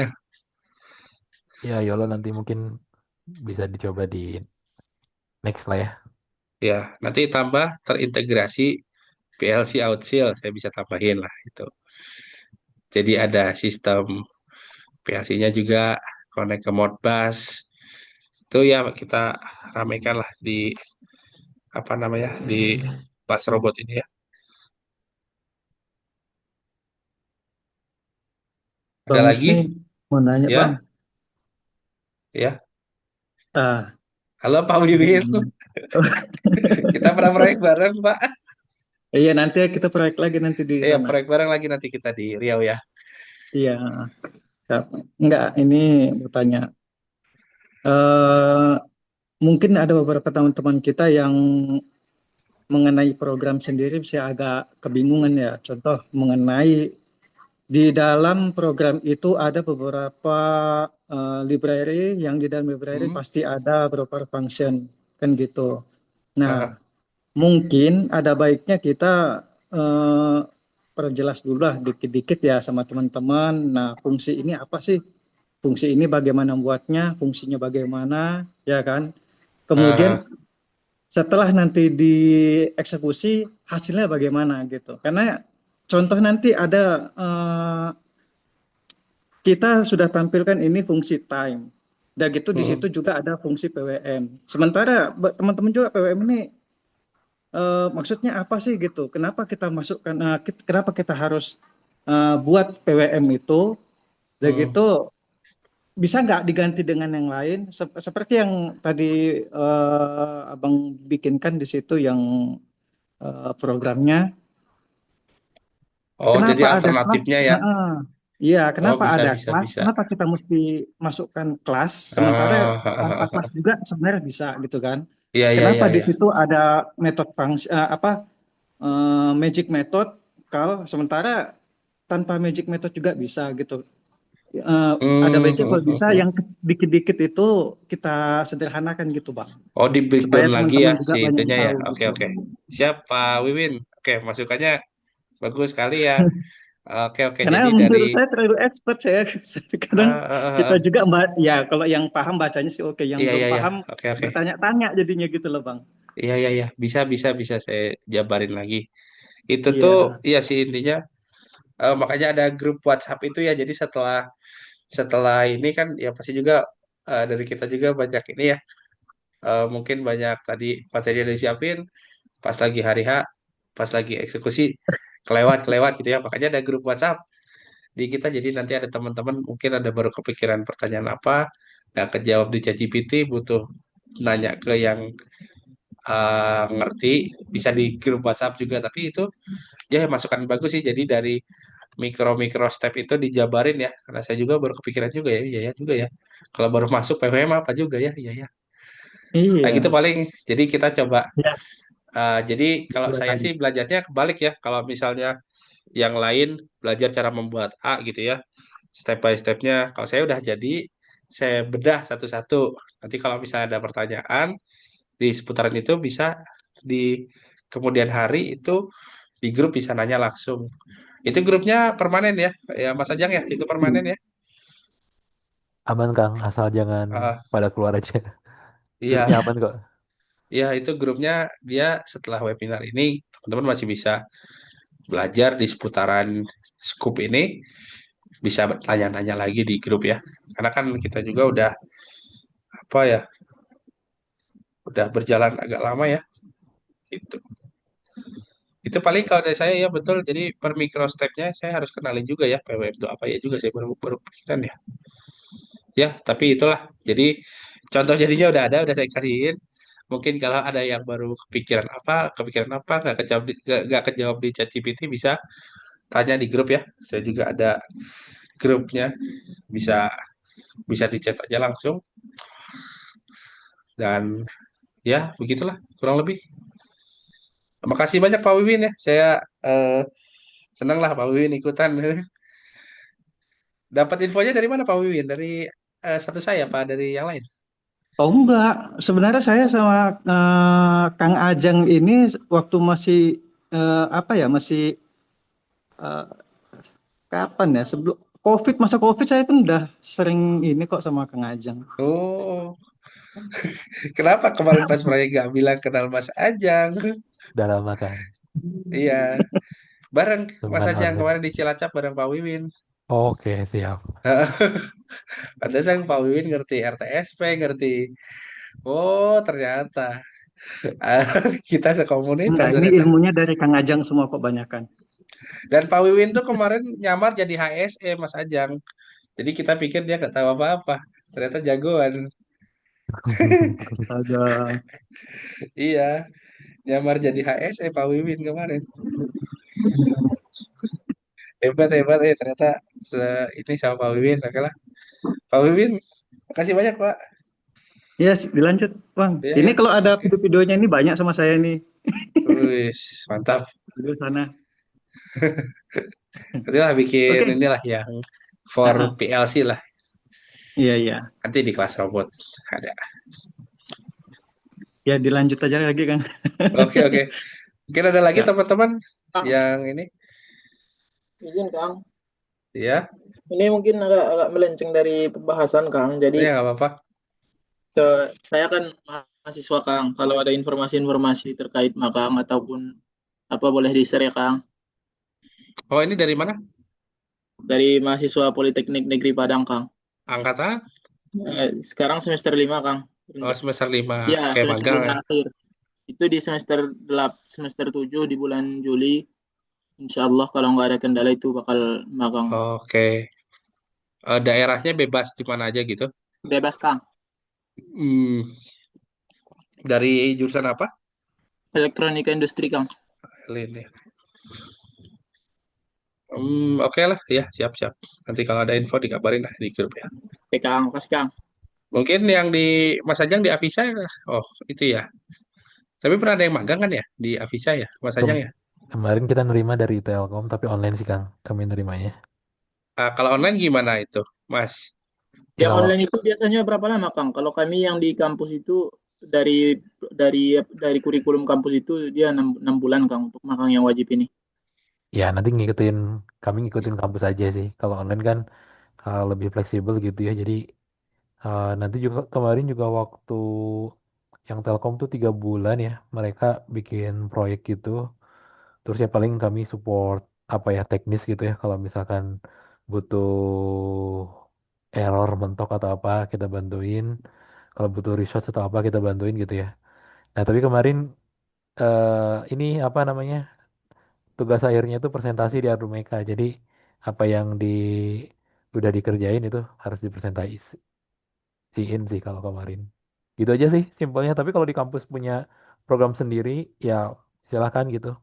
Ya YOLO nanti mungkin bisa dicoba di next lah ya. Ya, nanti tambah terintegrasi PLC Outsil, saya bisa tambahin lah itu. Jadi ada sistem PLC-nya juga connect ke Modbus. Itu ya kita ramekan lah di apa namanya di bus robot ini ya. Ada Bang lagi? Wisnu mau nanya Ya, Bang. ya. Ah, Halo Pak Wiwin, kita pernah proyek bareng Pak. iya nanti kita proyek lagi nanti di Iya, sana. proyek bareng lagi nanti kita di Riau ya. Iya. Siap. Enggak, ini bertanya. eh Mungkin ada beberapa teman-teman kita yang mengenai program sendiri bisa agak kebingungan ya. Contoh mengenai di dalam program itu ada beberapa library yang di dalam library pasti ada beberapa function kan gitu. Nah, mungkin ada baiknya kita eh, perjelas dulu lah dikit-dikit ya sama teman-teman. Nah, fungsi ini apa sih? Fungsi ini bagaimana buatnya? Fungsinya bagaimana? Ya kan? Kemudian Ah, setelah nanti dieksekusi hasilnya bagaimana gitu. Karena contoh nanti ada kita sudah tampilkan ini fungsi time. Dan gitu di situ juga ada fungsi PWM. Sementara teman-teman juga PWM ini maksudnya apa sih gitu? Kenapa kita masukkan? Kenapa kita harus buat PWM itu? Dan gitu bisa nggak diganti dengan yang lain? Seperti yang tadi abang bikinkan di situ yang programnya. Oh, jadi Kenapa ada kelas? alternatifnya ya. Iya, Oh, kenapa bisa ada bisa kelas? bisa. Kenapa kita mesti masukkan kelas? Sementara tanpa Ah, kelas juga sebenarnya bisa gitu kan? iya iya Kenapa iya di iya. situ ada metode magic method? Kalau sementara tanpa magic method juga bisa gitu. Ada baiknya kalau bisa yang dikit-dikit itu kita sederhanakan gitu, Bang. Oh, di Supaya breakdown lagi ya teman-teman juga si banyak itunya ya. tahu Oke gitu. oke. Siap Pak Wiwin. Oke, masukannya bagus sekali ya. Oke oke. Karena Jadi dari menurut saya terlalu expert saya. Kadang kita ah. juga ya kalau yang paham bacanya sih oke, yang Iya belum iya iya. paham Oke oke. bertanya-tanya jadinya gitu loh Bang. Iya iya iya. Bisa bisa bisa saya jabarin lagi. Itu tuh Iya. iya sih intinya. Makanya ada grup WhatsApp itu ya. Jadi setelah setelah ini kan ya pasti juga dari kita juga banyak ini ya. Mungkin banyak tadi materi yang disiapin pas lagi hari H, pas lagi eksekusi kelewat kelewat gitu ya. Makanya ada grup WhatsApp di kita. Jadi nanti ada teman-teman mungkin ada baru kepikiran pertanyaan apa, nggak kejawab di ChatGPT, butuh nanya ke yang ngerti, bisa di grup WhatsApp juga. Tapi itu ya masukan bagus sih. Jadi dari mikro-mikro step itu dijabarin ya. Karena saya juga baru kepikiran juga ya, iya ya juga ya. Kalau baru masuk PWM apa juga ya, iya ya. Nah gitu Iya. paling. Jadi kita coba. Ya, Jadi kalau saya silakan. sih belajarnya kebalik ya. Kalau misalnya yang lain belajar cara membuat A gitu ya, step by stepnya. Kalau saya udah jadi, saya bedah satu-satu. Nanti kalau misalnya ada pertanyaan di seputaran itu bisa di kemudian hari itu di grup bisa nanya langsung. Itu grupnya permanen ya, ya Mas Ajang ya, itu permanen ya. Aman Kang, asal jangan Ah, pada keluar aja. iya, Grupnya aman kok. iya itu grupnya dia setelah webinar ini teman-teman masih bisa belajar di seputaran scoop ini, bisa tanya-tanya lagi di grup ya. Karena kan kita juga udah apa ya, udah berjalan agak lama ya. Gitu. Itu paling kalau dari saya ya betul. Jadi per micro stepnya saya harus kenalin juga ya PWM itu apa ya juga saya baru baru pikiran ya. Ya, tapi itulah. Jadi contoh jadinya udah ada, udah saya kasihin. Mungkin kalau ada yang baru kepikiran apa nggak kejawab di ChatGPT bisa tanya di grup ya. Saya juga ada grupnya, bisa bisa di chat aja langsung dan ya begitulah kurang lebih. Makasih banyak Pak Wiwin ya. Saya eh, senang lah Pak Wiwin ikutan. Dapat infonya dari mana Pak Wiwin? Dari status saya Pak, dari yang lain? Oh enggak, sebenarnya saya sama Kang Ajeng ini waktu masih apa ya, masih eh, kapan ya, sebelum COVID, masa COVID saya pun udah sering ini kok sama Kang Ajeng. Oh, kenapa kemarin pas proyek nggak bilang kenal Mas Ajang? Udah lama kan. Iya, bareng Mas Teman Ajang online. kemarin di Cilacap bareng Pak Wiwin. Oke, siap. Ada sang Pak Wiwin ngerti RTSP, ngerti. Oh, ternyata kita Enggak, sekomunitas ini ternyata. ilmunya dari Kang Ajeng semua kebanyakan. Dan Pak Wiwin tuh kemarin nyamar jadi HSE Mas Ajang. Jadi kita pikir dia nggak tahu apa-apa. Ternyata jagoan. Astaga. Iya, nyamar jadi HSE Pak Wiwin kemarin. Hebat hebat ternyata ini sama Pak Wiwin. Oke lah. Pak Wiwin, makasih banyak Pak. Ya, dilanjut, Bang. Iya Ini ya. kalau ada Oke. video-videonya ini banyak sama saya nih Wis, mantap. di sana. Nanti lah bikin Oke. inilah yang for Ah, ah. PLC lah. Iya, iya. Nanti di kelas robot ada. Ya, dilanjut aja lagi kan. Oke oke. Mungkin ada lagi Ya. teman-teman Kang, yang ini izin Kang. ya. Ini mungkin agak melenceng dari pembahasan Kang. Jadi Ya nggak apa-apa. saya kan mahasiswa Kang. Kalau ada informasi-informasi terkait magang ataupun apa boleh di-share ya Kang. Oh ini dari mana? Dari mahasiswa Politeknik Negeri Padang Kang. Angkatan? Sekarang semester 5 Kang. Oh semester 5. Ya, Kayak semester magang 5 ya. akhir. Itu di semester 7 di bulan Juli. Insya Allah kalau nggak ada kendala itu bakal magang. Oke. Daerahnya bebas di mana aja gitu. Bebas Kang. Dari jurusan apa? Elektronika industri Kang. Ini. Oke lah ya siap-siap. Nanti kalau ada info dikabarin lah di grup ya. Oke Kang, makasih Kang. Mungkin yang di Mas Ajang di Avisa, oh itu ya. Tapi pernah ada yang magang kan ya di Avisa ya, Mas Ajang ya? Kemarin kita nerima dari Telkom, tapi online sih Kang, kami nerimanya. Kalau online gimana itu, Mas? Yang online itu biasanya berapa lama Kang? Kalau kami yang di kampus itu dari kurikulum kampus itu dia 6 bulan Kang untuk magang yang wajib ini. Ya nanti kami ngikutin kampus aja sih. Kalau online kan lebih fleksibel gitu ya. Jadi nanti juga kemarin juga waktu yang Telkom tuh 3 bulan ya, mereka bikin proyek gitu. Terus ya paling kami support apa ya teknis gitu ya. Kalau misalkan butuh error mentok atau apa kita bantuin. Kalau butuh resource atau apa kita bantuin gitu ya. Nah tapi kemarin ini apa namanya tugas akhirnya itu presentasi di Ardumeka. Jadi apa yang udah dikerjain itu harus dipresentasiin sih kalau kemarin. Gitu aja sih simpelnya. Tapi kalau di kampus punya program sendiri ya silakan gitu.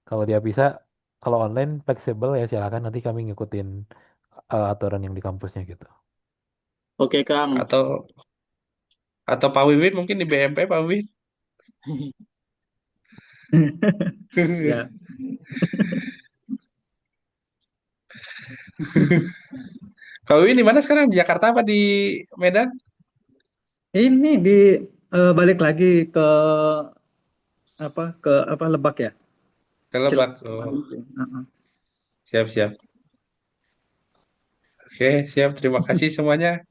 Kalau dia bisa kalau online fleksibel ya silakan nanti kami ngikutin aturan yang di kampusnya gitu. Oke Kang. Atau Pak Wiwin mungkin di BMP Pak Wiwin. Siap. Pak Wiwin di mana sekarang? Di Jakarta apa di Medan? Ini balik lagi ke Lebak ya. Ke Lebak. Siap siap. Oke siap. Terima kasih semuanya.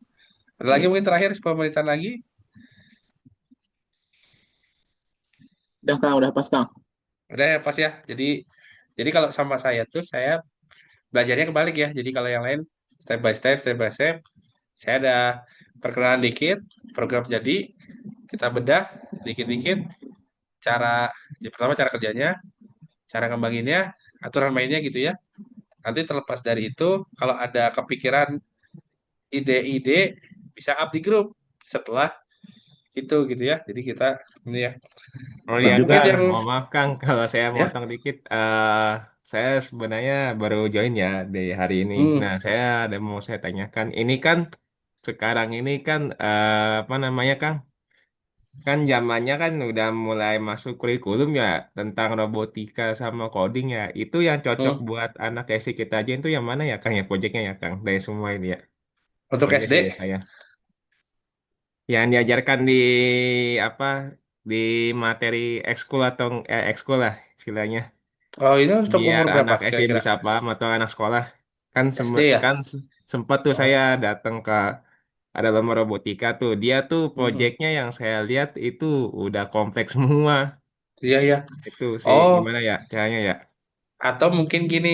Ada lagi mungkin terakhir 10 menitan lagi. Udah Kang, udah pas Kang. Udah ya pas ya. Jadi kalau sama saya tuh saya belajarnya kebalik ya. Jadi kalau yang lain step by step, step by step. Saya ada perkenalan dikit, program jadi, kita bedah dikit-dikit pertama cara kerjanya, cara ngembanginnya, aturan mainnya gitu ya. Nanti terlepas dari itu, kalau ada kepikiran ide-ide bisa up di grup. Setelah gitu ya. Jadi kita ini ya. Oh Nah, ya mungkin Kang, yang mohon maaf Kang kalau saya ya, motong dikit. Saya sebenarnya baru join ya di hari ini. hmm, Nah, saya ada mau saya tanyakan. Ini kan sekarang ini kan apa namanya Kang? Kan zamannya kan udah mulai masuk kurikulum ya tentang robotika sama coding ya. Itu yang cocok hmm. buat anak SD kita aja itu yang mana ya Kang ya proyeknya ya Kang? Dari semua ini ya. Untuk Dari SD SD. saya. Yang diajarkan di apa di materi ekskul atau ekskul lah istilahnya. Oh, ini untuk Biar umur berapa anak SD kira-kira? bisa paham atau anak sekolah. Kan SD ya? sempat tuh saya Oh, datang ke ada lomba robotika tuh. Dia tuh mm-mm. proyeknya yang saya lihat itu udah kompleks semua. Iya ya. Itu sih Oh, gimana ya caranya ya? atau mungkin gini,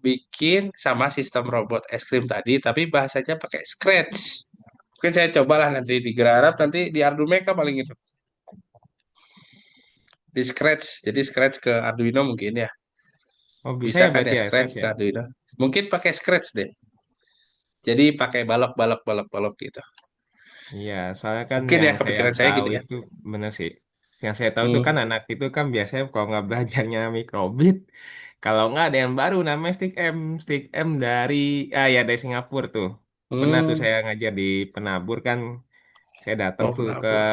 bikin sama sistem robot es krim tadi, tapi bahasanya pakai Scratch. Mungkin saya cobalah nanti di Gerarap, nanti di Arduino Mecha paling itu. Di Scratch, jadi Scratch ke Arduino mungkin ya. Oh bisa Bisa ya kan berarti ya ya Scratch Scratch ke ya? Arduino? Mungkin pakai Scratch deh. Jadi pakai balok gitu. Iya, soalnya kan Mungkin ya yang saya kepikiran saya tahu gitu ya. itu bener sih. Yang saya tahu tuh Hmm. kan anak itu kan biasanya kalau nggak belajarnya mikrobit, kalau nggak ada yang baru namanya stick M dari ya dari Singapura tuh. Pernah tuh Hmm. saya ngajar di penabur kan, saya datang Oh, tuh ke penabur.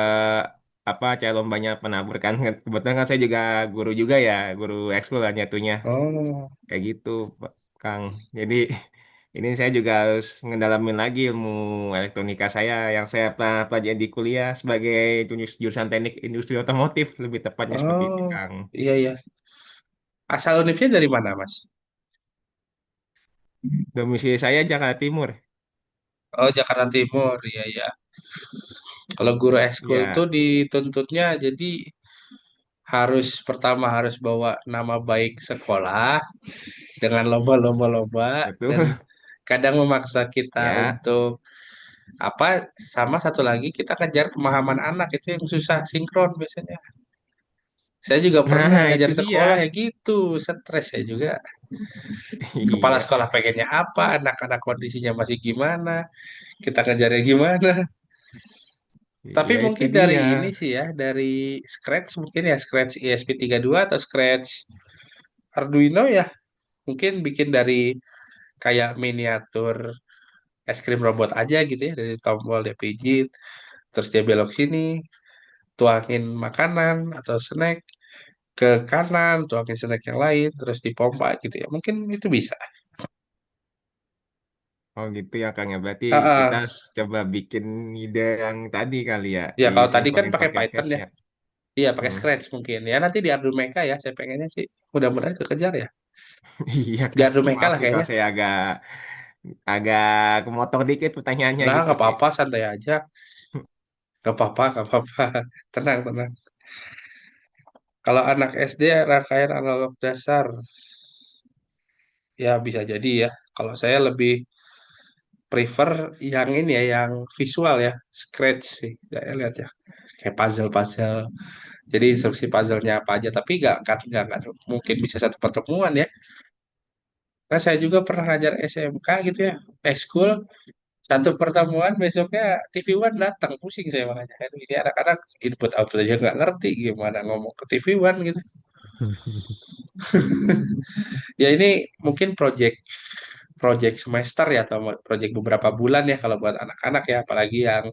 apa acara lombanya penabur kan. Kebetulan kan saya juga guru juga ya, guru ekskul kan jatuhnya. Oh, Kayak gitu, Pak Kang. Jadi ini saya juga harus ngedalamin lagi ilmu elektronika saya yang saya pernah pelajari di kuliah sebagai jurusan teknik industri otomotif, lebih tepatnya seperti itu, oh, Kang. iya iya. Asal univnya dari mana, Mas? Domisili saya Jakarta Timur. Oh, Jakarta Timur. Iya iya. Kalau guru ekskul tuh Ya, dituntutnya jadi pertama harus bawa nama baik sekolah dengan lomba-lomba dan betul. kadang memaksa kita Ya. untuk sama satu lagi kita kejar pemahaman anak itu yang susah sinkron biasanya. Saya juga pernah Nah, ngajar itu dia. sekolah ya gitu, stres saya juga. Kepala Iya. sekolah pengennya apa, anak-anak kondisinya masih gimana, kita ngajarnya gimana. Tapi Ya itu mungkin dari dia. ini sih ya, dari Scratch mungkin ya, Scratch ESP32 atau Scratch Arduino ya, mungkin bikin dari kayak miniatur es krim robot aja gitu ya, dari tombol dia pijit, terus dia belok sini, tuangin makanan atau snack ke kanan, tuangin snack yang lain, terus dipompa gitu ya. Mungkin itu bisa. Oh gitu ya Kang ya. Berarti Ah, kita ah. coba bikin ide yang tadi kali ya. Ya kalau tadi kan Disinkronin pakai pakai Python sketch ya. ya. Iya, pakai Hmm. Scratch mungkin. Ya nanti di Arduino Mecha ya, saya pengennya sih. Mudah-mudahan kekejar ya. Iya Di Kang, Arduino Mecha maaf lah nih kalau kayaknya. saya agak agak kemotong dikit pertanyaannya Nah, gitu nggak sih. apa-apa, santai aja. Nggak apa-apa, nggak apa-apa. Tenang, tenang. Kalau anak SD rangkaian analog dasar, ya bisa jadi ya. Kalau saya lebih prefer yang ini ya, yang visual ya, Scratch sih. Saya lihat ya, kayak puzzle-puzzle. Jadi instruksi puzzle-nya apa aja, tapi nggak mungkin bisa satu pertemuan ya. Karena saya juga pernah ngajar SMK gitu ya, school. Satu pertemuan besoknya TV One datang, pusing saya makanya. Aduh, ini anak-anak input output aja nggak ngerti gimana ngomong ke TV One gitu. Ya ini mungkin project semester ya atau project beberapa bulan ya kalau buat anak-anak ya, apalagi yang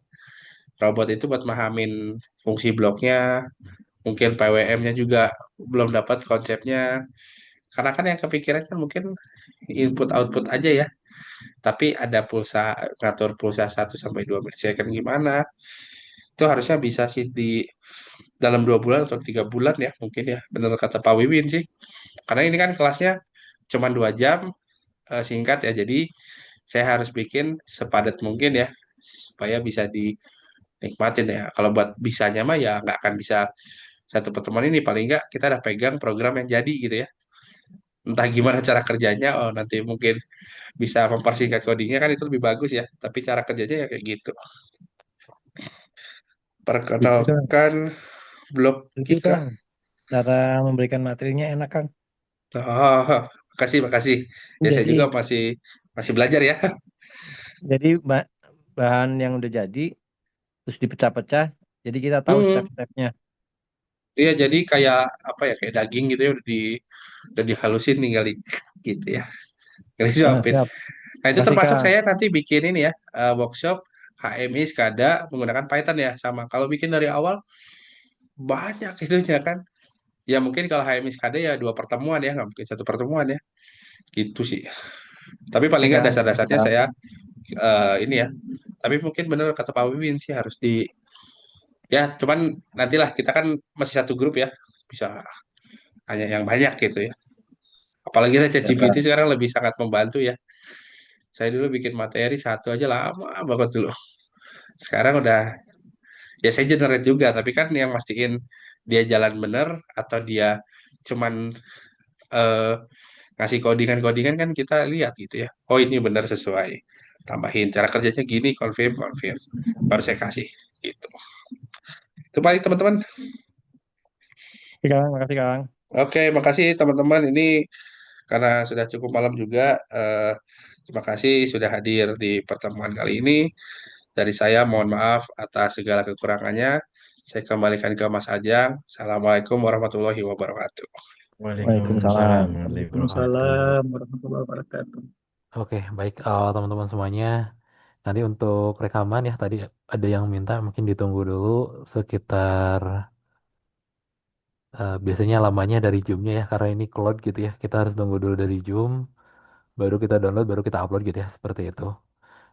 robot itu buat mahamin fungsi bloknya, mungkin PWM-nya juga belum dapat konsepnya. Karena kan yang kepikiran kan mungkin input output aja ya, tapi ada ngatur pulsa 1 sampai 2 milisekund gimana. Itu harusnya bisa sih di dalam 2 bulan atau 3 bulan ya mungkin ya, benar kata Pak Wiwin sih. Karena ini kan kelasnya cuma 2 jam, singkat ya, jadi saya harus bikin sepadat mungkin ya supaya bisa dinikmatin ya. Kalau buat bisanya mah ya nggak akan bisa satu pertemuan ini, paling nggak kita udah pegang program yang jadi gitu ya. Entah gimana cara kerjanya, oh nanti mungkin bisa mempersingkat codingnya kan itu lebih bagus ya. Tapi cara kerjanya ya kayak gitu. Itu Kang. Perkenalkan blok Itu Ika. Kang. Cara memberikan materinya enak Kang. Oh, makasih, makasih. Ya saya juga Jadi masih masih belajar ya. jadi bahan yang udah jadi terus dipecah-pecah Jadi kita tahu Hmm, step-stepnya. iya jadi kayak apa ya kayak daging gitu ya udah dihalusin tinggal gitu ya. Tinggal Nah, disuapin. siap. Nah, itu Makasih termasuk Kang. saya nanti bikin ini ya, workshop HMI SCADA menggunakan Python ya sama. Kalau bikin dari awal banyak itunya kan. Ya mungkin kalau HMI SCADA ya 2 pertemuan ya, nggak mungkin 1 pertemuan ya. Gitu sih. Tapi paling Oke nggak Kang. Makasih dasar-dasarnya Kang. saya ini ya. Tapi mungkin bener kata Pak Wiwin sih harus ya cuman nantilah kita kan masih satu grup ya. Bisa hanya yang banyak gitu ya. Apalagi saya Siap ChatGPT Kang. sekarang lebih sangat membantu ya. Saya dulu bikin materi satu aja lama banget dulu. Sekarang udah ya saya generate juga, tapi kan yang mastiin dia jalan bener atau dia cuman eh, ngasih codingan-codingan kan kita lihat gitu ya. Oh ini bener sesuai. Tambahin cara kerjanya gini, confirm, confirm. Baru saya kasih gitu. Itu paling teman-teman. Oke Kang. Makasih Kang. Oke, makasih teman-teman. Ini karena sudah cukup malam juga. Terima kasih sudah hadir di pertemuan kali ini. Dari saya mohon maaf atas segala kekurangannya. Saya kembalikan ke Mas Ajang. Assalamualaikum warahmatullahi wabarakatuh. Waalaikumsalam Waalaikumsalam. warahmatullahi wabarakatuh. Waalaikumsalam warahmatullahi wabarakatuh. Oke, baik teman-teman semuanya. Nanti untuk rekaman ya tadi ada yang minta mungkin ditunggu dulu sekitar biasanya lamanya dari Zoom-nya ya karena ini cloud gitu ya. Kita harus tunggu dulu dari Zoom, baru kita download, baru kita upload gitu ya seperti itu.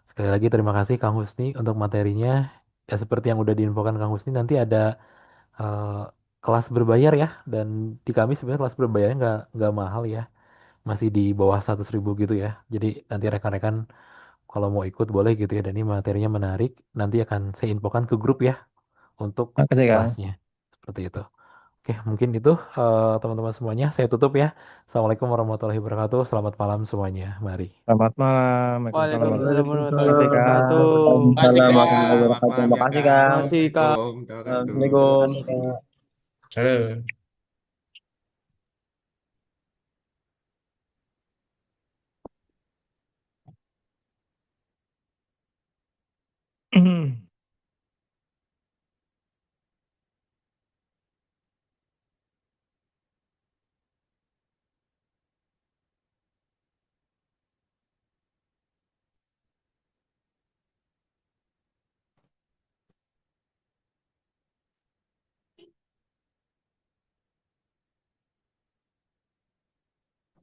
Sekali lagi terima kasih Kang Husni untuk materinya. Ya seperti yang udah diinfokan Kang Husni nanti ada eh, kelas berbayar ya dan di kami sebenarnya kelas berbayarnya nggak mahal ya. Masih di bawah 100.000 gitu ya. Jadi nanti rekan-rekan kalau mau ikut boleh gitu ya. Dan ini materinya menarik. Nanti akan saya infokan ke grup ya untuk Makasih Kang. kelasnya. Seperti itu. Oke, mungkin itu teman-teman semuanya. Saya tutup ya. Assalamualaikum warahmatullahi wabarakatuh. Selamat malam semuanya. Mari. Selamat malam. Waalaikumsalam Waalaikumsalam warahmatullahi warahmatullahi wabarakatuh. wabarakatuh. Makasih Ya, Kang. selamat malam ya Makasih Kang. Kang. Makasih Kak. Assalamualaikum warahmatullahi wabarakatuh. Assalamualaikum. Makasih Kang. Halo.